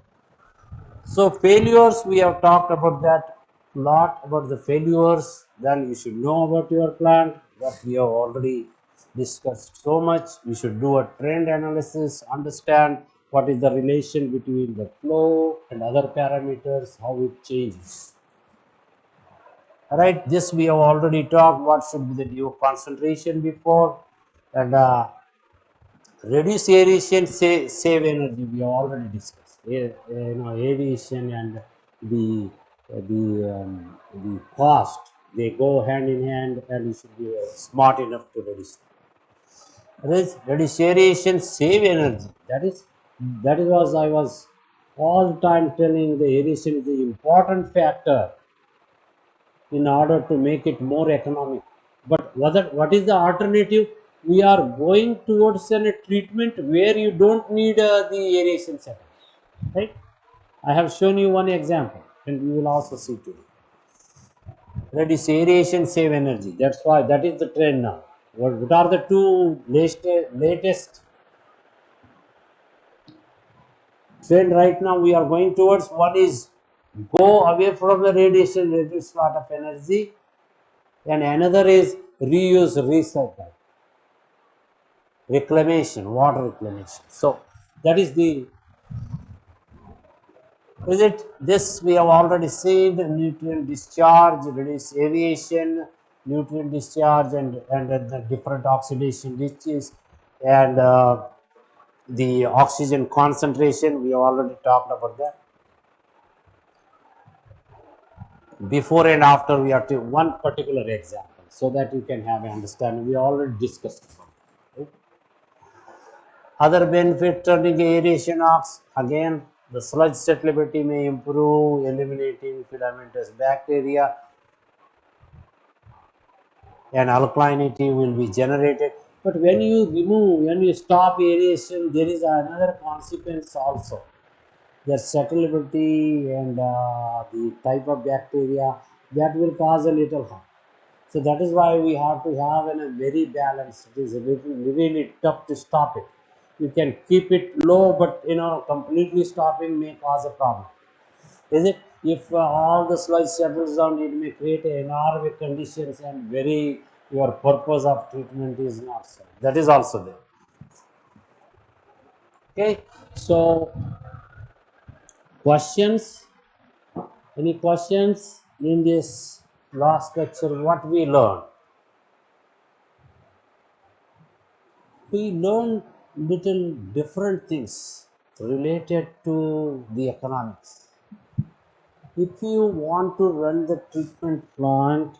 So failures, we have talked about that lot about the failures. Then you should know about your plant. That we have already discussed so much. We should do a trend analysis, understand what is the relation between the flow and other parameters, how it changes. Right, this we have already talked. What should be the due concentration before, and reduce aeration, save energy. We have already discussed. Aviation and the cost, they go hand in hand, and you should be smart enough to reduce. Reduce aeration, save energy. That is what I was all the time telling. The aeration is the important factor in order to make it more economic. But what is the alternative? We are going towards a treatment where you don't need the aeration setup, right? I have shown you one example, and we will also see today. Reduce aeration, save energy. That's why that is the trend now. What are the two latest trend right now we are going towards? One is go away from the radiation, reduce lot of energy, and another is reuse, recycle, reclamation, water reclamation. So that is the is it. This we have already seen. The nutrient discharge, reduce aviation, nutrient discharge, and the different oxidation ditches, and the oxygen concentration. We have already talked about that. Before and after, we have to one particular example so that you can have an understanding. We already discussed about it, right? Other benefit, turning aeration ox. Again, the sludge settleability may improve, eliminating filamentous bacteria, and alkalinity will be generated. But when you stop aeration, there is another consequence also. The settleability and the type of bacteria that will cause a little harm. So that is why we have to have a very balanced. It is really tough to stop it. You can keep it low, but completely stopping may cause a problem. Is it? If all the sludge settles down, it may create enormous conditions, and very your purpose of treatment is not so. That is also there. Okay. So questions? Any questions in this last lecture? What we learned? We learned little different things related to the economics. If you want to run the treatment plant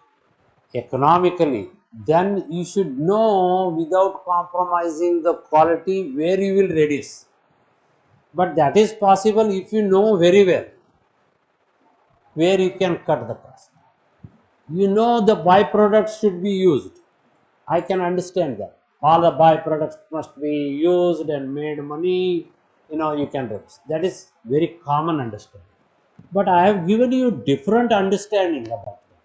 economically, then you should know without compromising the quality where you will reduce. But that is possible if you know very well where you can cut the cost. You know the byproducts should be used. I can understand that. All the byproducts must be used and made money. You can reduce. That is very common understanding. But I have given you different understanding about that.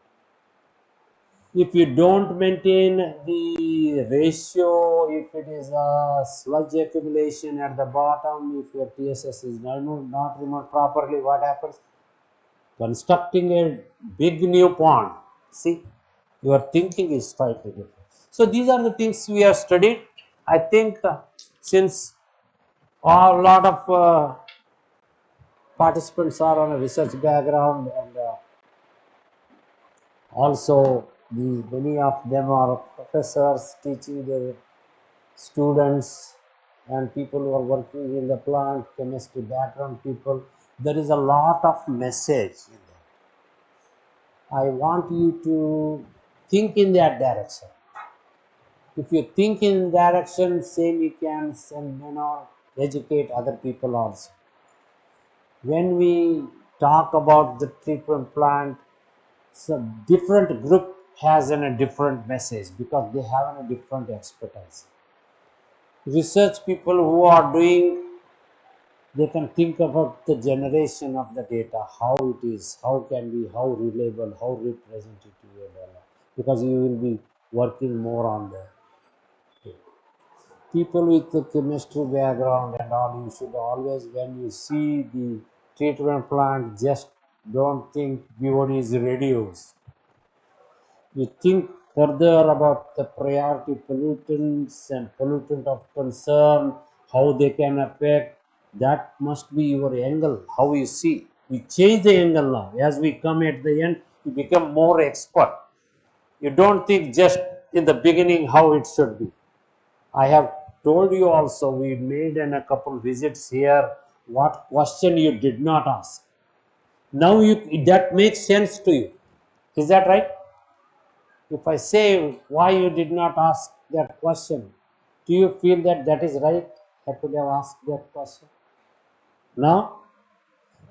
If you don't maintain the ratio, if it is a sludge accumulation at the bottom, if your TSS is not removed properly, what happens? Constructing a big new pond, see, your thinking is slightly different. So these are the things we have studied. I think since a lot of participants are on a research background, and also many of them are professors teaching the students and people who are working in the plant chemistry background people, there is a lot of message in there. I want you to think in that direction. If you think in direction, same you can send, educate other people also. When we talk about the treatment plant, so different group has a different message because they have a different expertise. Research people who are doing, they can think about the generation of the data, how it is, how can be, how reliable, how representative, because you will be working more on the people with the chemistry background and all. You should always, when you see the treatment plant, just don't think BOD is reduced. You think further about the priority pollutants and pollutant of concern, how they can affect. That must be your angle, how you see. We change the angle now. As we come at the end, you become more expert. You don't think just in the beginning how it should be. I have told you also, we made a couple visits here, what question you did not ask. Now that makes sense to you. Is that right? If I say why you did not ask that question, do you feel that that is right? I could have asked that question. Now,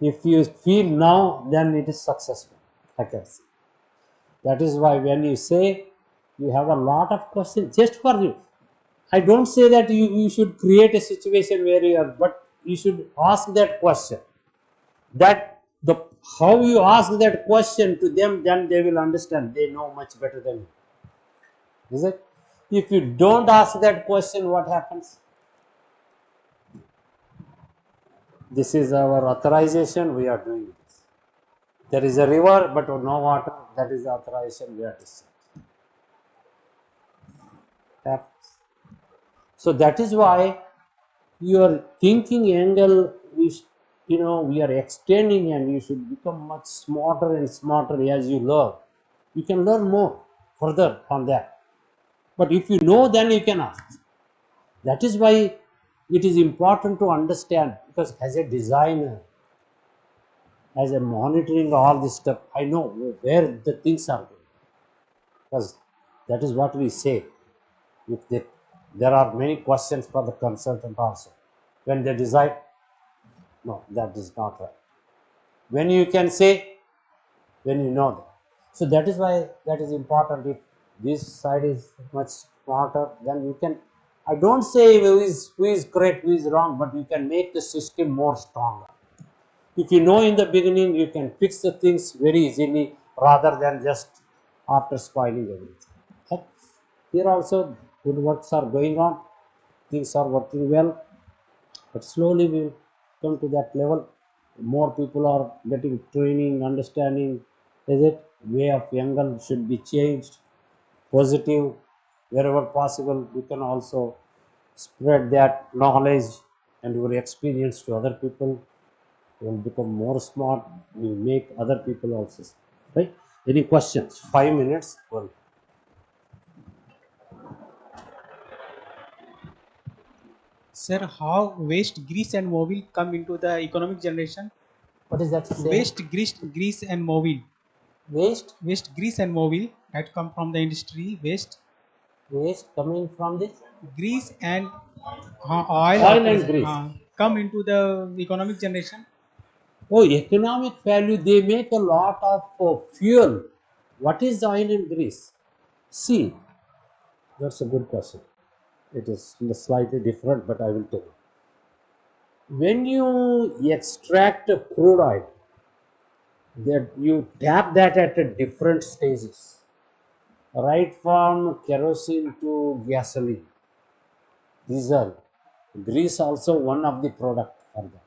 if you feel now, then it is successful. I can see. That is why when you say you have a lot of questions just for you, I don't say that you should create a situation where you are, but you should ask that question. That the how you ask that question to them, then they will understand. They know much better than you. Is it? If you don't ask that question, what happens? This is our authorization, we are doing this. There is a river, but no water, that is the authorization we are to set. So that is why your thinking angle is, we are extending, and you should become much smarter and smarter as you learn. You can learn more further on that. But if you know, then you can ask. That is why it is important to understand, because as a designer, as a monitoring all this stuff, I know where the things are going. Because that is what we say. If there are many questions for the consultant also. When they decide, no, that is not right. When you can say, when you know that. So that is why that is important. If this side is much smarter, then you can, I don't say who is correct, who is wrong, but you can make the system more stronger. If you know in the beginning, you can fix the things very easily rather than just after spoiling everything. Okay? Here also good works are going on, things are working well, but slowly we will come to that level. More people are getting training, understanding. Is it way of angle should be changed, positive, wherever possible. We can also spread that knowledge and your experience to other people. You will become more smart. You make other people also smart, right? Any questions? 5 minutes. Well, Sir, how waste, grease, and mobile come into the economic generation? what is that saying? Grease, and mobile. Waste, Waste, grease, and mobile that come from the industry. waste coming from this Grease, and oil oil after and grease. come into the economic generation. Oh, economic value. They make a lot of fuel. What is oil and grease? See, that's a good question. It is slightly different, but I will tell you. When you extract a crude oil, that you tap that at a different stages. right from kerosene to gasoline, diesel, grease also one of the product for that.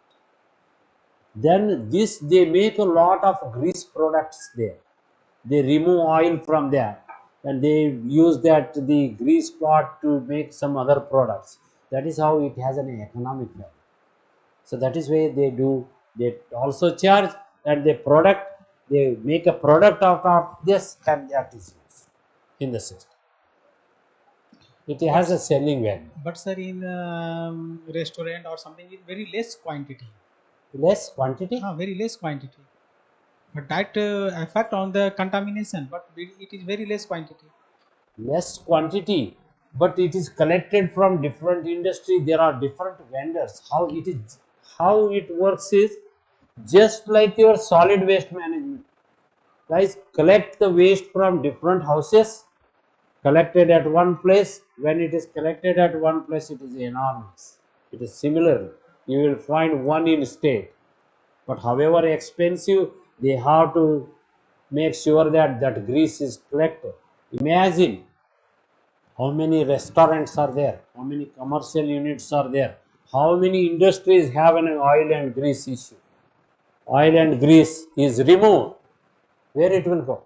Then this they make a lot of grease products there. They remove oil from there and they use that the grease part to make some other products. That is how it has an economic value. So that is why they do. They also charge and they make a product out of this and that is used in the system. It has a selling value. But sir, in restaurant or something, it's very less quantity. Less quantity. Very less quantity. But that effect on the contamination, but it is very less quantity. Less quantity, but it is collected from different industry. There are different vendors. How it works is just like your solid waste management. Guys, collect the waste from different houses, collected at one place. When it is collected at one place, it is enormous. It is similar. You will find one in state, but however expensive, they have to make sure that that grease is collected. Imagine how many restaurants are there, how many commercial units are there, how many industries have an oil and grease issue. Oil and grease is removed, where it will go,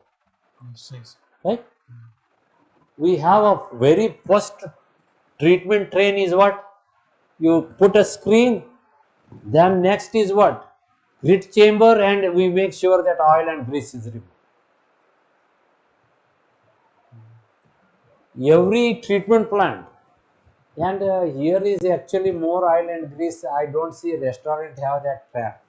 Yes. right? We have a very first treatment train is what? You put a screen, then next is what? Grit chamber, and we make sure that oil and grease is removed. Every treatment plant. And here is actually more oil and grease. I don't see a restaurant have that trap,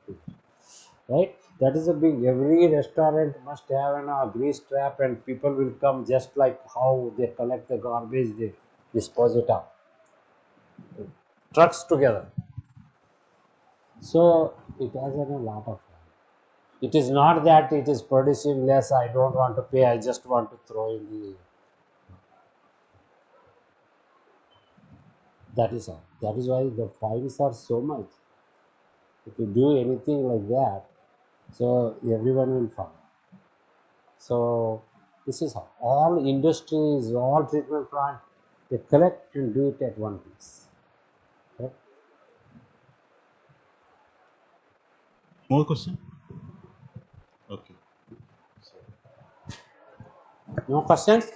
right? That is a big. Every restaurant must have an grease trap, and people will come just like how they collect the garbage, they dispose it out. Trucks together. So it has a lot of. It is not that it is producing less. I don't want to pay. I just want to throw in the. That is all. That is why the fines are so much. If you do anything like that, so everyone will follow. So this is how all industries, all treatment plant, they collect and do it at one place. Okay? More question? Okay. No questions?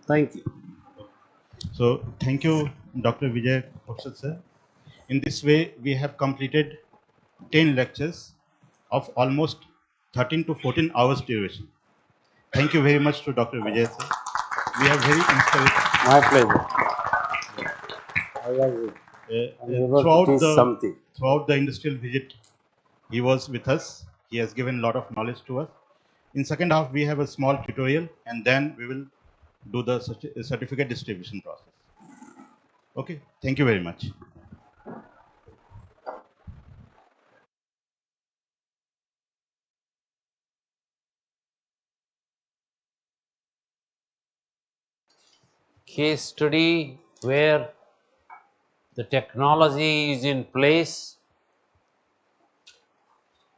Thank you. So thank you, Dr. Vijay Pakshat sir. In this way, we have completed 10 lectures of almost 13 to 14 hours duration. Thank you very much to Dr. Vijay sir. We are very inspired. My pleasure. I was able to teach something. Throughout the industrial visit, he was with us. He has given a lot of knowledge to us. In second half, we have a small tutorial, and then we will do the certificate distribution process. Okay, thank you very much. Case study where the technology is in place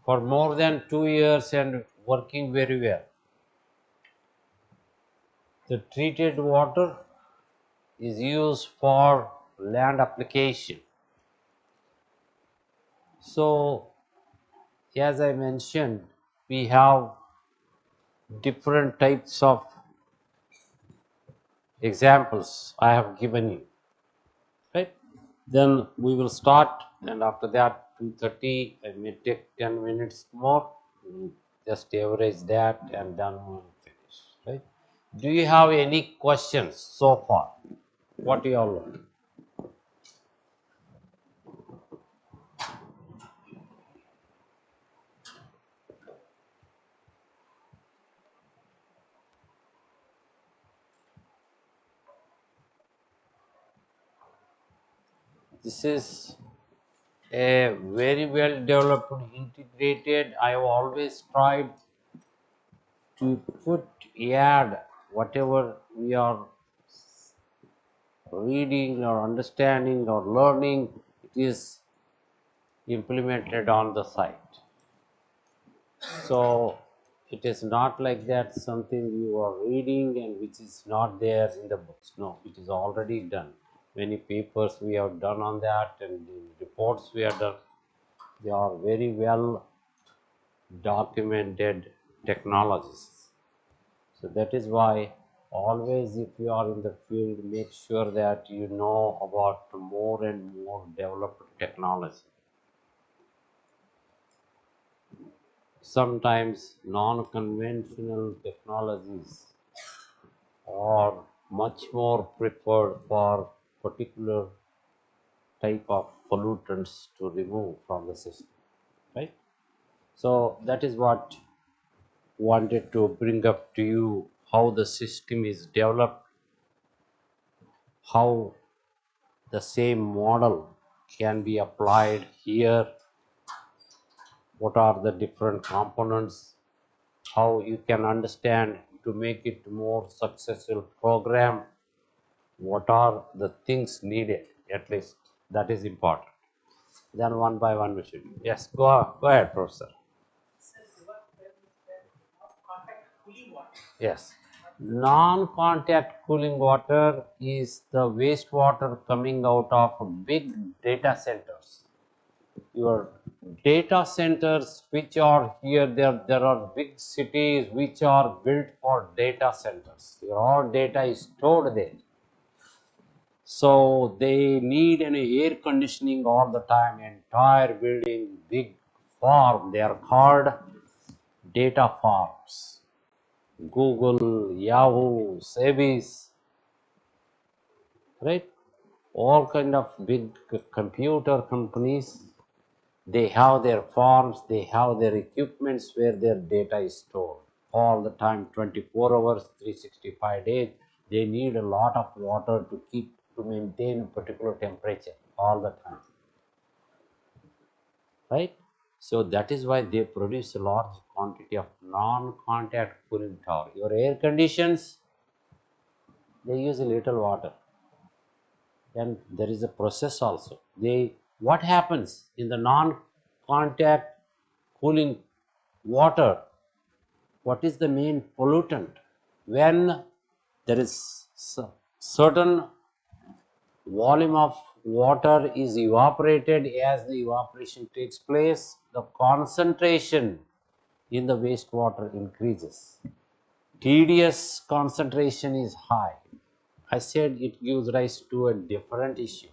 for more than 2 years and working very well. The treated water is used for land application. So, as I mentioned, we have different types of examples I have given you, right? Then we will start, and after that 2:30, I may take 10 minutes more, just average that, and then we will finish, right? Do you have any questions so far? What you all learned? This is a very well developed, integrated. I have always tried to add whatever we are reading or understanding or learning, it is implemented on the site. So It is not like that something you are reading and which is not there in the books. No, it is already done. Many papers we have done on that, and the reports we have done. They are very well documented technologies. So that is why always if you are in the field, make sure that you know about more and more developed technology. Sometimes non-conventional technologies are much more preferred for particular type of pollutants to remove from the system, right? So that is what wanted to bring up to you, how the system is developed, how the same model can be applied here, what are the different components, how you can understand to make it more successful program, what are the things needed, at least that is important. Then one by one we should. Yes, go ahead, Professor. Yes. Non-contact cooling water is the wastewater coming out of big data centers. Your data centers which are here, there are big cities which are built for data centers. Your all data is stored there. So they need an air conditioning all the time, entire building, big farm. They are called data farms. Google, Yahoo, Sebis, right? All kind of big computer companies. They have their farms, they have their equipments where their data is stored all the time, 24 hours, 365 days. They need a lot of water to maintain a particular temperature all the time, right? So that is why they produce a large quantity of non-contact cooling tower. Your air conditions, they use a little water, and there is a process also. What happens in the non-contact cooling water? What is the main pollutant? When there is certain volume of water is evaporated, as the evaporation takes place, the concentration in the wastewater increases. TDS concentration is high. I said it gives rise to a different issue.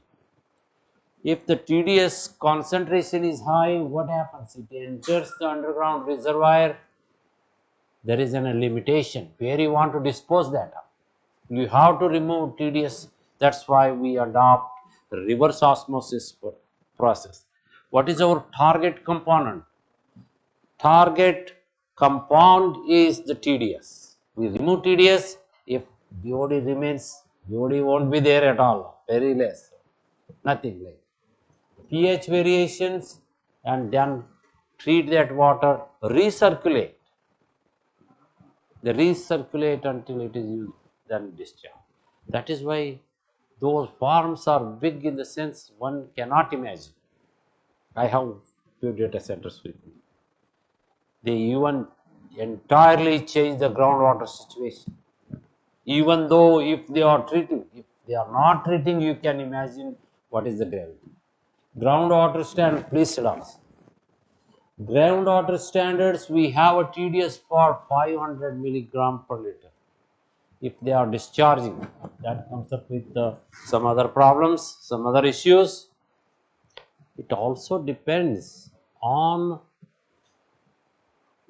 If the TDS concentration is high, what happens? It enters the underground reservoir. There is a limitation where you want to dispose that of. You have to remove TDS. That's why we adopt the reverse osmosis process. What is our target component? Target compound is the TDS. We remove TDS. If BOD remains, BOD won't be there at all. Very less. Nothing like pH variations, and then treat that water, recirculate. They recirculate until it is used, then discharge. That is why those farms are big in the sense one cannot imagine. I have few data centers with me. They even entirely change the groundwater situation. Even though if they are treating, if they are not treating, you can imagine what is the gravity. Groundwater standard, please sit down. Groundwater standards, we have a TDS for 500 milligram per liter. If they are discharging, that comes up with some other problems, some other issues. It also depends on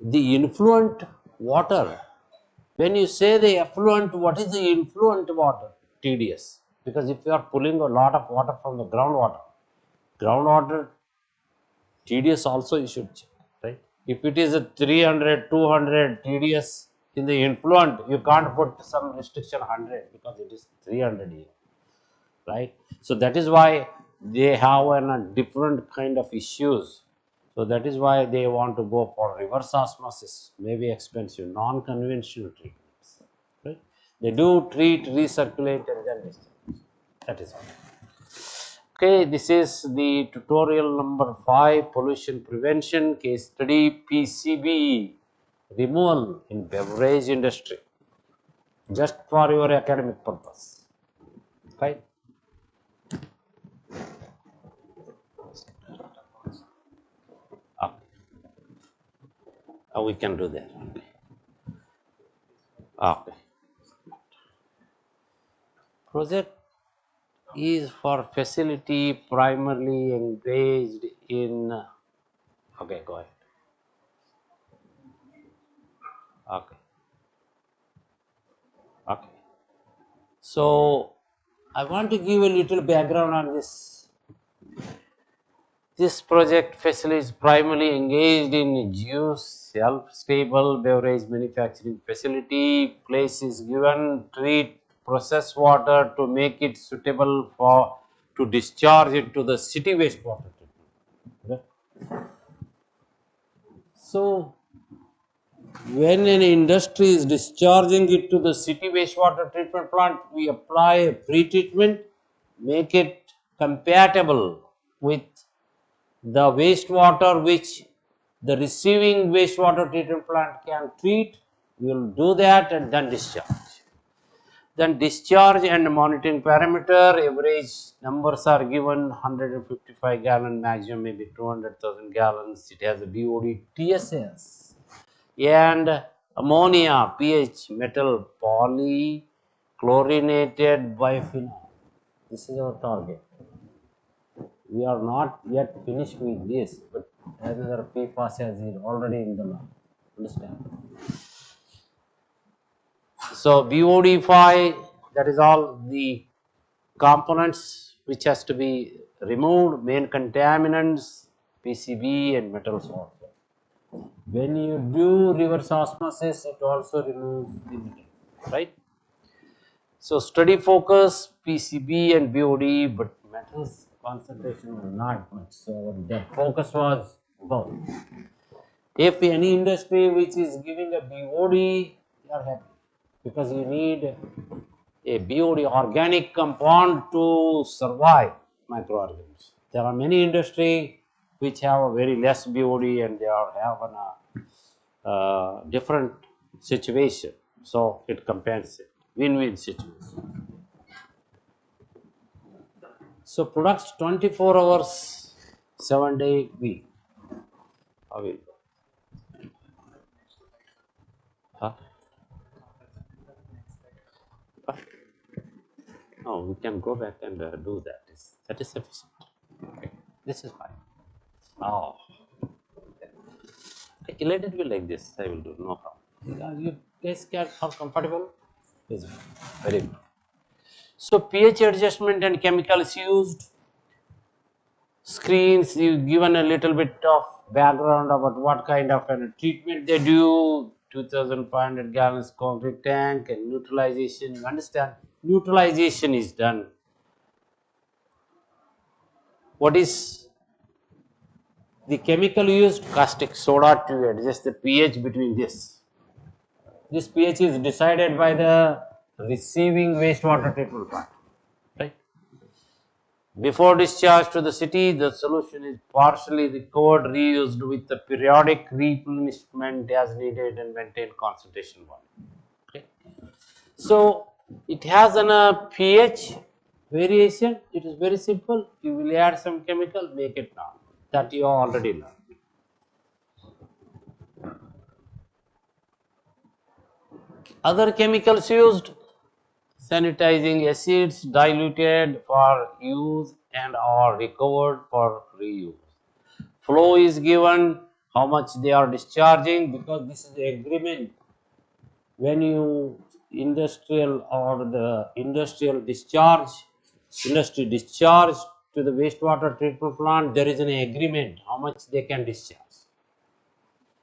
the influent water. When you say the effluent, what is the influent water? TDS. Because if you are pulling a lot of water from the groundwater TDS also you should check, right? If it is a 300, 200 TDS in the influent, you can't put some restriction 100 because it is 300 here, right? So that is why they have a different kind of issues. So that is why they want to go for reverse osmosis, maybe expensive, non-conventional treatments, right? They do treat, recirculate, and then discharge. That is all. Okay, this is the tutorial number 5, pollution prevention, case study PCB. removal in beverage industry, just for your academic purpose, right? Okay. We can do that. Okay. Project is for facility primarily engaged in. Okay, go ahead. Okay. Okay. So I want to give a little background on this. This project facility is primarily engaged in juice, self-stable beverage manufacturing facility. Place is given, treat process water to make it suitable for to discharge it to the city wastewater treatment. So when an industry is discharging it to the city wastewater treatment plant, we apply a pre-treatment, make it compatible with the wastewater which the receiving wastewater treatment plant can treat. We will do that and then discharge. Then discharge and monitoring parameter, average numbers are given 155 gallon, maximum maybe 200,000 gallons. It has a BOD TSS and ammonia, pH, metal, polychlorinated biphenyl. This is our target. We are not yet finished with this, but another PFAS is already in the law. Understand? So BOD5, that is all the components which has to be removed, main contaminants, PCB and metals also. When you do reverse osmosis, it also removes the metal, right? So study focus PCB and BOD, but metals concentration was not much. So the focus was both. If any industry which is giving a BOD, you are happy because you need a BOD organic compound to survive microorganisms. There are many industry which have a very less BOD and they are have a different situation. So it compensates, win-win situation. So products 24 hours, 7-day week. How will go? Huh? Huh? No, we can go back and do that. That is sufficient. Okay. This is fine. Oh, okay, let it be like this. I will do no problem. You guys are comfortable? Yes, very good. So pH adjustment and chemicals used. Screens, you given a little bit of background about what kind of treatment they do. 2,500 gallons concrete tank and neutralization. You understand? Neutralization is done. What is the chemical used? Caustic soda to adjust the pH between this. This pH is decided by the receiving wastewater treatment plant, right? Before discharge to the city, the solution is partially recovered, reused with the periodic replenishment as needed and maintain concentration volume. Okay. So it has a pH variation. It is very simple. You will add some chemical, make it normal. That you already learned. Other chemicals used, sanitizing acids diluted for use and or recovered for reuse. Flow is given, how much they are discharging, because this is the agreement. When you industrial or the industrial discharge, industry discharge to the wastewater treatment plant, there is an agreement how much they can discharge.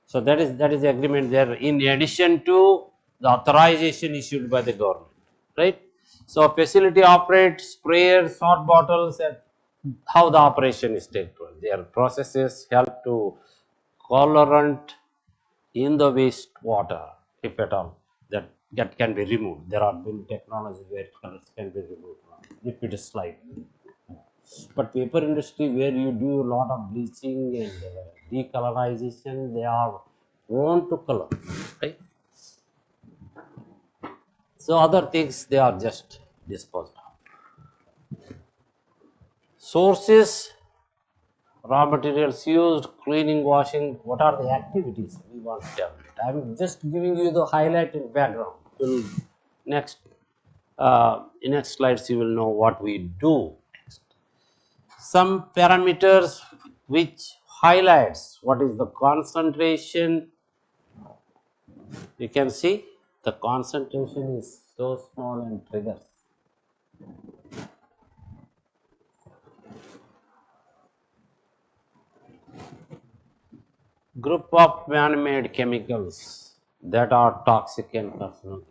So that is the agreement there in addition to the authorization issued by the government, right? So facility operates sprayers, salt bottles, and how the operation is taken. Their processes help to colorant in the wastewater, if at all that can be removed. There are many technologies where colors can be removed if it is slight. But paper industry where you do a lot of bleaching and decolorization, they are want to color, right? So other things they are just disposed of. Sources, raw materials used, cleaning, washing, what are the activities we want to develop. I am just giving you the highlighted background. Till next, in next slides you will know what we do. Some parameters which highlights what is the concentration. You can see the concentration is so small and triggers. Group of man-made chemicals that are toxic and carcinogenic.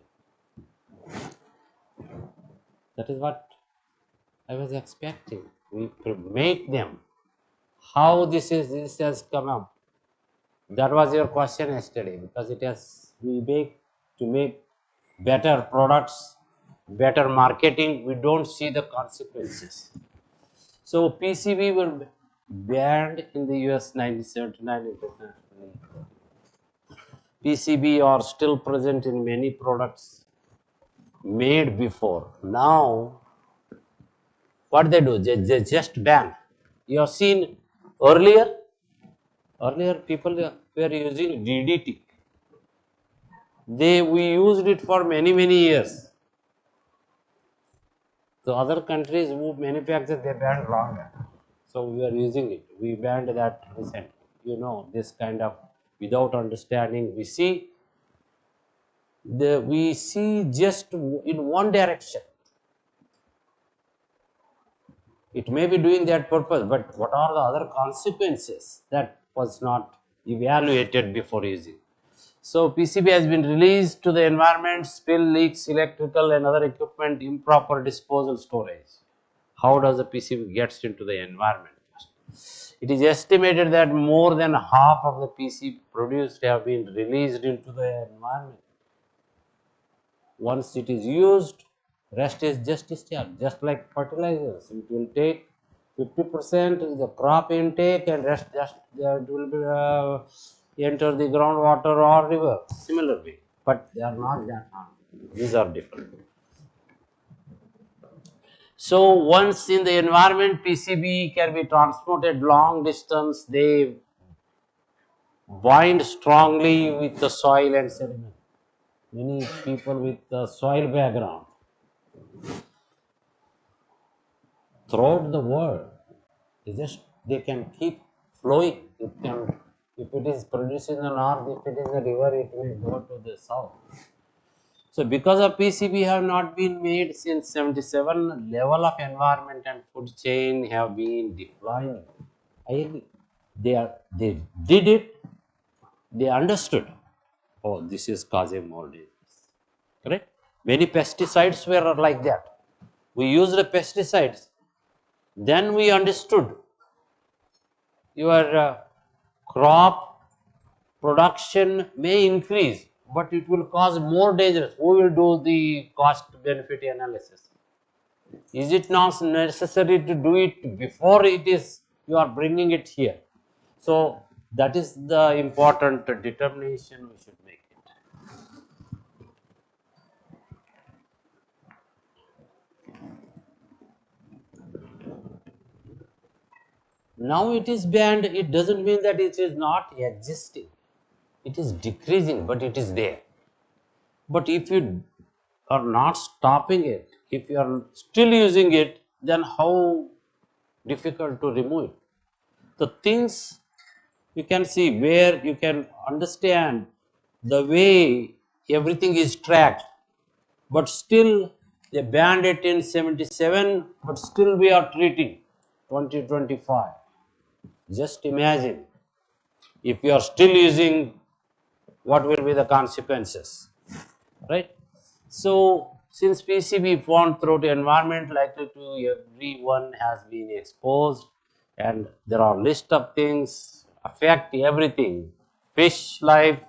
That is what I was expecting. We make them. How this has come up? That was your question yesterday, because it has we make to make better products, better marketing. We don't see the consequences. So PCB were banned in the US 1979 internationally. PCB are still present in many products made before. Now, what they do? They just ban. You have seen earlier people were using DDT. We used it for many years. So other countries who manufacture they banned longer. So we are using it. We banned that recently. You know, this kind of without understanding we see just in one direction. It may be doing that purpose, but what are the other consequences? That was not evaluated before using. So PCB has been released to the environment, spill, leaks, electrical and other equipment, improper disposal, storage. How does the PCB gets into the environment? It is estimated that more than half of the PCB produced have been released into the environment. Once it is used, rest is just discharged, just like fertilizers. It will take 50% is the crop intake, and rest just it will be, enter the groundwater or river. Similarly, but they are not that harmful. These are different. So once in the environment, PCB can be transported long distance. They bind strongly with the soil and sediment. Many people with the soil background throughout the world, they can keep flowing. If it is produced in the north, if it is a river, it will go to the south. So because of PCB have not been made since 77, level of environment and food chain have been declining. I agree. They did it, they understood, oh, this is causing more disease. Correct? Many pesticides were like that. We used the pesticides, then we understood your crop production may increase, but it will cause more dangerous. Who will do the cost benefit analysis? Is it not necessary to do it before you are bringing it here? So that is the important determination we should make it. Now it is banned, it doesn't mean that it is not existing. It is decreasing, but it is there. But if you are not stopping it, if you are still using it, then how difficult to remove it? The things you can see where you can understand the way everything is tracked, but still they banned it in 77, but still we are treating 2025. Just imagine if you are still using, what will be the consequences, right? So since PCB formed through the environment, likely to everyone has been exposed, and there are list of things affect everything. Fish life,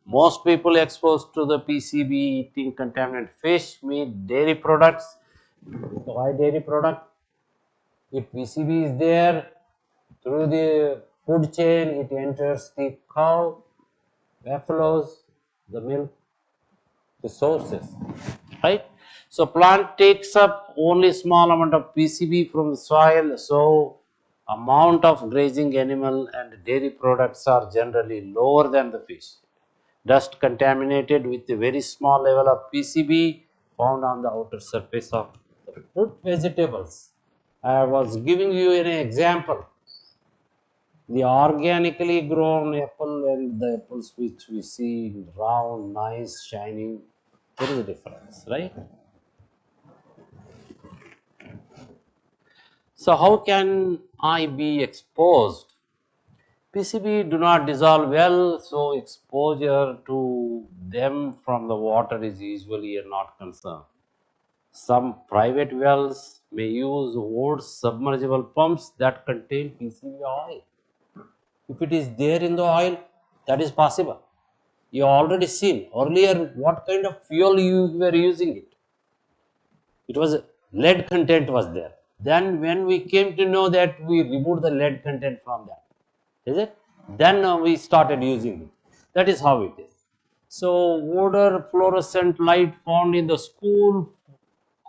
most people exposed to the PCB eating contaminated fish, meat, dairy products. Why dairy product? If PCB is there, through the food chain, it enters the cow, buffaloes, the milk, the sources, right? So plant takes up only small amount of PCB from the soil, so amount of grazing animal and dairy products are generally lower than the fish. Dust contaminated with a very small level of PCB found on the outer surface of the fruit vegetables. I was giving you an example. The organically grown apple and the apples which we see round, nice, shining, there is a difference, right? So how can I be exposed? PCB do not dissolve well, so exposure to them from the water is usually a not concern. Some private wells may use old submersible pumps that contain PCB oil. If it is there in the oil, that is possible. You already seen earlier what kind of fuel you were using it. It was lead content was there. Then when we came to know that, we removed the lead content from that. Is it? Then we started using it. That is how it is. So odor fluorescent light found in the school,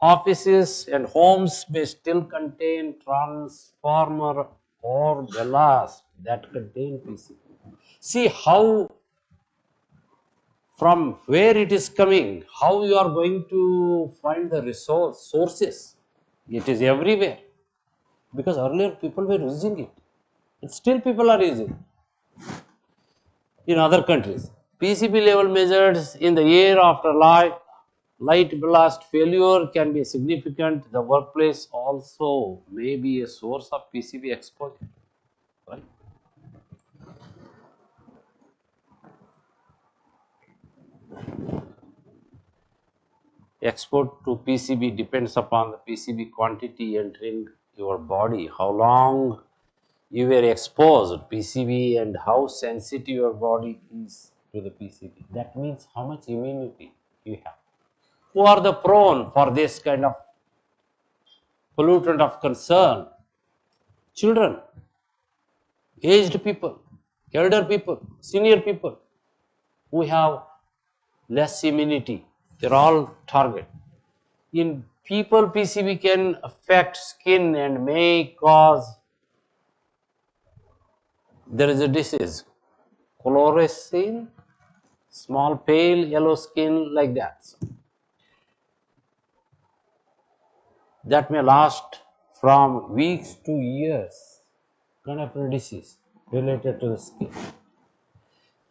offices and homes may still contain transformer or ballast that contain PCB. See how, from where it is coming, how you are going to find the sources. It is everywhere, because earlier people were using it, and still people are using it in other countries. PCB level measured in the air after light blast failure can be significant. The workplace also may be a source of PCB exposure, right? Export to PCB depends upon the PCB quantity entering your body, how long you were exposed PCB, and how sensitive your body is to the PCB. That means how much immunity you have. Who are the prone for this kind of pollutant of concern? Children, aged people, elder people, senior people who have less immunity. They're all target. In people, PCB can affect skin and may cause, there is a disease, chlorescine, small pale yellow skin, like that. That may last from weeks to years, kind of a disease related to the skin.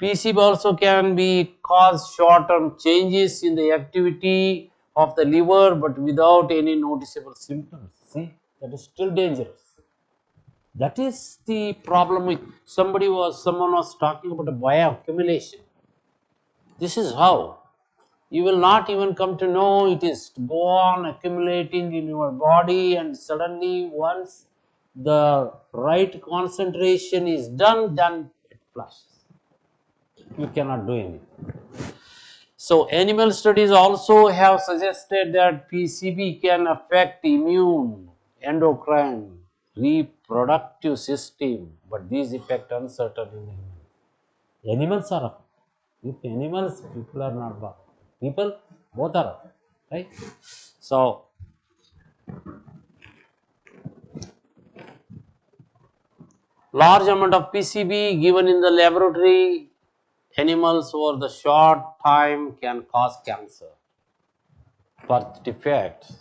PCB also can be cause short-term changes in the activity of the liver, but without any noticeable symptoms. See, that is still dangerous. That is the problem with someone was talking about a bioaccumulation. This is how you will not even come to know it is go on accumulating in your body, and suddenly once the right concentration is done, then it flushes. You cannot do anything. So animal studies also have suggested that PCB can affect immune, endocrine, reproductive system, but these effects uncertain in humans. Animals are affected. If animals, people are not affected. People, both are affected, right? So large amount of PCB given in the laboratory animals over the short time can cause cancer. Birth defects.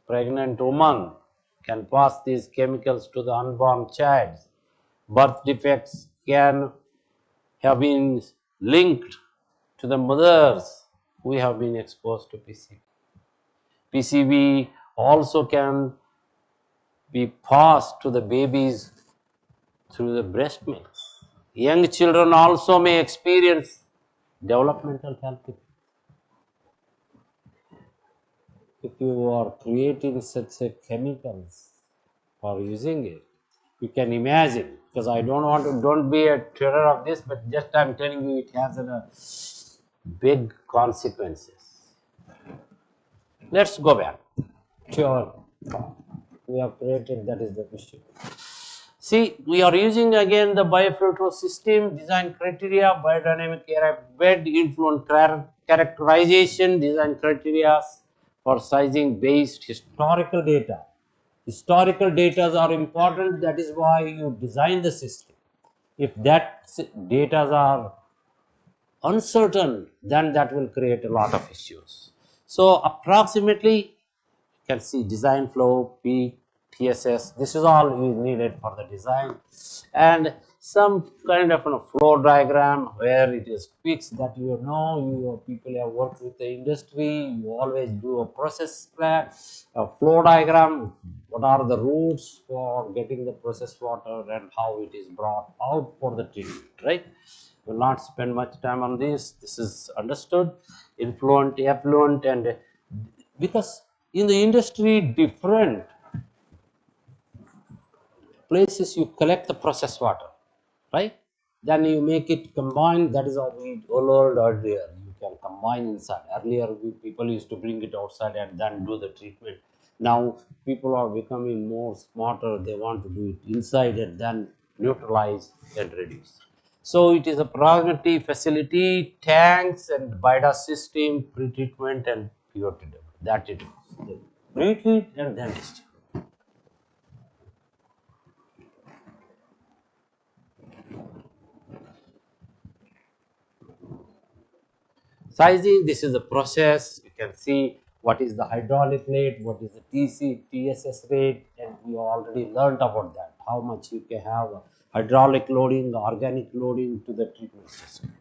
Pregnant woman can pass these chemicals to the unborn child. Birth defects can have been linked to the mothers who have been exposed to PCB. PCB also can be passed to the babies through the breast milk. Young children also may experience developmental health effects. If you are creating such a chemicals for using it, you can imagine, because I don't be a terror of this, but just I'm telling you it has a big consequences. Let's go back to our thought. We have created, that is the issue. See, we are using again the biofilter system, design criteria, biodynamic air bed, influence characterization, design criteria for sizing based historical data. Historical data are important, that is why you design the system. If that data are uncertain, then that will create a lot of issues. So approximately can see design flow, P, TSS. This is all is needed for the design, and some kind of flow diagram where it is fixed that you people have worked with the industry. You always do a process plan, a flow diagram. What are the routes for getting the process water and how it is brought out for the treatment, right? Will not spend much time on this. This is understood. Influent, effluent, and because in the industry different places you collect the processed water, right? Then you make it combined. That is how we learned earlier. You can combine inside. Earlier people used to bring it outside and then do the treatment. Now people are becoming more smarter. They want to do it inside and then neutralize and reduce. So it is a prognitive facility, tanks and bida system, pre-treatment and pure treatment. That it is. Pre-treat and then discharge. Sizing, this is the process. You can see what is the hydraulic rate, what is the TSS rate, and we already learned about that. How much you can have hydraulic loading, organic loading to the treatment system.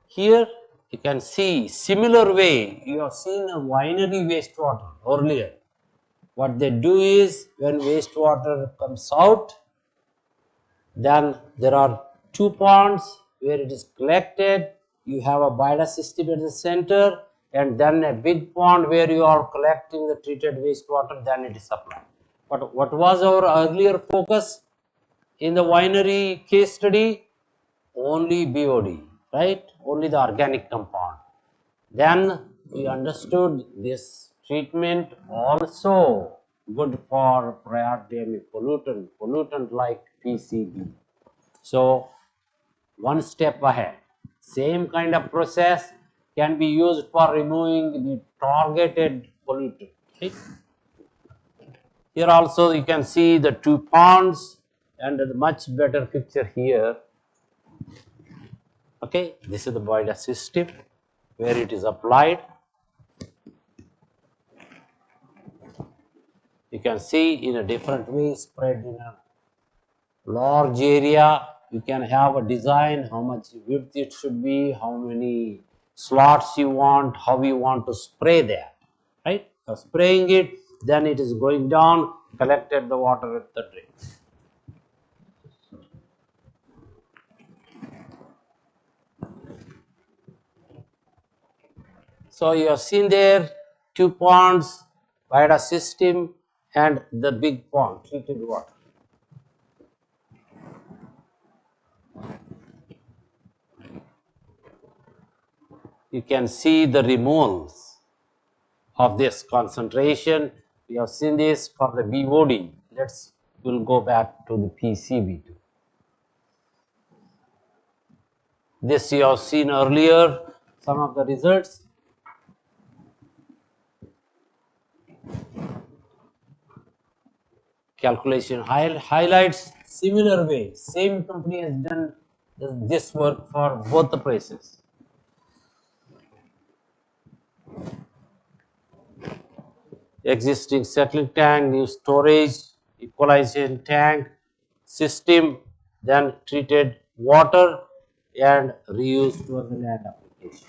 Here you can see similar way. You have seen a winery wastewater earlier. What they do is when wastewater comes out, then there are two ponds where it is collected. You have a bida system at the center, and then a big pond where you are collecting the treated wastewater, then it is supplied. But what was our earlier focus in the winery case study? Only BOD, right? Only the organic compound. Then we understood this treatment also good for priority pollutant like PCB. So one step ahead. Same kind of process can be used for removing the targeted pollutant. Okay. Here also you can see the two ponds and a much better picture here. Okay, this is the boiler system where it is applied. You can see in a different way spread in a large area. You can have a design, how much width it should be, how many slots you want, how you want to spray that, right? So spraying it, then it is going down, collected the water at the drain. So you have seen there two ponds, Vida system and the big pond, treated water. You can see the removals of this concentration. We have seen this for the BOD. We'll go back to the PCB too. This you have seen earlier, some of the results. Calculation highlights similar way. Same company has done this work for both the places. Existing settling tank, new storage, equalization tank, system, then treated water and reused for the land application.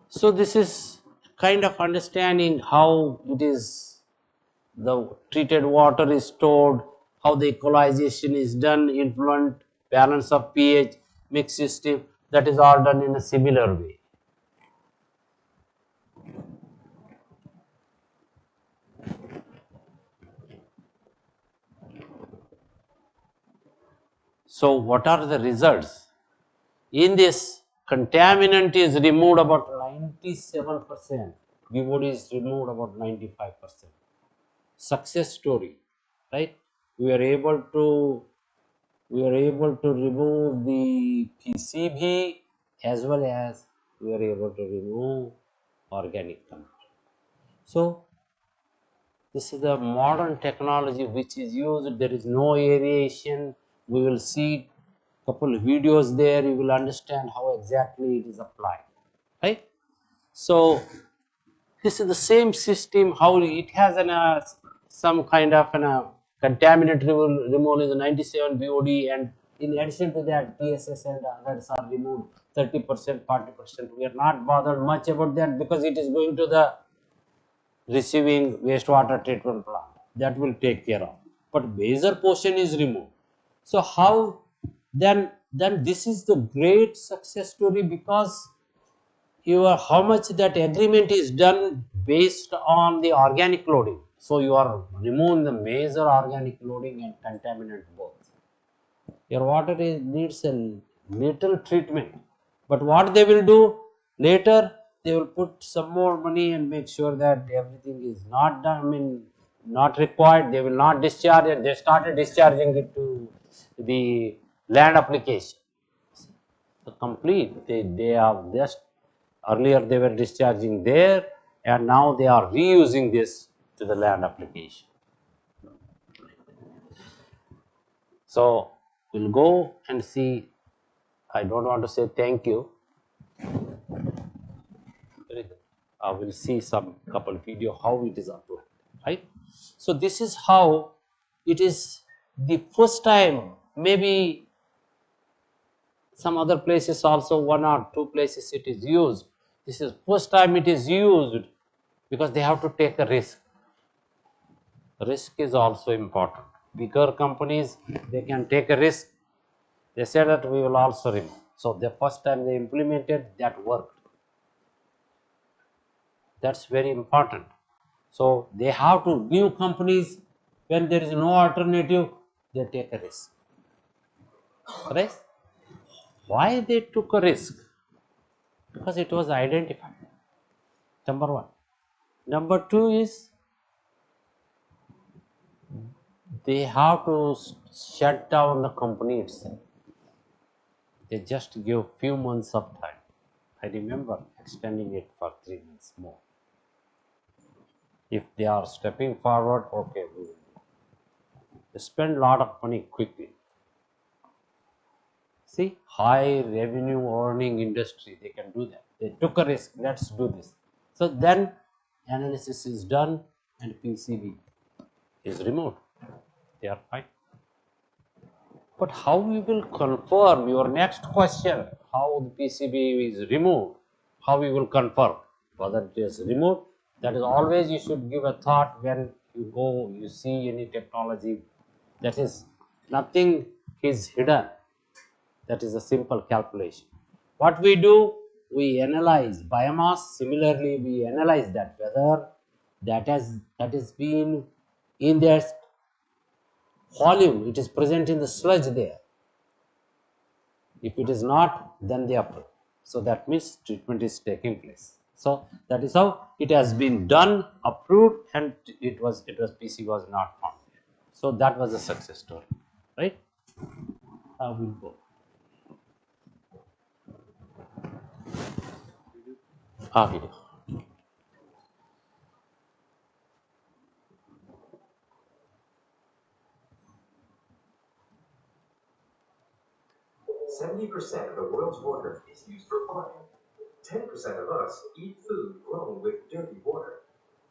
So this is kind of understanding how it is the treated water is stored, how the equalization is done, influent, balance of pH, mix system, that is all done in a similar way. So what are the results? In this, contaminant is removed about 97%, BOD is removed about 95%. Success story, right? We are able to remove the PCB as well as we are able to remove organic compound. So this is the modern technology which is used. There is no aeration. We will see couple of videos there. You will understand how exactly it is applied, right? So this is the same system. How it has some kind of contaminant removal is 97 BOD, and in addition to that, TSS and others are removed 30%, 40%. We are not bothered much about that because it is going to the receiving wastewater treatment plant. That will take care of. But major portion is removed. So how then this is the great success story, because how much that agreement is done based on the organic loading. So you are removing the major organic loading and contaminant both. Your water needs a little treatment, but what they will do later, they will put some more money and make sure that everything is not done, not required. They will not discharge it. They started discharging it to the land application. So complete, they are just, earlier they were discharging there, and now they are reusing this to the land application. So we'll go and see. I don't want to say thank you. We'll see some couple video how it is applied, right? So this is how it is the first time. Maybe some other places also, one or two places it is used. This is first time it is used because they have to take a risk. Risk is also important. Bigger companies, they can take a risk. They said that we will also remove. So the first time they implemented, that worked. That's very important. So they have to, new companies, when there is no alternative, they take a risk. Right? Why they took a risk? Because it was identified. Number one. Number two is they have to shut down the company itself. They just give few months of time. I remember extending it for 3 months more. If they are stepping forward, okay, we will do. They spend a lot of money quickly. See, high revenue earning industry, they can do that. They took a risk, let's do this. So then analysis is done and PCB is removed. They are fine. But how we will confirm, your next question, how the PCB is removed, how we will confirm whether it is removed. That is always you should give a thought when you go, you see any technology. That is, nothing is hidden. That is a simple calculation. What we do, we analyze biomass. Similarly, we analyze that whether that is been in their volume, it is present in the sludge there. If it is not, then they approve. So that means treatment is taking place. So that is how it has been done, approved, and PC was not found. So that was a success story, right? We'll go. Video. 70% of the world's water is used for farming. 10% of us eat food grown with dirty water.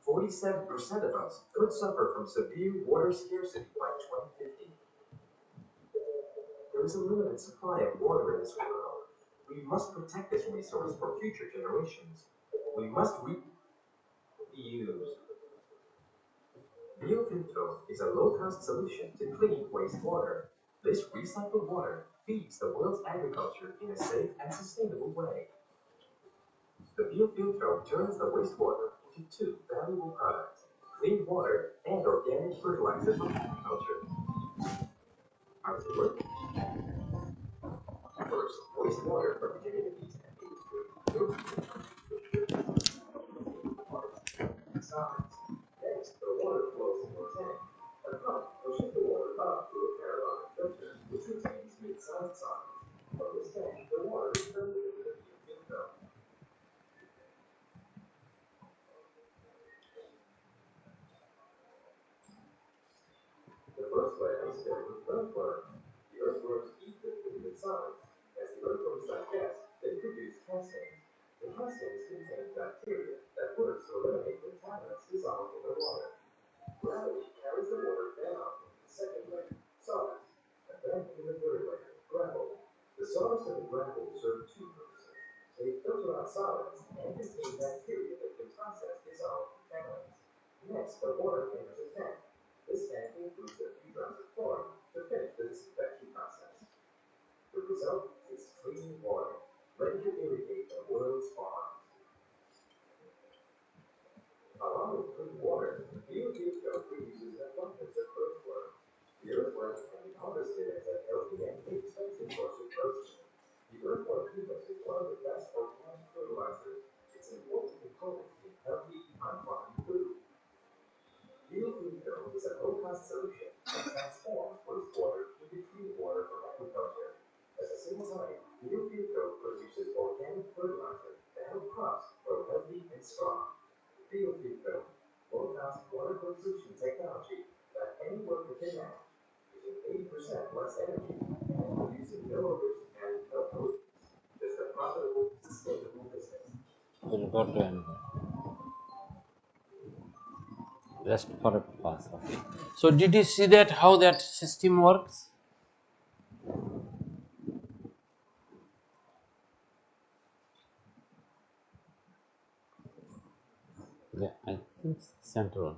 47% of us could suffer from severe water scarcity by 2050. There is a limited supply of water in this world. We must protect this resource for future generations. We must reuse. Biofiltro is a low-cost solution to clean wastewater. This recycled water feeds the world's agriculture in a safe and sustainable way. The biofiltro turns the wastewater into two valuable products: clean water and organic fertilizer for agriculture. How does it work? First, wastewater from communities and industry. Solids. Next, the water flows into a tank. A pump pushes the water up to a parabolic filter, which retains mid-sized solids. From this tank, the water is filled into the field film. The first layer is filled with earthworm. The earthworms eat the food inside. As the earthworms digest, they produce castings. The castings contain bacteria that works to eliminate contaminants dissolved in the water. Gravity carries the water down into the second layer, solids, and then into the third layer, gravel. The solids and the gravel serve two purposes. They filter out solids and contain bacteria that can process dissolved contaminants. Next, the water enters a tank. This tank includes a few drops of chlorine to finish the disinfection process. The result is clean water, ready to irrigate the world's farms. Along with clean water, biofeedstock produces an abundance of earthworms. The earthworms can be harvested as a healthy and inexpensive source of protein. The earthworm humus is one of the best organic fertilizers. It's an important component in healthy, high-quality food. Biofeedstock is a low-cost solution that transforms wastewater into clean water for agriculture. At the same time, biofeedstock produces organic fertilizer that help crops grow healthy and strong. Biofeedstock, low-cost water consumption technology that any worker can manage, using 80% less energy and producing no emission and no pollutants. Just a profitable, sustainable business. We'll go to another. Just for a pass. Okay. So did you see that how that system works? Yeah, I think it's central.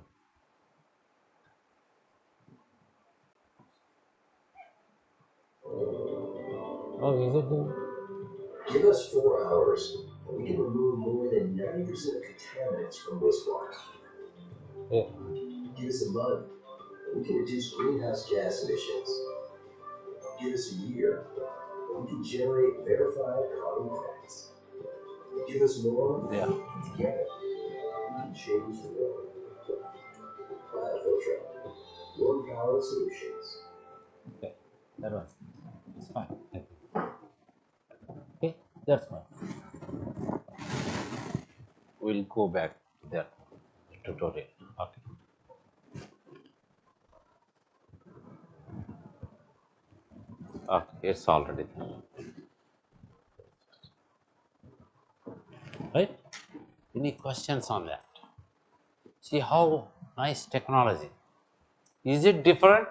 Oh, is it? Give us 4 hours, and we can remove more than 90% of contaminants from wastewater. Yeah. Give us a month, and we can reduce greenhouse gas emissions. Give us a year, and we can generate verified carbon credits. Give us more, Yeah. and together, we can change the world. Biofilter, your power solutions. Okay. That was. It's fine. I think. Okay. That's fine. We'll go back to that tutorial. Okay. Okay. It's already there. Right? Any questions on that? See how nice technology. Is it different?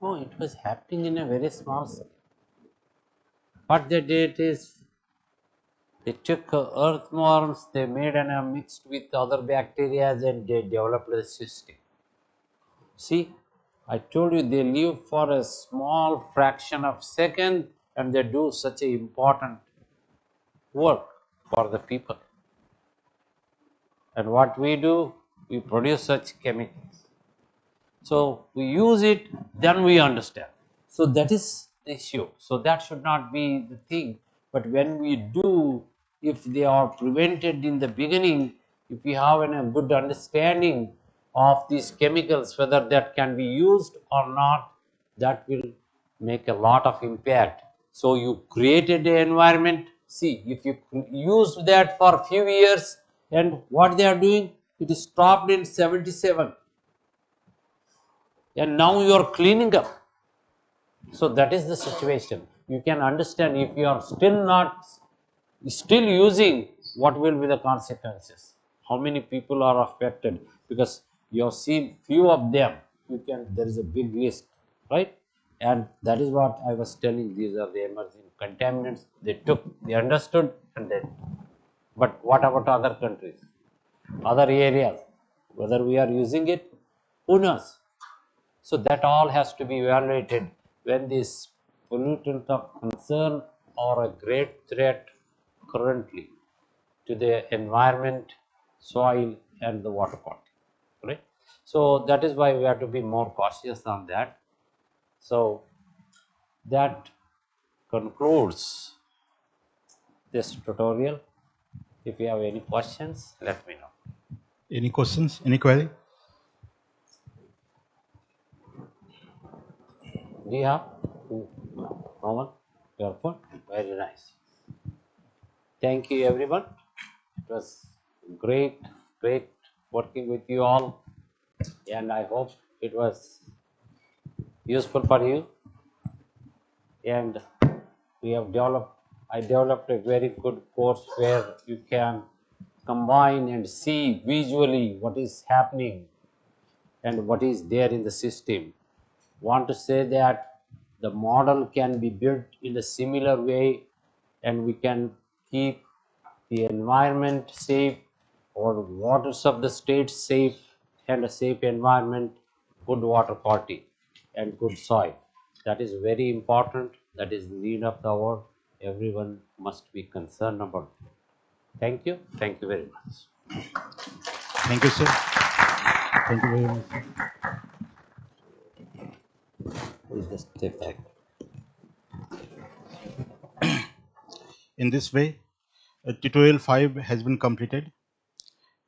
No, it was happening in a very small scale. What they did is they took earthworms, they made and mixed with other bacteria and they developed a system. See, I told you they live for a small fraction of second and they do such a important work for the people. And what we do, we produce such chemicals. So we use it, then we understand. So that is the issue. So that should not be the thing. But when we do, if they are prevented in the beginning, if we have a good understanding of these chemicals, whether that can be used or not, that will make a lot of impact. So you created the environment. See, if you use that for a few years and what they are doing, it is stopped in 77 and now you are cleaning up. So that is the situation. You can understand if you are still using, what will be the consequences, how many people are affected, because you have seen few of them, there is a big list, right? And that is what I was telling, these are the emerging contaminants they understood, and then, but what about other countries, other areas, whether we are using it, who knows? So that all has to be evaluated when this pollutant of concern or a great threat currently to the environment, soil and the water quality, right? So that is why we have to be more cautious on that. So that concludes this tutorial. If you have any questions, let me know. Any questions? Any query? Do you have? No one? You are full? Very nice. Thank you, everyone. It was great, great working with you all, and I hope it was useful for you. And we have developed, I developed a very good course where you can combine and see visually what is happening and what is there in the system. Want to say that the model can be built in a similar way, and we can keep the environment safe or waters of the state safe, and a safe environment, good water quality and good soil. That is very important. That is the need of the hour. Everyone must be concerned about it. Thank you. Thank you very much. Thank you, sir. Thank you very much, sir. Please just take that. In this way, tutorial 5 has been completed,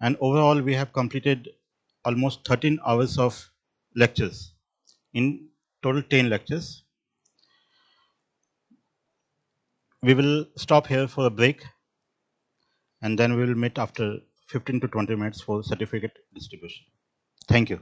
and overall we have completed almost 13 hours of lectures. In total 10 lectures. We will stop here for a break, and then we will meet after 15 to 20 minutes for certificate distribution. Thank you.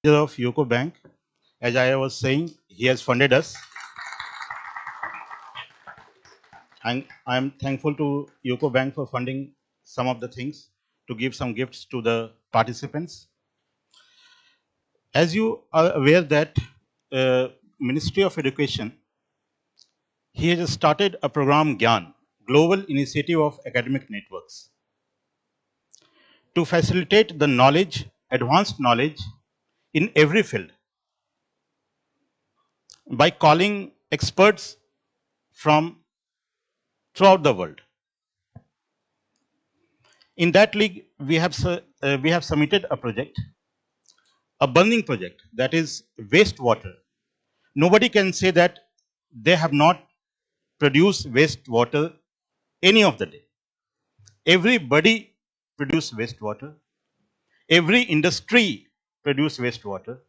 of UCO Bank. As I was saying, he has funded us. And I'm thankful to UCO Bank for funding some of the things to give some gifts to the participants. As you are aware that Ministry of Education, he has started a program GIAN, Global Initiative of Academic Networks, to facilitate the knowledge, advanced knowledge in every field by calling experts from throughout the world. In that league, we have submitted a project, a burning project, that is wastewater. Nobody can say that they have not produced wastewater any of the day. Everybody produce wastewater. Every industry produce wastewater.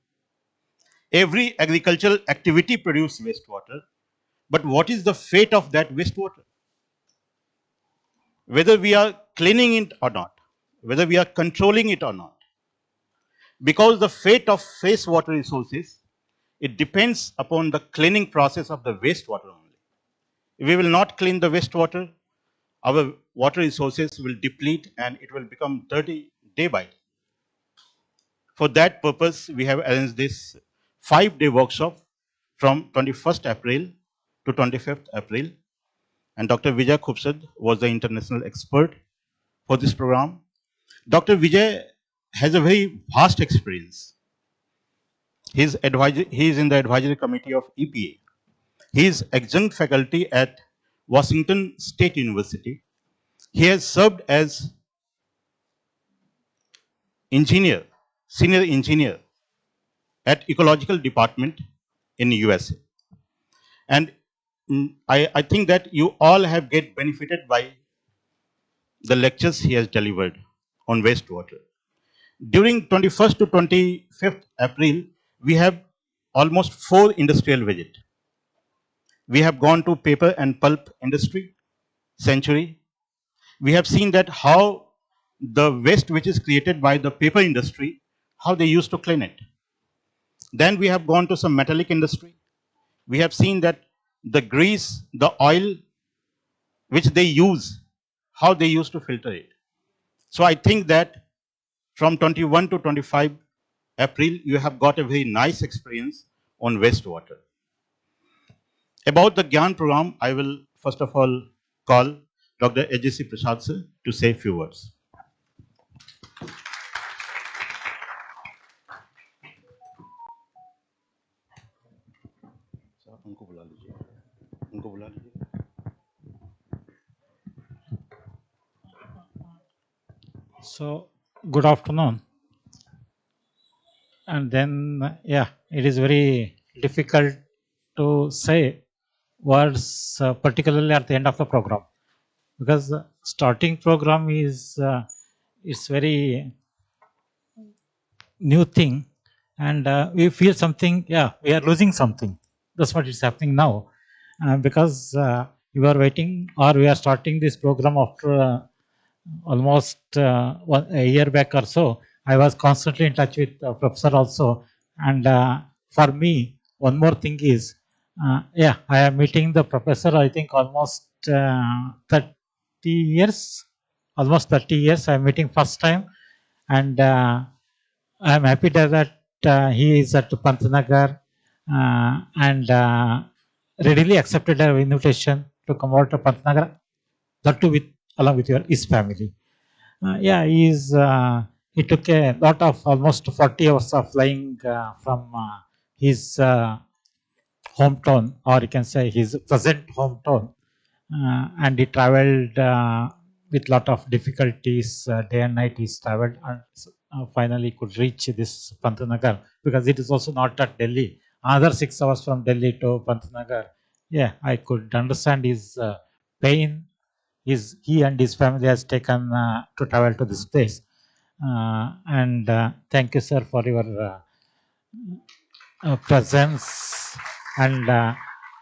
Every agricultural activity produce wastewater. But what is the fate of that wastewater? Whether we are cleaning it or not, whether we are controlling it or not. Because the fate of wastewater resources, it depends upon the cleaning process of the wastewater only. If we will not clean the wastewater, our water resources will deplete and it will become dirty day by day. For that purpose, we have arranged this 5-day workshop from 21st April to 25th April. And Dr. Vijay Khubsad was the international expert for this program. Dr. Vijay has a very vast experience. He is in the advisory committee of EPA. He is adjunct faculty at Washington State University. He has served as senior engineer at ecological department in USA. And I think that you all have get benefited by the lectures he has delivered on wastewater. During 21st to 25th April, we have almost 4 industrial visits. We have gone to paper and pulp industry, Century. We have seen that how the waste which is created by the paper industry, how they used to clean it. Then we have gone to some metallic industry. We have seen that the grease, the oil which they use, how they used to filter it. So I think that from 21 to 25 April, you have got a very nice experience on wastewater. About the GIAN program, I will first of all call Dr. AJC Prasad sir to say a few words. So, good afternoon. And then, yeah, it is very difficult to say words, particularly at the end of the program, because starting program is it's very new thing, and we feel something. Yeah, we are losing something. That's what is happening now, because you are waiting, or we are starting this program after. Almost a year back or so, I was constantly in touch with professor also. And for me, one more thing is, yeah, I am meeting the professor, I think almost 30 years, almost 30 years I am meeting first time. And I am happy that he is at Pantnagar and readily accepted our invitation to come out to Pantnagar, that too with along with his family. Yeah, he took a lot of almost 40 hours of flying from his hometown, or you can say his present hometown, and he traveled with lot of difficulties. Day and night he's traveled, and finally could reach this Pantnagar, because it is also not at Delhi. Another 6 hours from Delhi to Pantnagar. Yeah, I could understand his pain he and his family has taken to travel to this place. And thank you, sir, for your presence and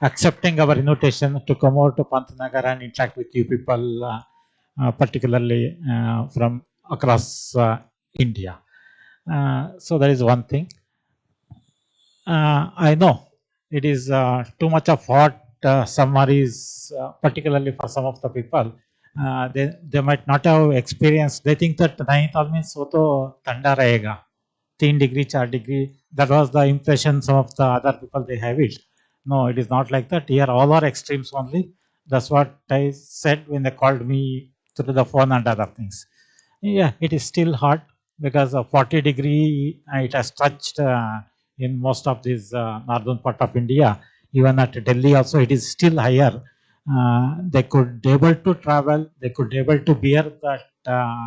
accepting our invitation to come over to Pantnagar and interact with you people, particularly from across India. So that is one thing. I know it is too much of hot summer is particularly for some of the people. They might not have experienced. They think that Nainital means वो तो ठंडा रहेगा 3 degree 4 degree. That was the impression some of the other people they have it. No, it is not like that. Here all are extremes only. That's what I said when they called me through the phone and other things. Yeah, it is still hot because of 40 degree. It has touched in most of this northern part of India. Even at Delhi also, it is still higher. They could able to travel. They could able to bear that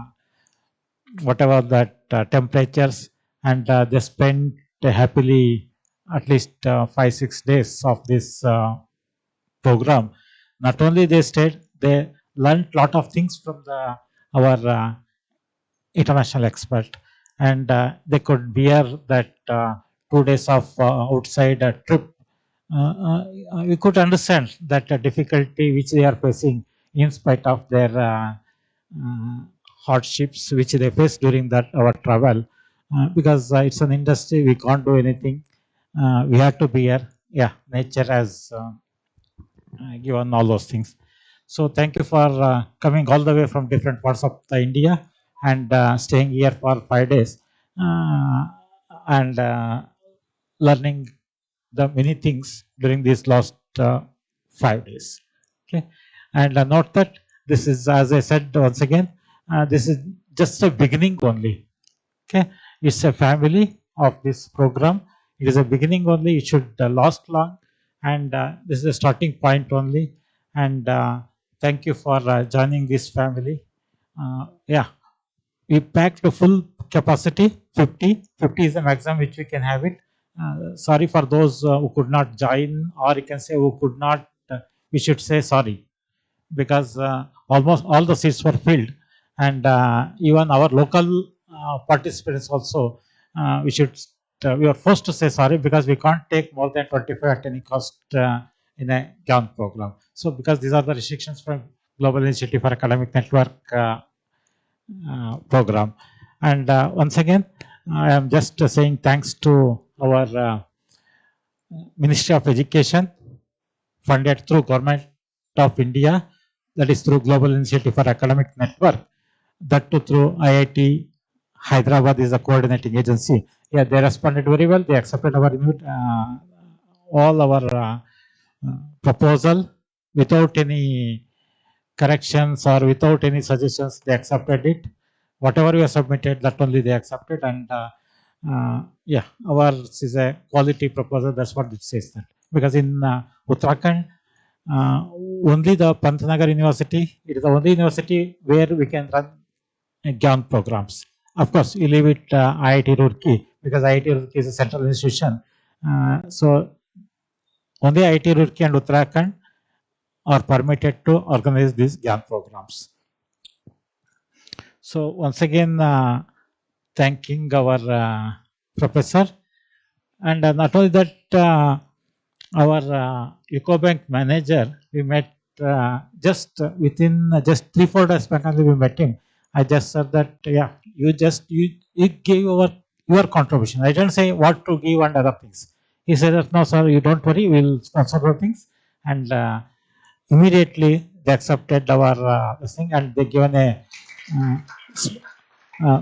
whatever that temperatures, and they spent happily at least 5 6 days of this program. Not only they stayed, they learned lot of things from the our international expert, and they could bear that 2 days of outside trip. We could understand that difficulty which they are facing in spite of their hardships which they face during that our travel, because it's an industry we can't do anything. We have to bear. Yeah, nature has given all those things. So thank you for coming all the way from different parts of the India and staying here for 5 days and learning the many things during these last 5 days. Okay, and note that this is, as I said once again, this is just a beginning only. Okay, it's a family of this program. It is a beginning only. It should last long, and this is a starting point only. And thank you for joining this family. Yeah, we packed to full capacity 50. 50 is the maximum which we can have it. Sorry for those who could not join, or you can say who could not. We should say sorry, because almost all the seats were filled, and even our local participants also, we should we are forced to say sorry, because we can't take more than 25 at any cost in a GIAN program. So because these are the restrictions from Global Initiative for Academic Network program. And once again, I am just saying thanks to our Ministry of Education, funded through Government of India, that is through Global Initiative for Academic Network, that too through IIT Hyderabad is a coordinating agency. Yeah, they responded very well. They accepted our all our proposal without any corrections or without any suggestions. They accepted it. Whatever we have submitted, that only they accepted. And yeah, ours is a quality proposal. That's what it says that. Because in Uttarakhand, only the Pantnagar University, it is the only university where we can run GIAN programs. Of course, you leave it IIT Roorkee, because IIT Roorkee is a central institution. So only IIT Roorkee and Uttarakhand are permitted to organize these GIAN programs. So once again, thanking our professor, and not only that, our Ecobank manager, we met just within just 3 4 days back only we met him. I just said that, yeah, you gave your contribution. I didn't say what to give and other things. He said that, no sir, you don't worry, we'll sponsor the things. And immediately they accepted our this thing, and they given a uh,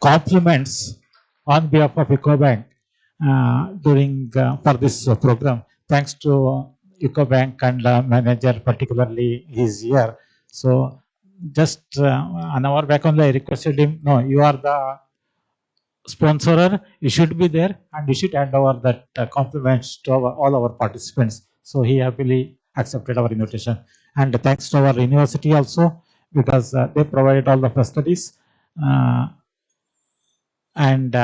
compliments on behalf of Ecobank during for this program. Thanks to Ecobank and manager, particularly he's here. So just an hour back only I requested him, no, you are the sponsorer, you should be there, and you should hand over that compliments to all our participants. So he happily accepted our invitation. And thanks to our university also, because they provided all the facilities. And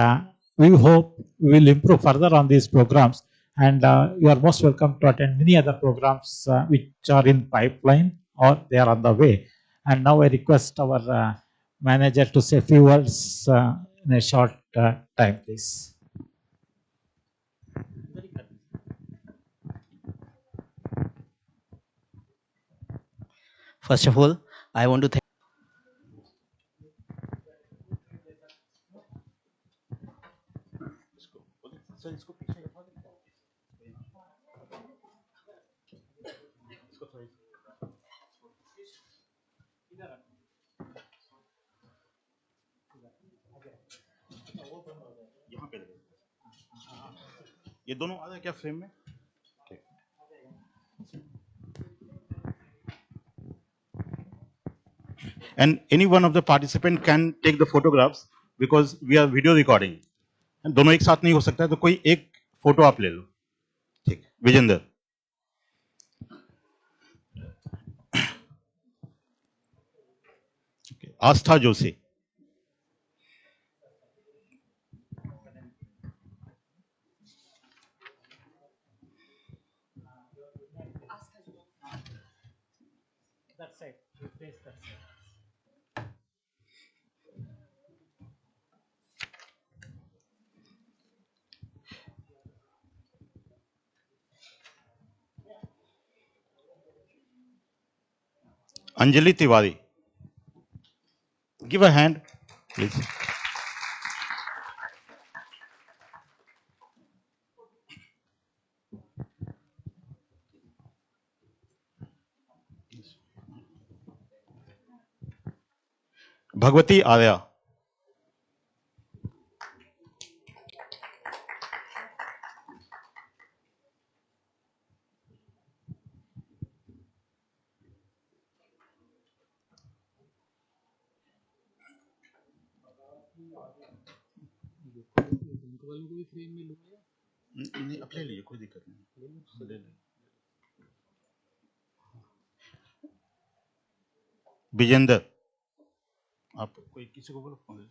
we hope we will improve further on these programs. And you are most welcome to attend many other programs which are in pipeline or they are on the way. And now I request our manager to say a few words in a short time, please. First of all, I want to thank sir इसको पीछे रखवा दें इसको थोड़ी यहाँ पे लगे ये दोनों आ जाए क्या फ्रेम में ठीक and any one of the participant can take the photographs because we are video recording and दोनों एक साथ नहीं हो सकता है तो कोई एक फोटो आप ले लो ठीक विजेंद्र आस्था Joshi That side, you face that side. Anjali Tiwari give a hand please Bhagwati Arya नहीं अब ले लीजिए कोई दिक्कत नहीं ले लीजिए विजेंद्र आप कोई किसी को बोलो phone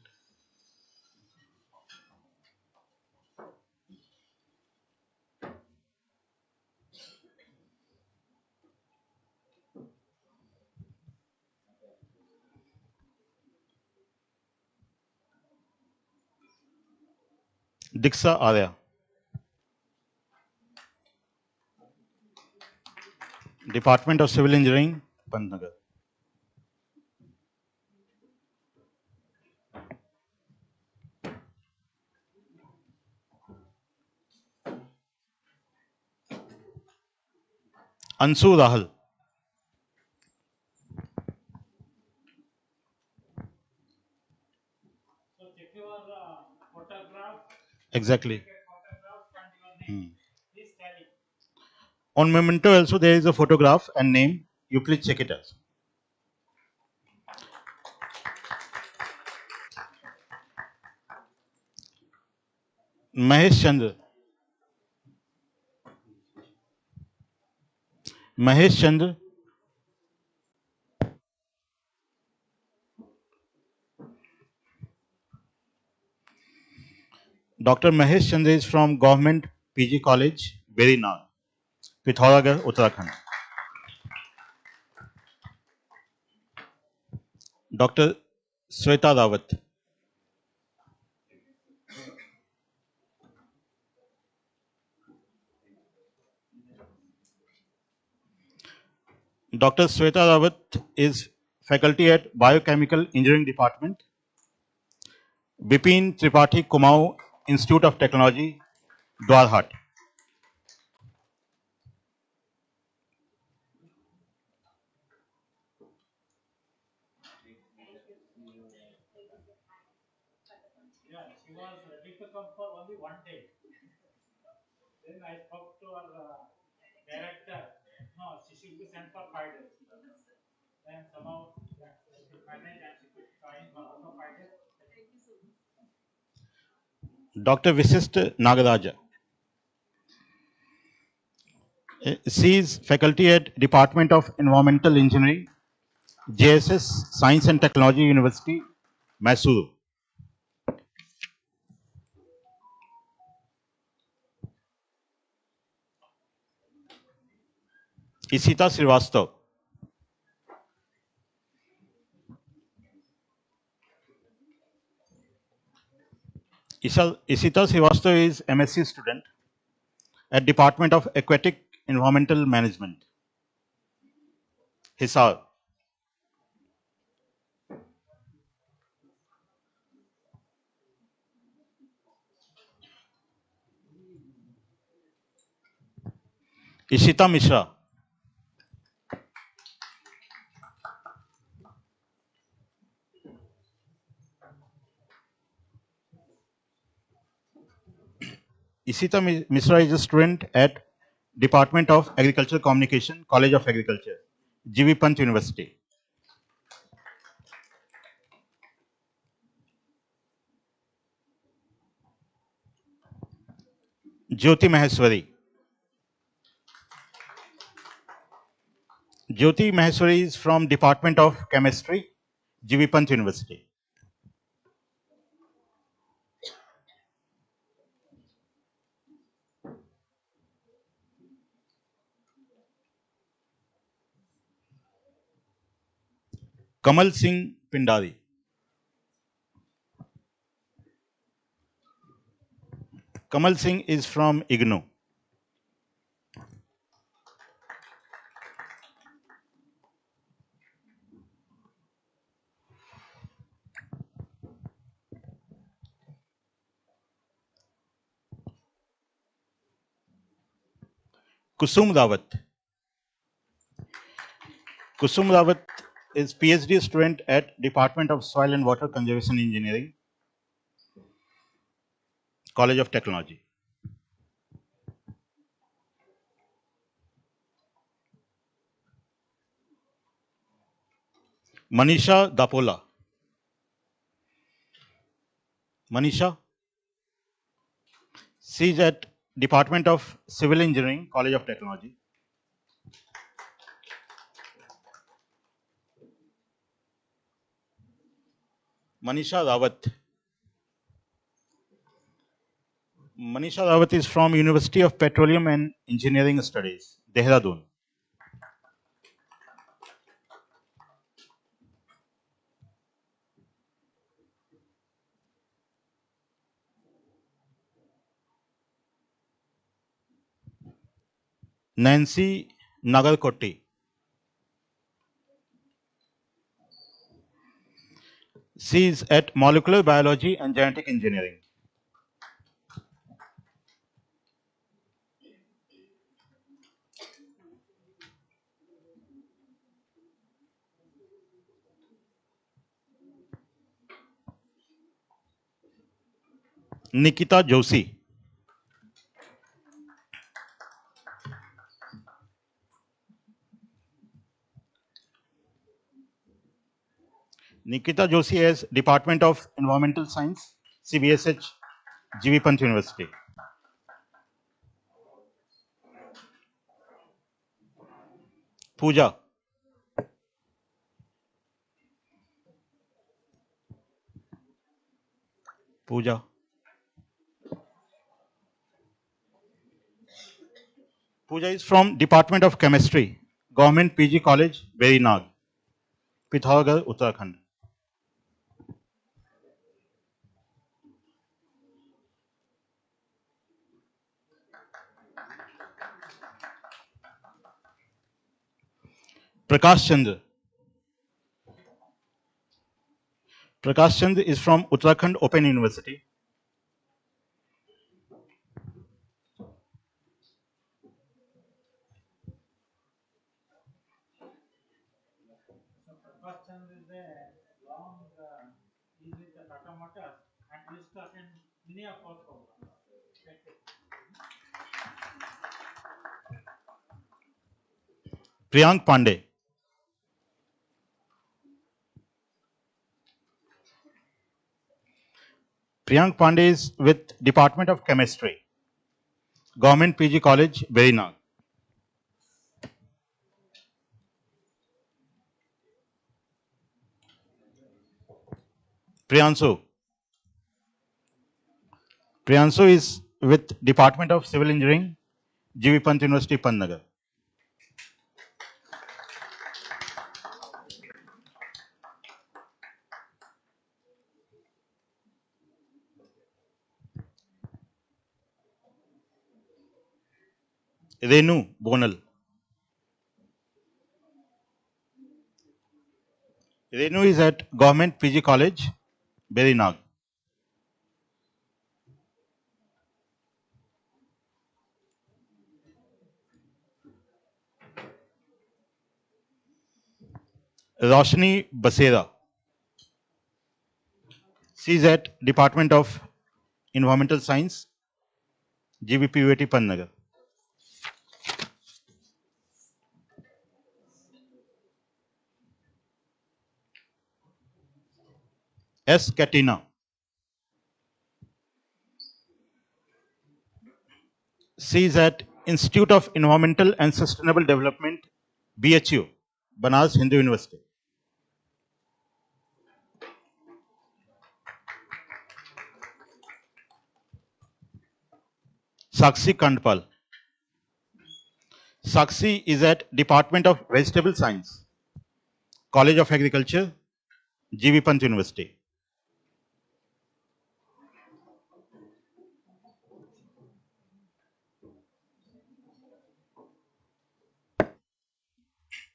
Diksha Arya department of civil engineering Pantnagar Anshu Rahul So check your photograph. exactly Photograph and your name. Please tally. on memento also there is a photograph and name you please check it out Mahesh Chandra Dr. Mahesh Chandra is from Government PG College, Berina, Pithauragarh, Uttarakhand. Dr. Sweta Rawat. Dr. Sweta Rawat is faculty at Biochemical Engineering Department, Bipin Tripathi Kumaon Institute of Technology, Dwarhat. Yeah, she was ready to come for only one day. Then I spoke to her director. No, she should be sent for 5 days. Then somehow she could manage and she could join for also 5 days. Dr. Visist Nagaraja. She is faculty at Department of Environmental Engineering, JSS Science and Technology University, Mysuru. Isita Srivastav. Isita Srivastav is MSc student at Department of Aquatic Environmental Management, Hisar. Ishita Mishra. Mishra is a student at Department of Agricultural Communication, College of Agriculture, GV Pant University. Jyoti Maheswari. Jyoti Maheswari is from Department of Chemistry, GV Pant University. Kamal Singh Pindari. Kamal Singh is from IGNOU. Kusum Rawat. Kusum Rawat is PhD student at Department of Soil and Water Conservation Engineering, College of Technology. Manisha Dapola. Manisha, she is at Department of Civil Engineering, College of Technology. Manisha Rawat. Manisha Rawat is from University of Petroleum and Engineering Studies, Dehradun. Nancy Nagarkoti. She is at Molecular Biology and Genetic Engineering. Nikita Joshi. Nikita Joshi is Department of Environmental Science, CBSH, GV Pant University. Pooja. Pooja. Pooja is from Department of Chemistry, Government PG College, Verinag, Pithoragarh, Uttarakhand. Prakash Chandra. Prakash Chandra is from Uttarakhand Open University. Prakash Chandra is a long, is with the Tata Motors and used to attend many of our programs. Priyank Pandey. Priyank Pandey is with Department of Chemistry, Government PG College, Verinag. Priyansu. Priyansu is with Department of Civil Engineering, GV Pant University, Pantnagar. Renu Bonal. Renu is at Government PG College, Verinag. Roshni Basera. She is at Department of Environmental Science, GVPUAT Pantnagar. S. Katina. She is at Institute of Environmental and Sustainable Development, BHU, Banaras Hindu University. Sakshi Kandpal. Sakshi is at Department of Vegetable Science, College of Agriculture, GV Pant University.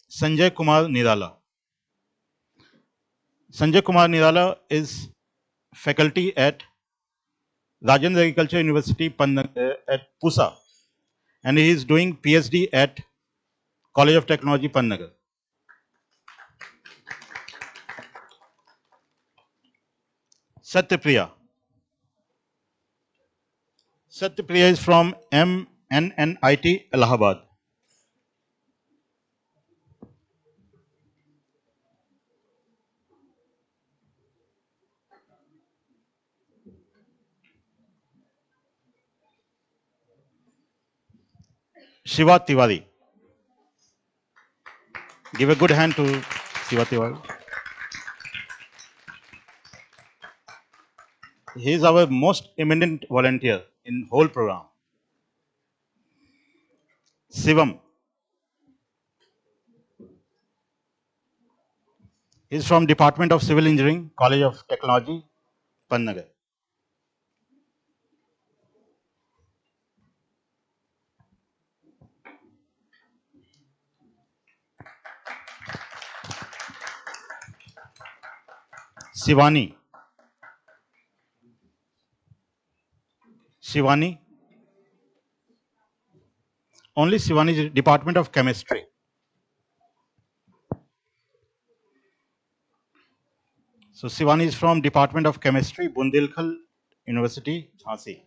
Sanjay Kumar Nirala. Sanjay Kumar Nirala is faculty at Rajendra Agriculture University at Pusa, and he is doing PhD at College of Technology, Pantnagar. Satyapriya. Satyapriya is from MNNIT, Allahabad. Shiva Tiwari. Give a good hand to Shiva Tiwari. He is our most eminent volunteer in whole program. Shivam. He is from Department of Civil Engineering, College of Technology, Pantnagar. Shivani. Shivani. Only Shivani is Department of Chemistry. So Shivani is from Department of Chemistry, Bundelkhand University, Jhansi.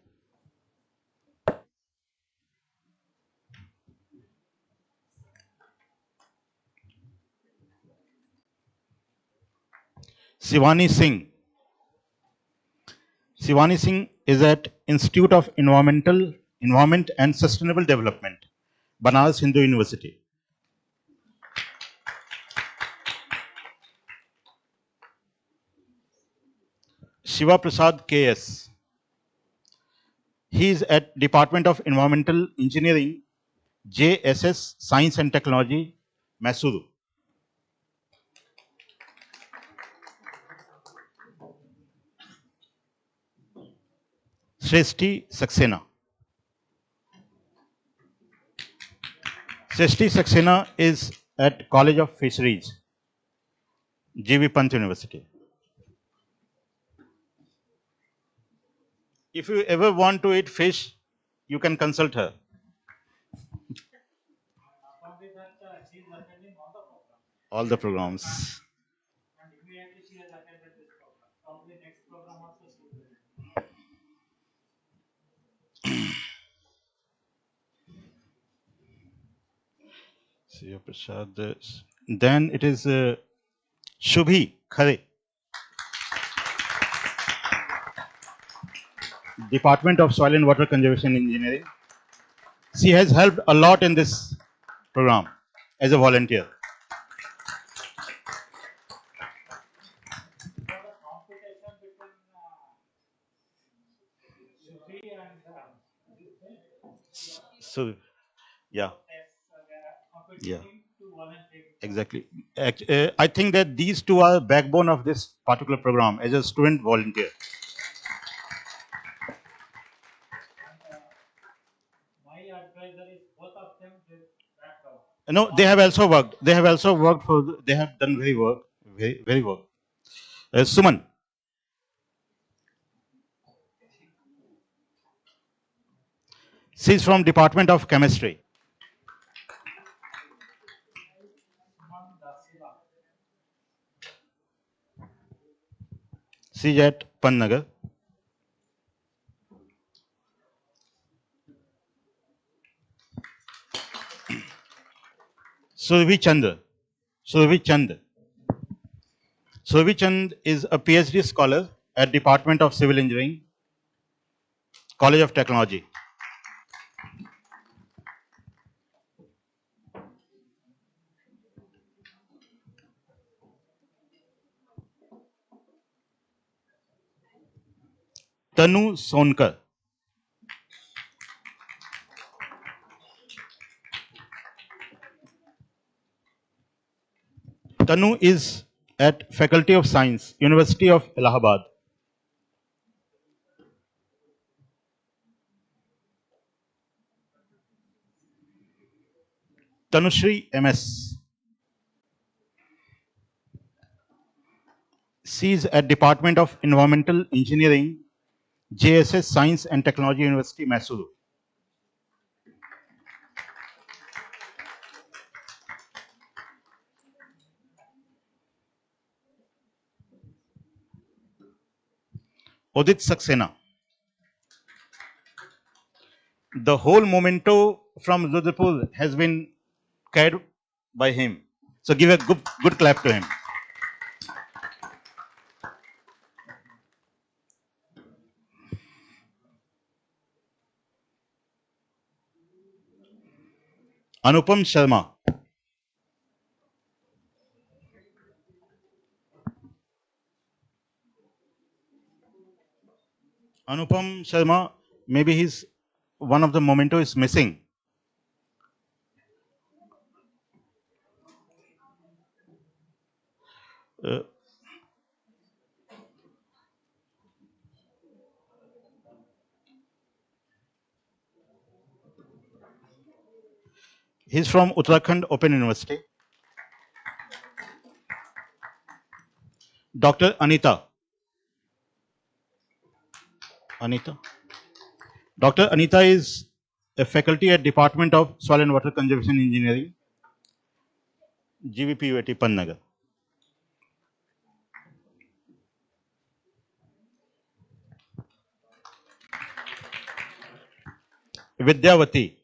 Shivani Singh. Shivani Singh is at Institute of Environment and Sustainable Development, Banaras Hindu University. Shiva Prasad KS. He is at Department of Environmental Engineering, JSS Science and Technology, Mysuru. Shresti Saxena. Shresti Saxena is at College of Fisheries, GV Pant University. If you ever want to eat fish, you can consult her. Not only that, she is attending all the programs. All the programs. And immediately she has attended this program. Probably next program also she will. Shiva Prasad. Then it is Shubhi Khare. Department of Soil and Water Conservation Engineering. She has helped a lot in this program as a volunteer. For the competition between Shubhi and So, yeah, yeah, competing to volunteer. exactly. I think that these two are backbone of this particular program as a student volunteer. My advisor is both of them with background. No, they have also worked. They have also worked for. They have done very work. Suman. She is from Department of Chemistry. Suman Dasila. Siege at Pantnagar. Survi Chand. Survi Chand. Survi Chand is a PhD scholar at Department of Civil Engineering, College of Technology. Tanu Sonkar. Tanu is at Faculty of Science, University of Allahabad. Tanushri MS. She is at Department of Environmental Engineering, JSS Science and Technology University, Mysuru. Udit Saxena. The whole memento from Rudrapur has been carried by him. So give a good clap to him. Anupam Sharma. Anupam Sharma, maybe he's one of the memento is missing. He's from Uttarakhand Open University. Dr. Anita. Anita. Dr. Anita is a faculty at Department of Soil and Water Conservation Engineering, GVPUAT Pantnagar. Vidyavati.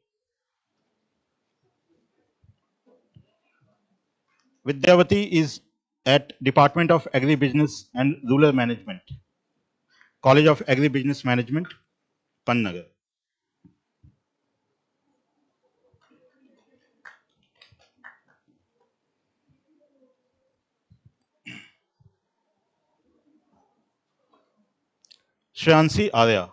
Vidyavati is at Department of Agribusiness and Rural Management, College of Agribusiness Management, Pantnagar. Shreyansi Arya.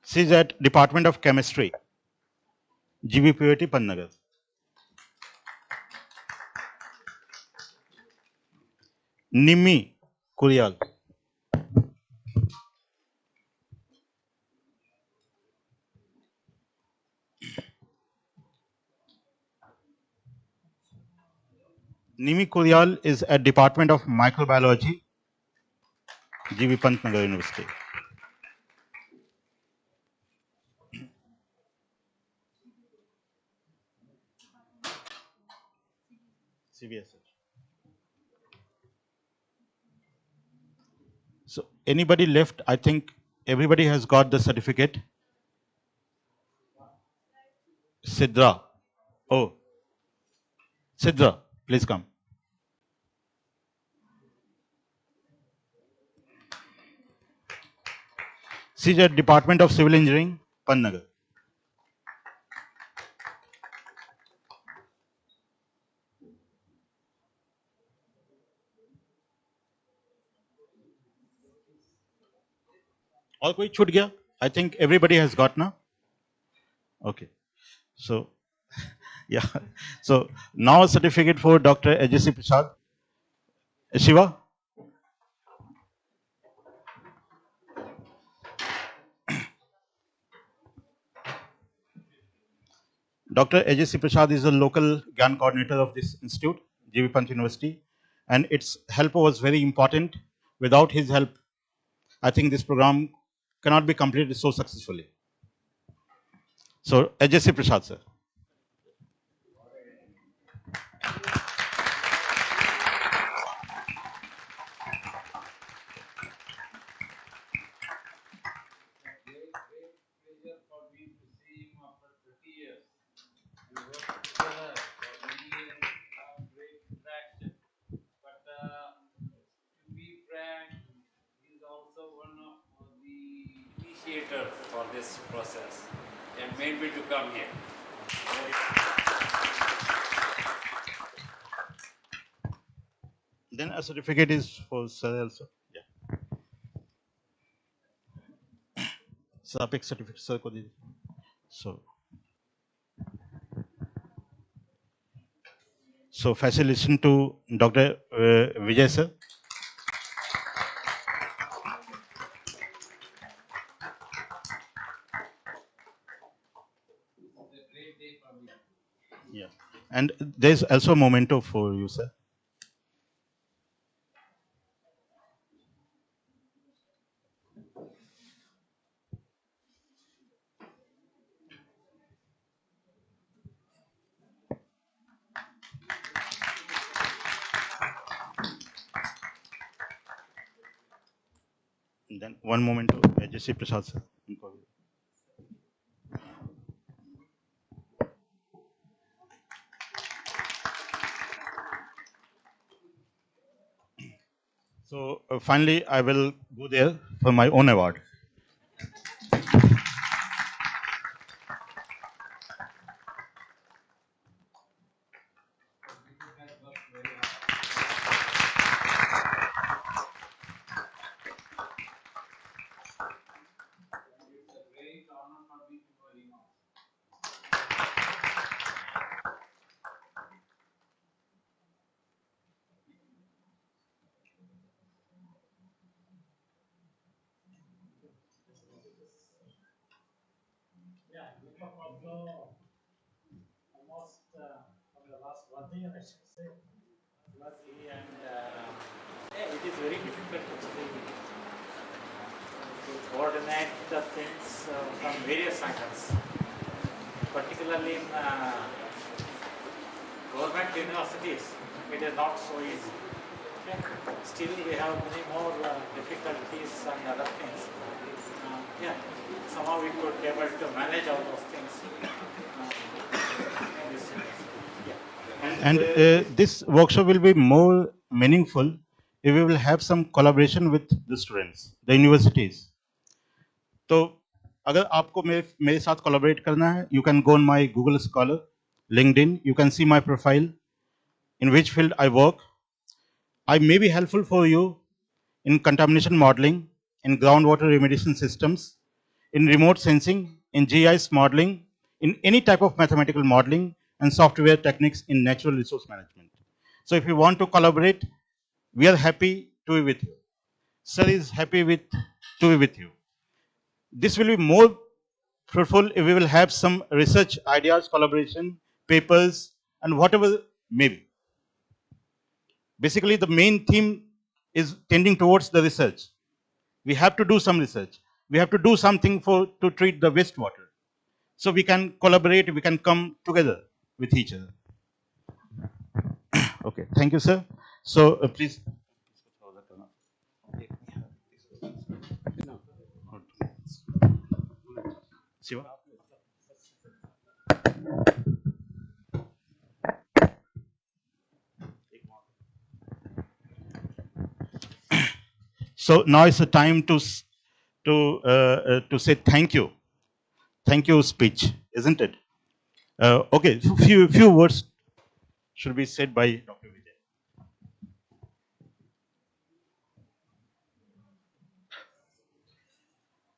She is at Department of Chemistry, GVPUAT Pantnagar. Nimi Kuryal. Nimi Kuryal is at Department of Microbiology, GV Pantnagar University. CBSH. So anybody left? I think everybody has got the certificate. Sidra. Oh, Sidra, please come. She's at Department of Civil Engineering, Pantnagar. और कोई छूट गया? I think everybody has got now. Okay. So, yeah. So now a certificate for Dr. Ajay Prasad. Shiva. Dr. Ajay Prasad is the local GIAN coordinator of this institute, GV Pant University, and its help was very important. Without his help, I think this program cannot be completed so successfully. So, HSC Prasad, sir. Pleasure for me to see him after 30 years. We worked together for many years, have great interaction. But to be frank, he is also one of the initiators for this process and made me to come here. Then a certificate is for sir also. Yeah. So, आप एक certificate sir को दीजिए. So first listen to Dr. Vijay sir. Yeah. And there is also a memento for you, sir. And then one memento, H.C. Prasad sir. So finally, I will go there for my own award. Yeah, Deepak also almost for the last 1 year, I should say, lucky and yeah, it is very difficult actually to coordinate the things from various angles, particularly in government universities. It is not so easy. Okay. Still, we have many more difficulties and other things. Yeah, somehow we could be able to manage all those things. And this workshop will be more meaningful if we will have some collaboration with the students, the universities. तो अगर आपको मेरे साथ collaborate करना है, you can go on my Google Scholar, LinkedIn. You can see my profile, in which field I work. I may be helpful for you in contamination modeling, in groundwater remediation systems, in remote sensing, in GIS modeling, in any type of mathematical modeling and software techniques in natural resource management. So if you want to collaborate, we are happy to be with you. Sir is happy to be with you. This will be more fruitful if we will have some research ideas, collaboration, papers, and whatever may be. Basically, the main theme is tending towards the research. We have to do some research. We have to do something to treat the wastewater. So we can collaborate, we can come together with each other. Okay, thank you, sir. So please. Shiva? So now is the time to say thank you speech, isn't it? Okay, few words should be said by Dr. Vijay.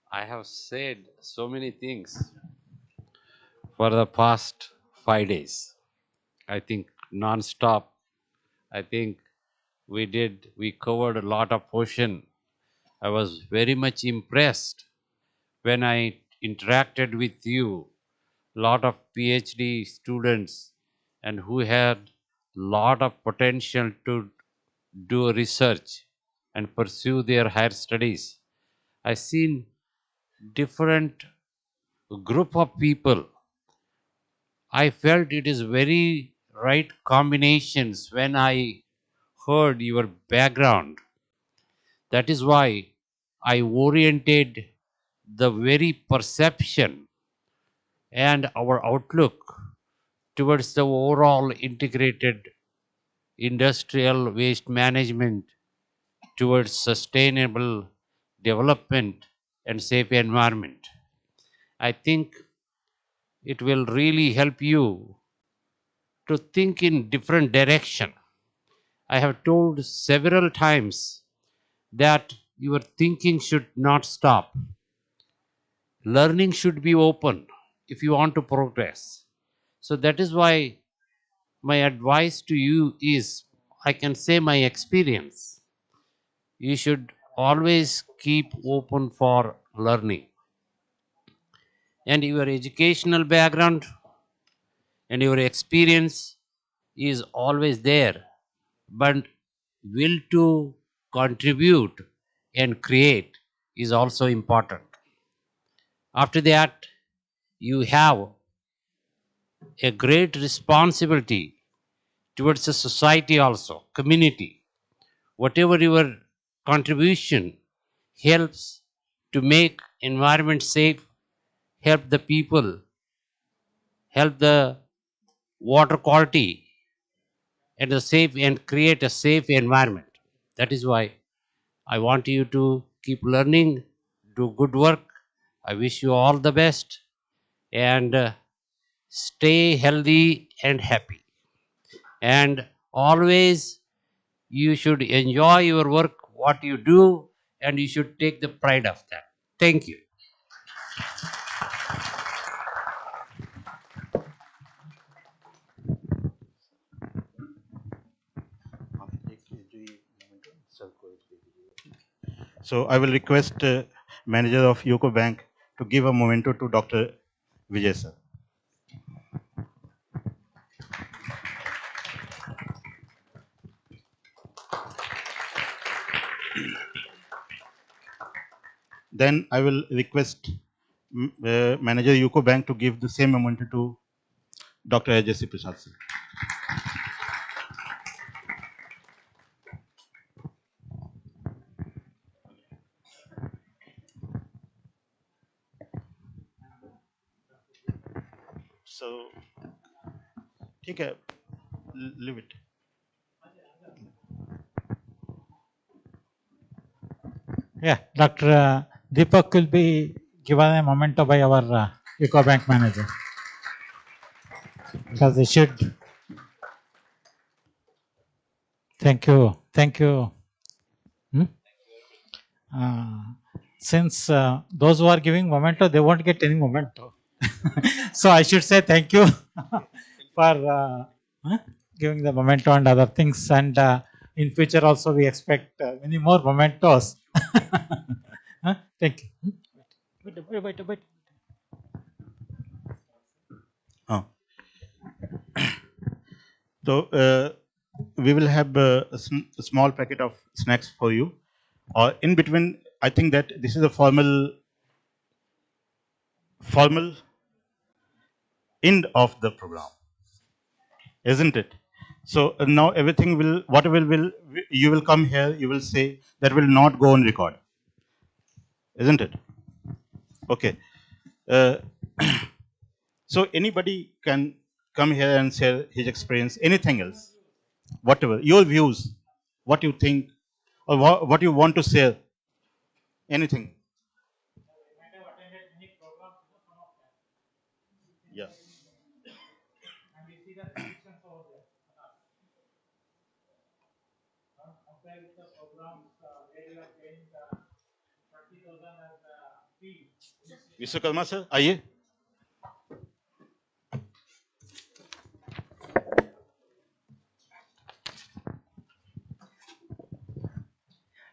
I have said so many things for the past 5 days. I think non-stop. I think we covered a lot of portion. I was very much impressed when I interacted with you, lot of PhD students and who had lot of potential to do research and pursue their higher studies. I seen different group of people. I felt it is very right combinations when I heard your background. That is why I oriented the very perception and our outlook towards the overall integrated industrial waste management towards sustainable development and safe environment. I think it will really help you to think in different direction. I have told several times that your thinking should not stop. Learning should be open if you want to progress. So that is why my advice to you is, I can say my experience, you should always keep open for learning. And your educational background and your experience is always there, but will to contribute and create is also important. After that, you have a great responsibility towards the society also, community. Whatever your contribution helps to make environment safe, help the people, help the water quality, and the safe and create a safe environment. That is why I want you to keep learning, do good work. I wish you all the best, and stay healthy and happy. And always you should enjoy your work, what you do, and you should take the pride of that. Thank you. So I will request manager of UCO Bank to give a memento to Dr. Vijay sir. Then I will request manager UCO Bank to give the same memento to Dr. Ajay Prasad sir. So, ठीक है, leave it. Yeah, Dr. Deepak will be given a memento by our Eco Bank manager. Because they should. Thank you. Thank you. Since those who are giving memento, they won't get any memento. So I should say thank you for giving the memento and other things. And in future also we expect many more mementos. Thank you. Wait. So we will have a small packet of snacks for you. Or in between, I think that this is a formal end of the program, isn't it? So now everything will, whatever will you will come here, you will say that will not go on record, isn't it? Okay. So anybody can come here and share his experience, anything else, whatever, your views, what you think, or what you want to share, anything. Yeah. Vishwakarma sir आइए.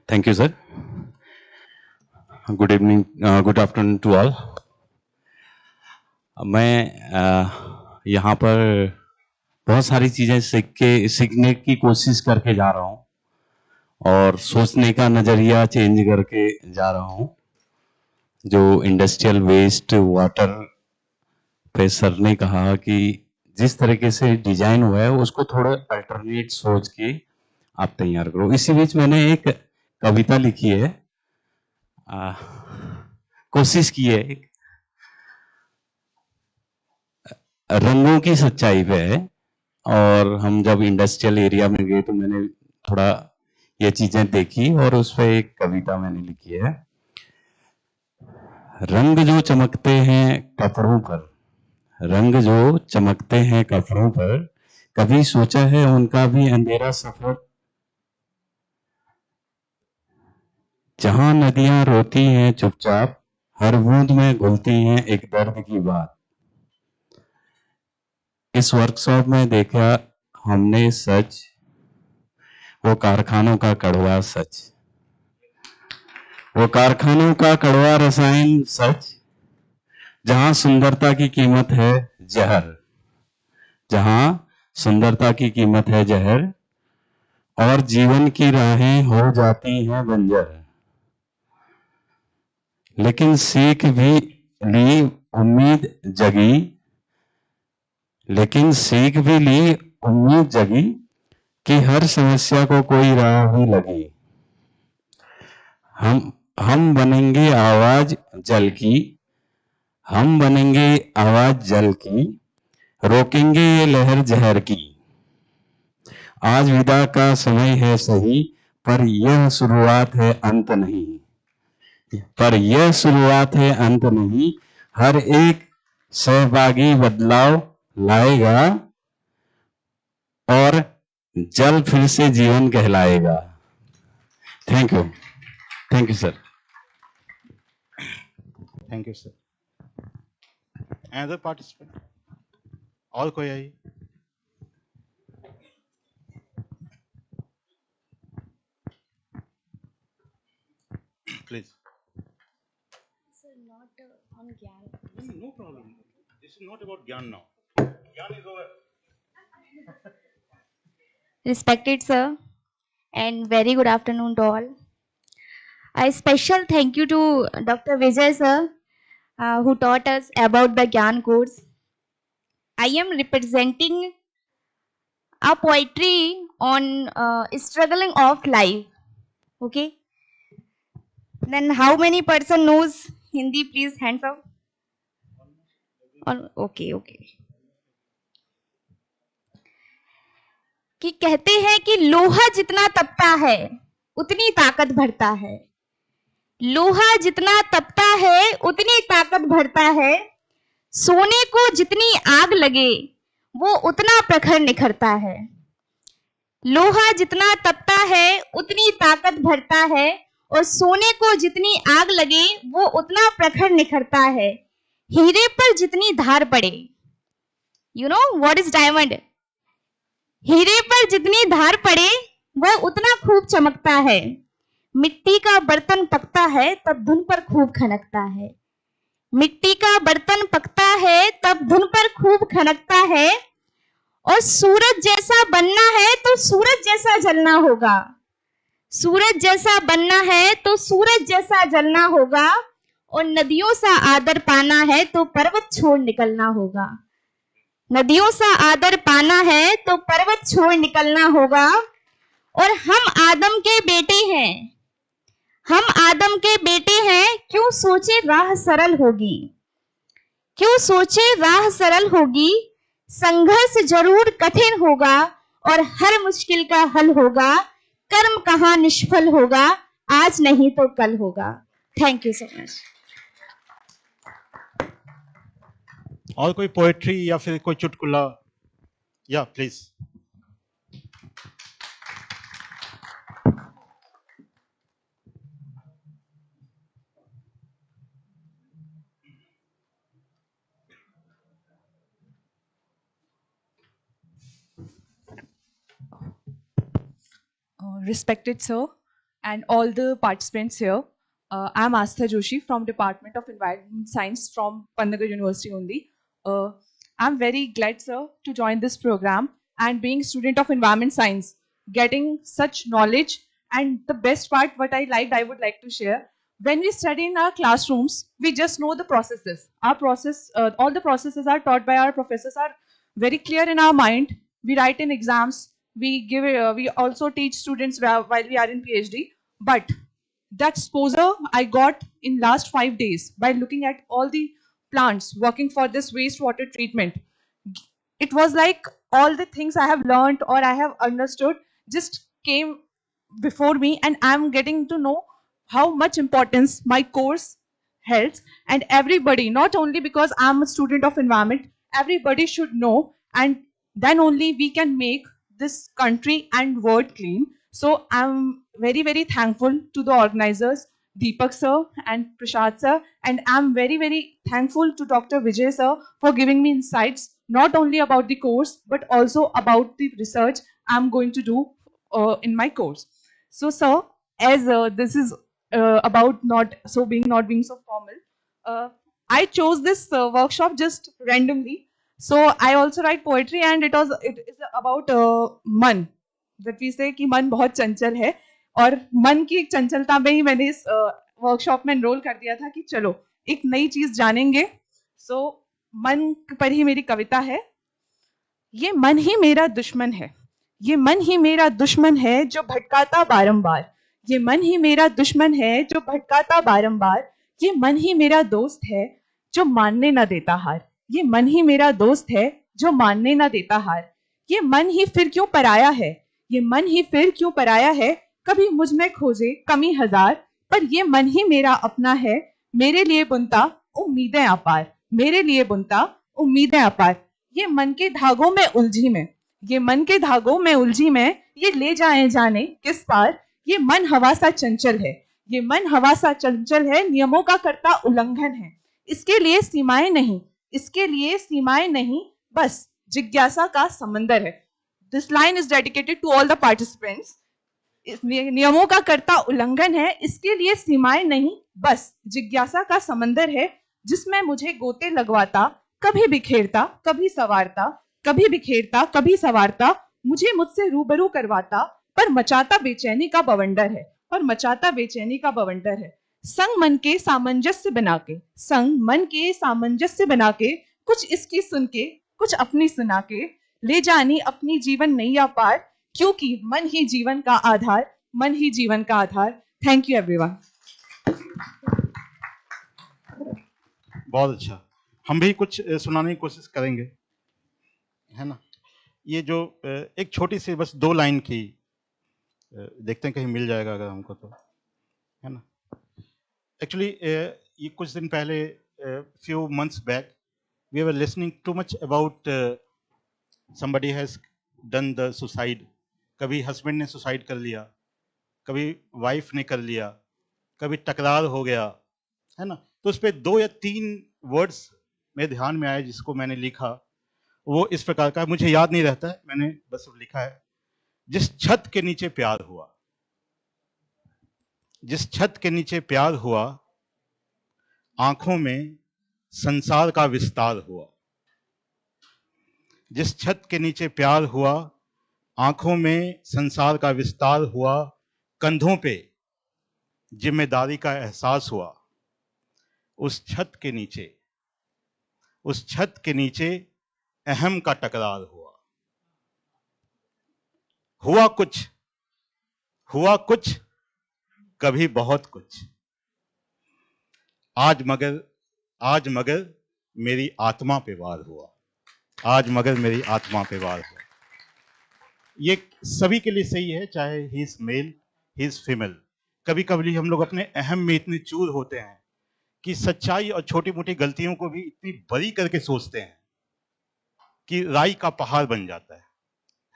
Thank you, sir. Good evening, good afternoon to all. मैं यहाँ पर बहुत सारी चीजें सीखने की कोशिश करके जा रहा हूँ और सोचने का नजरिया चेंज करके जा रहा हूँ. जो इंडस्ट्रियल वेस्ट वाटर पे सर ने कहा कि जिस तरीके से डिजाइन हुआ है उसको थोड़ा अल्टरनेट सोच के आप तैयार करो। इसी बीच मैंने एक कविता लिखी है, कोशिश की है, एक रंगों की सच्चाई पे है। और हम जब इंडस्ट्रियल एरिया में गए तो मैंने थोड़ा ये चीजें देखी और उस पर एक कविता मैंने लिखी है। रंग जो चमकते हैं कपड़ों पर, रंग जो चमकते हैं कपड़ों पर, कभी सोचा है उनका भी अंधेरा सफर। जहां नदियां रोती हैं चुपचाप, हर बूंद में घुलती हैं एक दर्द की बात। इस वर्कशॉप में देखा हमने सच, वो कारखानों का कड़वा सच, वो कारखानों का कड़वा रसायन सच। जहां सुंदरता की कीमत है जहर, जहां सुंदरता की कीमत है जहर, और जीवन की राहें हो जाती हैं बंजर। लेकिन सीख भी ली, उम्मीद जगी, लेकिन सीख भी ली, उम्मीद जगी कि हर समस्या को कोई राह भी लगी। हम बनेंगे आवाज जल की, हम बनेंगे आवाज जल की, रोकेंगे ये लहर जहर की। आज विदा का समय है सही, पर यह शुरुआत है अंत नहीं, पर यह शुरुआत है अंत नहीं। हर एक सहभागी बदलाव लाएगा और जल फिर से जीवन कहलाएगा। Thank you, thank you sir. Thank you sir. Other participant, और कोई आइए please. Sir, not on GIAN. No problem. This is not about GIAN now. GIAN is over. Respected sir, and very good afternoon to all. A special thank you to Dr. Vijay sir, who taught us about the GIAN course. I am representing a poetry on struggling of life. Okay. Then how many person knows Hindi? Please hands up. Okay, okay. कि कहते हैं कि लोहा जितना तपता है उतनी ताकत भरता है, लोहा जितना तपता है उतनी ताकत भरता है, सोने को जितनी आग लगे वो उतना प्रखर निखरता है। लोहा जितना तपता है उतनी ताकत भरता है और सोने को जितनी आग लगे वो उतना प्रखर निखरता है। हीरे पर जितनी धार पड़े, you know what is diamond, हीरे पर जितनी धार पड़े वह उतना खूब चमकता है। मिट्टी का बर्तन पकता है तब धुन पर खूब खनकता है, मिट्टी का बर्तन पकता है तब धुन पर खूब खनकता है। और सूरज जैसा बनना है तो सूरज जैसा जलना होगा, सूरज जैसा बनना है तो सूरज जैसा जलना होगा। और नदियों सा आदर पाना है तो पर्वत छोड़ निकलना होगा, नदियों सा आदर पाना है तो पर्वत छोड़ निकलना होगा। और हम आदम के बेटे हैं, हम आदम के बेटे हैं, क्यों सोचे राह सरल होगी, क्यों सोचे राह सरल होगी। संघर्ष जरूर कठिन होगा और हर मुश्किल का हल होगा। कर्म कहां निष्फल होगा, आज नहीं तो कल होगा। Thank you so much. और कोई पोएट्री या फिर कोई चुटकुला? या please. Respected sir and all the participants here, I'm Astha Joshi from Department of Environment Science from Pantnagar University only. I'm very glad sir to join this program, and being student of Environment Science, getting such knowledge, and the best part what I liked I would like to share. When we study in our classrooms, we just know the processes. Our process, all the processes are taught by our professors are very clear in our mind. We write in exams. We also teach students while we are in PhD. But the exposure I got in last 5 days by looking at all the plants working for this wastewater treatment, it was like all the things I have learned or I have understood just came before me, and I'm getting to know how much importance my course holds. And everybody, not only because I'm a student of environment, everybody should know, and then only we can make this country and world clean. So I'm very, very thankful to the organizers, Deepak sir and Prashad sir, and I'm very, very thankful to Dr. Vijay sir for giving me insights not only about the course but also about the research I'm going to do in my course. So, sir, as this is about not being so formal, I chose this workshop just randomly. So I also write poetry, and it is about मन, that we say कि मन बहुत चंचल है, और मन की एक चंचलता में ही मैंने इस वर्कशॉप में एनरोल कर दिया था कि चलो एक नई चीज जानेंगे. सो मन पर ही मेरी कविता है. ये मन ही मेरा दुश्मन है, ये मन ही मेरा दुश्मन है जो भटकाता बारंबार. ये मन ही मेरा दुश्मन है जो भटकाता बारंबार. ये मन ही मेरा दोस्त है जो मानने न देता हार. ये मन ही मेरा दोस्त है जो मानने न देता हार. ये मन ही फिर क्यों पराया है, ये मन ही फिर क्यों पराया है. कभी मुझ में खोजे कमी हजार, पर ये मन ही मेरा अपना है. मेरे लिए बुनता उम्मीदें अपार, मेरे लिए बुनता उम्मीदें अपार. ये मन के धागों में उलझी मैं, ये मन के धागों में उलझी मैं, ये ले जाए जाने किस पार. ये मन हवा सा चंचल है, ये मन हवा सा चंचल है, नियमों का करता उल्लंघन है. इसके लिए सीमाएं नहीं, इसके लिए सीमाएं नहीं, बस जिज्ञासा का समंदर है. This line is dedicated to all the participants. नियमों का करता उल्लंघन है, इसके लिए सीमाएं नहीं, बस जिज्ञासा का समंदर है. जिसमें मुझे गोते लगवाता, कभी बिखेरता कभी सवारता, कभी बिखेरता कभी सवारता. मुझे मुझसे रूबरू करवाता, पर मचाता बेचैनी का बवंडर है, पर मचाता बेचैनी का बवंडर है. संग मन के सामंजस्य बना के, संग मन के सामंजस्य बना के, कुछ इसकी सुन के कुछ अपनी सुना के, ले जानी अपनी जीवन नैया पार. क्योंकि मन ही जीवन का आधार, मन ही जीवन का आधार. Thank you everyone. बहुत अच्छा. हम भी कुछ सुनाने की कोशिश करेंगे, है ना. ये जो एक छोटी सी बस 2 लाइन की, देखते हैं कहीं मिल जाएगा अगर हमको तो, है ना. एक्चुअली ये कुछ दिन पहले, few months back, we were listening too much about somebody has done the suicide. कभी हस्बैंड ने सुसाइड कर लिया, कभी वाइफ ने कर लिया, कभी टकरार हो गया, है ना. तो उस पर 2 या 3 वर्ड्स मेरे ध्यान में आए जिसको मैंने लिखा. वो इस प्रकार का, मुझे याद नहीं रहता है, मैंने बस लिखा है. जिस छत के नीचे प्यार हुआ, जिस छत के नीचे प्यार हुआ, आंखों में संसार का विस्तार हुआ. जिस छत के नीचे प्यार हुआ, आंखों में संसार का विस्तार हुआ. कंधों पे जिम्मेदारी का एहसास हुआ. उस छत के नीचे, उस छत के नीचे अहम का टकरार हुआ. हुआ कुछ, हुआ कुछ, कभी बहुत कुछ. आज मगर मेरी आत्मा पे वार हुआ. आज मगर मेरी आत्मा पे वार हुआ. ये सभी के लिए सही है, चाहे he is male he is female. कभी कभी हम लोग अपने अहम में इतने चूर होते हैं कि सच्चाई और छोटी मोटी गलतियों को भी इतनी बड़ी करके सोचते हैं कि राई का पहाड़ बन जाता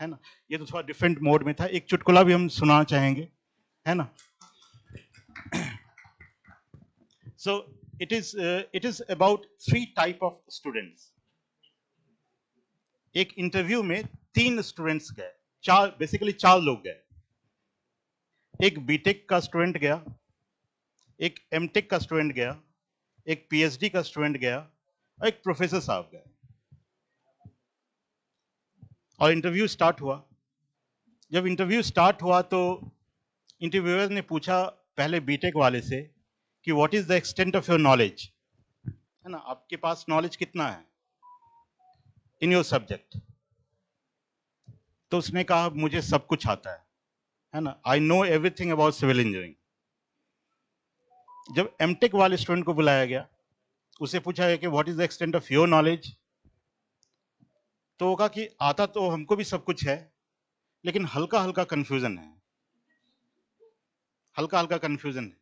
है ना. ये तो थोड़ा डिफरेंट मोड में था. एक चुटकुला भी हम सुनाना चाहेंगे, है ना. So it is about 3 type of students. एक इंटरव्यू में 3 स्टूडेंट्स गए, 4 लोग गए. एक बीटेक का स्टूडेंट गया, एक एमटेक का स्टूडेंट गया, एक पीएचडी का स्टूडेंट गया, और एक प्रोफेसर साहब गए. और इंटरव्यू स्टार्ट हुआ. जब इंटरव्यू स्टार्ट हुआ तो इंटरव्यूअर ने पूछा पहले बीटेक वाले से कि what is the extent of your knowledge, है ना, आपके पास नॉलेज कितना है इन योर सब्जेक्ट। तो उसने कहा मुझे सब कुछ आता है ना, I know everything about civil engineering. जब एमटेक वाले स्टूडेंट को बुलाया गया, उसे पूछा गया कि what is the extent of your knowledge, तो वो कहा कि आता तो हमको भी सब कुछ है, लेकिन हल्का हल्का कंफ्यूजन है, हल्का हल्का कंफ्यूजन है।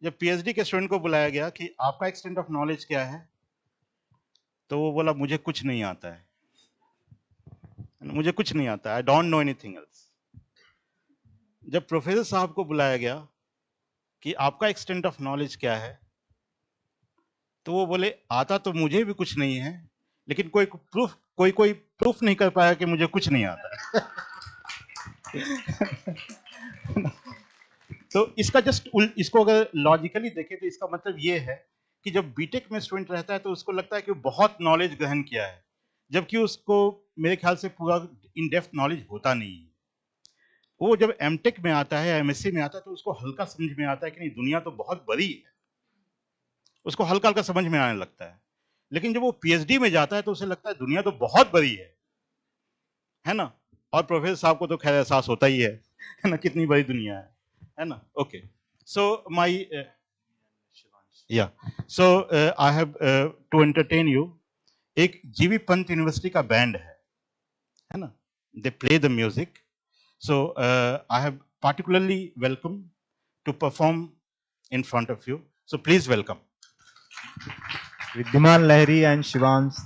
जब पीएचडी के स्टूडेंट को बुलाया गया कि आपका एक्सटेंट ऑफ नॉलेज क्या है, तो वो बोला मुझे कुछ नहीं आता है, मुझे कुछ नहीं आता, I don't know anything else. जब प्रोफेसर साहब को बुलाया गया कि आपका एक्सटेंट ऑफ नॉलेज क्या है, तो वो बोले आता तो मुझे भी कुछ नहीं है, लेकिन कोई प्रूफ नहीं कर पाया कि मुझे कुछ नहीं आता है। तो इसका इसको अगर लॉजिकली देखें तो इसका मतलब ये है कि जब बीटेक में स्टूडेंट रहता है तो उसको लगता है कि वो बहुत नॉलेज ग्रहण किया है, जबकि उसको मेरे ख्याल से पूरा इन डेप्थ नॉलेज होता नहीं है। वो जब एमटेक में आता है, एमएससी में आता है, तो उसको हल्का समझ में आता है कि नहीं दुनिया तो बहुत बड़ी है, उसको हल्का हल्का समझ में आने लगता है। लेकिन जब वो पीएचडी में जाता है तो उसे लगता है दुनिया तो बहुत बड़ी है ना। और प्रोफेसर साहब को तो खैर एहसास होता ही है ना, कितनी बड़ी दुनिया है ना। Okay, so my yeah so I have to entertain you. एक जीवी पंत यूनिवर्सिटी का बैंड है ना, they play the music, so I have particularly welcome to perform in front of you, so please welcome Vidyaman Lahiri and Shivans.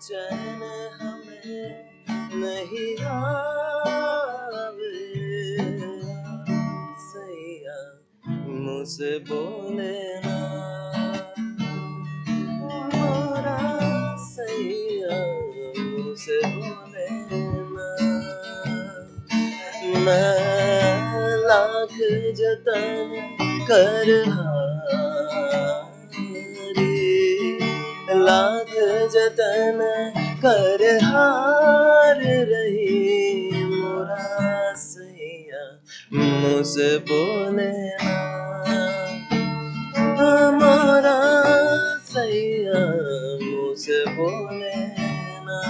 चैन हमें नहीं आवे, सैया मुझसे बोले ना, मोरा सैया मुझसे बोले ना। मैं लाख जतन कर लाख जतन कर हार रही, मोरा सैया मुझसे बोले ना, मोरा सैया मुझसे बोले ना।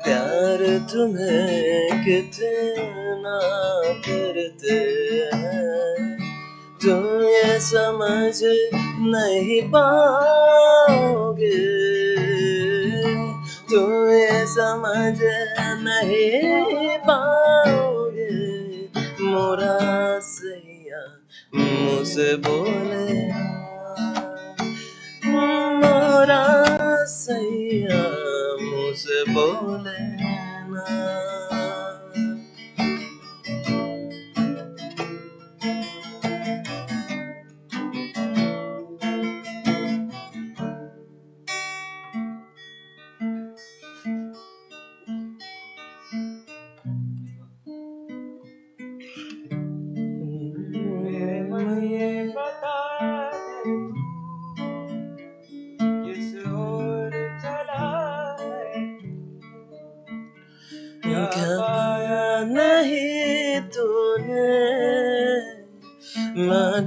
प्यार तुम्हें कितना करते हैं, तुम ये समझ नहीं पाओगे, तुम ये समझ नहीं पाओगे, मोरा सैया मुझसे बोले मोरा सैया मुझसे बोले ना।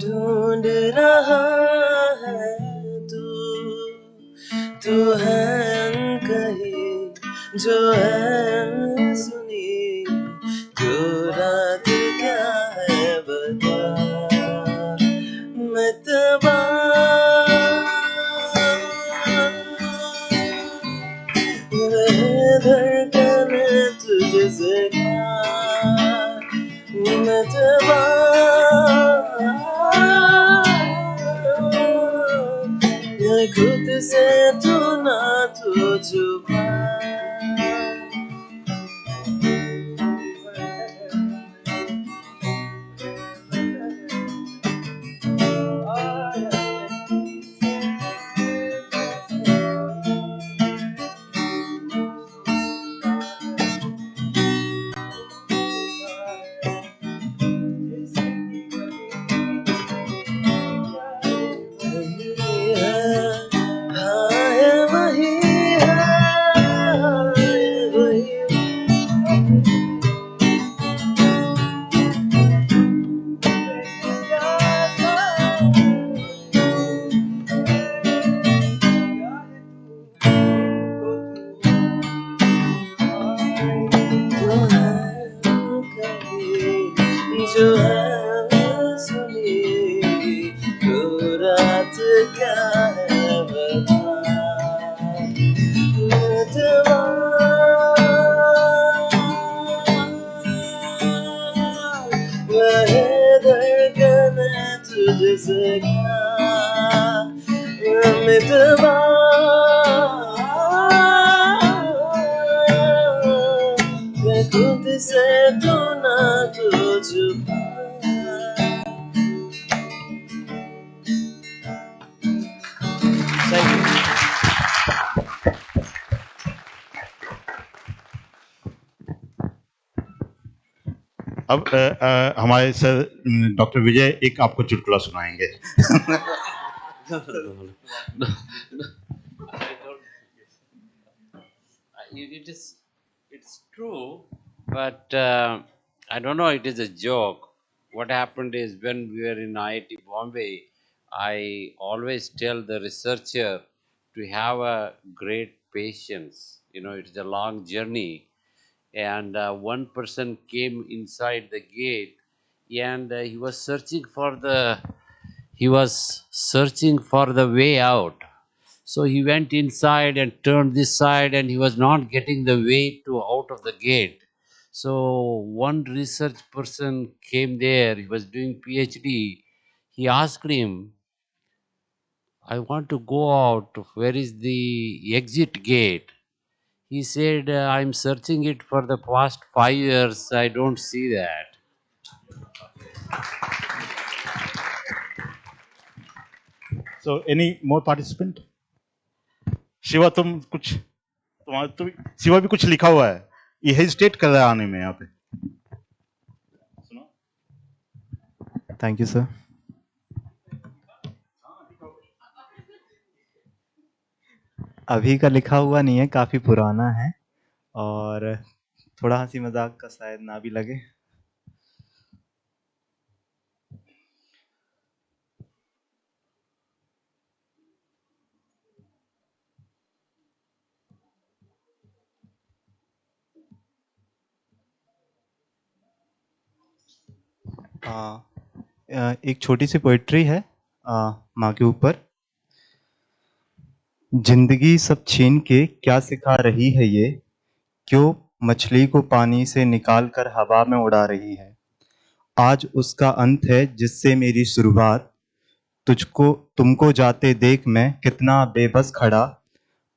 ढूंढ रहा है तू तू है अनकही जो है सुनी जो रात क्या है बता मैं तबा धड़कन तुझसे मैं तबा खुद से तू ना तू छुपा जो है सुनी तो रात क्या है बता मुझवा वह धड़कन तुझसे क्या मितवा मैं खुद से तू ना तू छुपा अब हमारे सर डॉक्टर विजय एक आपको चुटकुला सुनाएंगे। It's true, but I don't know. It is a joke. What happened is when we were in IIT Bombay, I always tell the researcher to have a great patience. It's a long journey, and one person came inside the gate, and he was searching for the way out. So he went inside and turned this side, and he was not getting the way to out of the gate. So one research person came there. He was doing PhD. He asked him, "I want to go out. Where is the exit gate?" He said, "I'm searching it for the past 5 years. I don't see that." So any more participant? Shiva तुम शिवा भी कुछ लिखा हुआ है, ये hesitate कर रहा है आने में यहाँ पे। Thank you sir. अभी का लिखा हुआ नहीं है, काफ़ी पुराना है और थोड़ा हंसी मजाक का शायद ना भी लगे। एक छोटी सी पोइट्री है माँ के ऊपर। जिंदगी सब छीन के क्या सिखा रही है ये, क्यों मछली को पानी से निकाल कर हवा में उड़ा रही है। आज उसका अंत है जिससे मेरी शुरुआत, तुमको जाते देख मैं कितना बेबस खड़ा,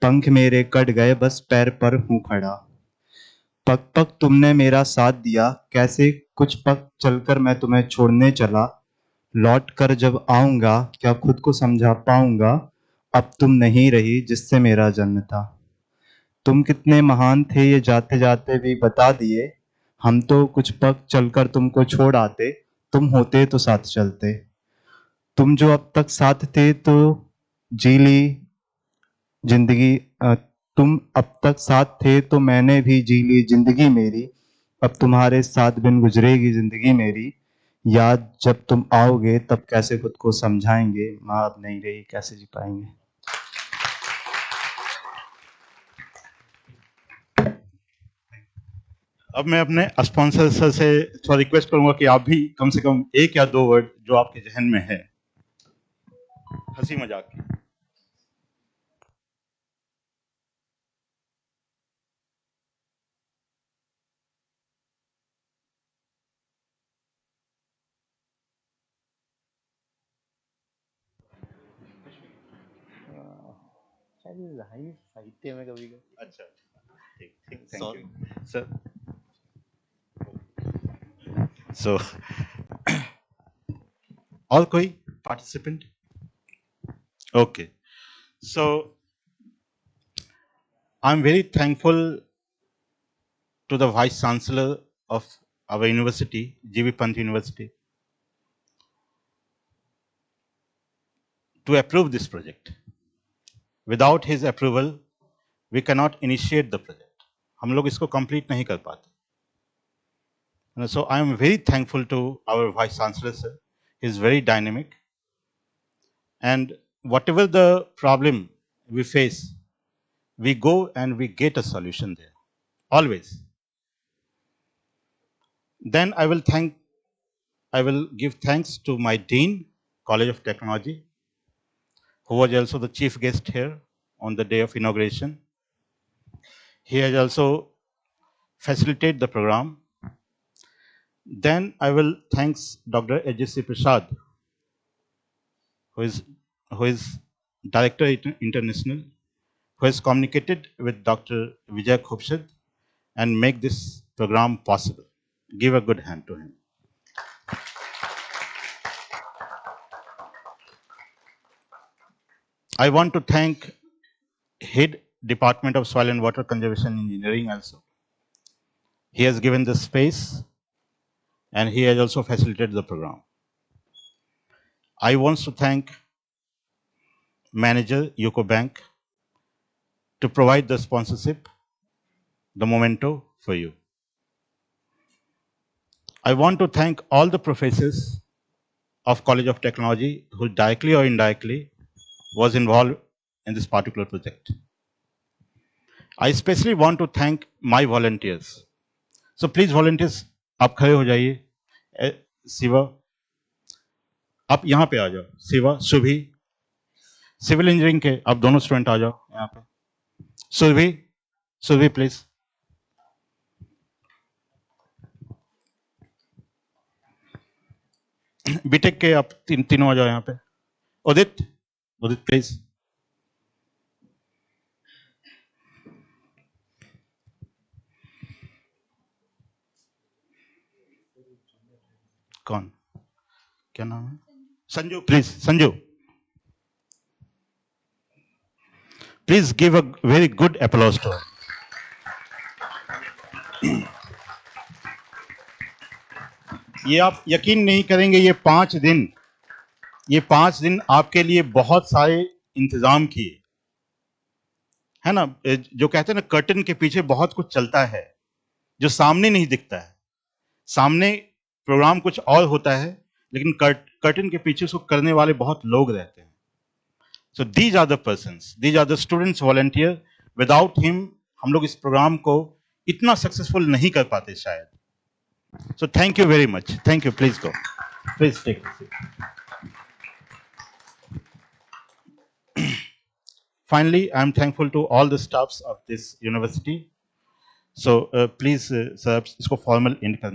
पंख मेरे कट गए बस पैर पर हूँ खड़ा। पग पग तुमने मेरा साथ दिया, कैसे कुछ पग चलकर मैं तुम्हें छोड़ने चला। लौट कर जब आऊंगा क्या खुद को समझा पाऊंगा, अब तुम नहीं रही जिससे मेरा जन्म था। तुम कितने महान थे ये जाते जाते भी बता दिए, हम तो कुछ पग चलकर तुमको छोड़ आते, तुम होते तो साथ चलते। तुम जो अब तक साथ थे तो जी ली जिंदगी, तुम अब तक साथ थे तो मैंने भी जी ली जिंदगी मेरी, अब तुम्हारे साथ बिन गुजरेगी जिंदगी मेरी। याद जब तुम आओगे तब कैसे खुद को समझाएंगे, माँ अब नहीं रही कैसे जी पाएंगे। अब मैं अपने स्पॉन्सर सर से थोड़ा रिक्वेस्ट करूंगा कि आप भी कम से कम एक या दो वर्ड जो आपके जहन में है, हंसी मजाक की। साहित्य में कभी अच्छा, ठीक ठीक, थैंक यू सर। सो और कोई participant? Okay, so I am very thankful to the Vice Chancellor of our university, G.V. Pant University, to approve this project. Without his approval, we cannot initiate the project. हम लोग इसको complete नहीं कर पाते. And so I am very thankful to our Vice Chancellor, sir. He is very dynamic. And whatever the problem we face, we go and we get a solution there. Always. Then I will give thanks to my Dean, College of Technology, who was also the chief guest here on the day of inauguration. He has also facilitated the program. Then I will thanks Dr. Ajit Prasad, who is Director International, who has communicated with Dr. Vijay Khubshad and make this program possible. Give a good hand to him. I want to thank Head Department of Soil and Water Conservation Engineering also. He has given the space and he has also facilitated the program. I want to thank Manager UCO Bank to provide the sponsorship, the memento for you. I want to thank all the professors of College of Technology who directly or indirectly was involved in this particular project. I especially want to thank my volunteers. So please volunteers, आप खड़े हो जाइए। शिवा, आप यहाँ पे आ जाओ। Shiva, सुभी, civil engineering के आप दोनों स्टूडेंट आ जाओ यहाँ पे। सुभी प्लीज। बीटेक के आप तीनों आ जाओ यहाँ पे। उदित प्लीज। कौन, क्या नाम है? Sanju, please. Sanju, please give a very good applause to. ये आप यकीन नहीं करेंगे, ये 5 दिन आपके लिए बहुत सारे इंतजाम किए, है ना। जो कहते हैं ना, कर्टन के पीछे बहुत कुछ चलता है जो सामने नहीं दिखता है। सामने प्रोग्राम कुछ और होता है, लेकिन कर्टन के पीछे उसको करने वाले बहुत लोग रहते हैं। So these are the persons, these are the students volunteer. Without him हम लोग इस प्रोग्राम को इतना सक्सेसफुल नहीं कर पाते शायद। So thank you very much. Thank you. Please go. Please take a seat. Finally, I am thankful to all the staffs of this university. So please, sir, इसको formal end कर।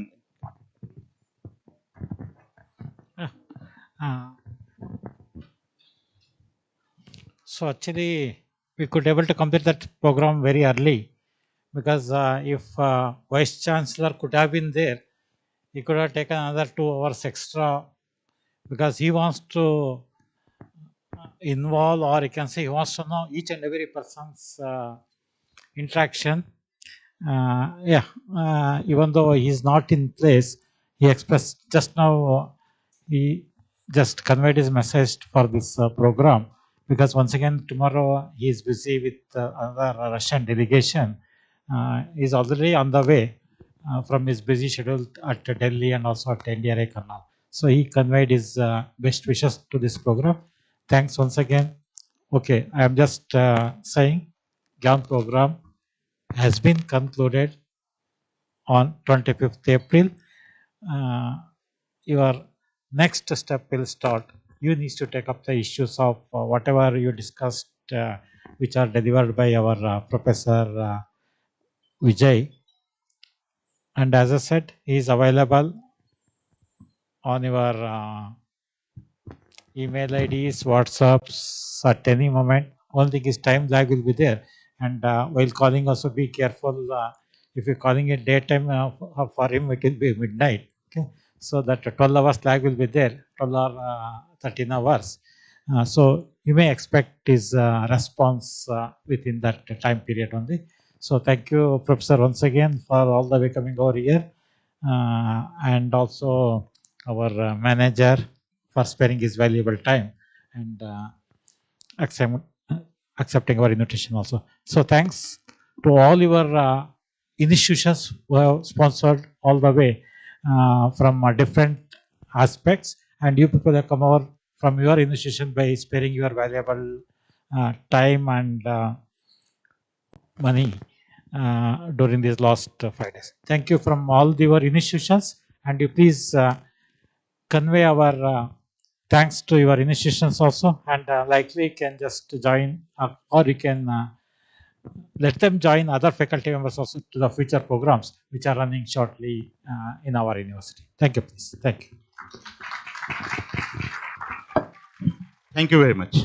So actually, we could able to complete that program very early, because if Vice Chancellor could have been there, he could have taken another 2 hours extra, because he wants to involve, or you can say he wants to know each and every person's interaction. Even though he is not in place, he expressed just now, he just conveyed his message for this program, because once again tomorrow he is busy with another Russian delegation. He is already on the way from his busy schedule at Delhi and also at NDRA Canal. So he conveyed his best wishes to this program. Thanks once again. Okay, I am just saying GIAN program has been concluded on 25th April. Your next step will start. You need to take up the issues of whatever you discussed, which are delivered by our Professor Vijay. And as I said, he is available on your email IDs, WhatsApps at any moment. Only thing is time lag will be there. And while calling also be careful. If you're calling it daytime, for him it will be midnight. Okay, so that 12 hours lag will be there, 12 or 13 hours. So you may expect his response within that time period only. So thank you, Professor, once again for all the way coming over here, and also our manager for sparing his valuable time and accepting our invitation also. So thanks to all your institutions who have sponsored all the way from different aspects, and you people have come over from your institution by sparing your valuable time and money during these last 5 days. Thank you from all your institutions, and you please convey our thanks to your institutions also, and likely you can just join or you can let them join other faculty members also to the future programs which are running shortly in our university. Thank you, please. Thank you. Thank you very much.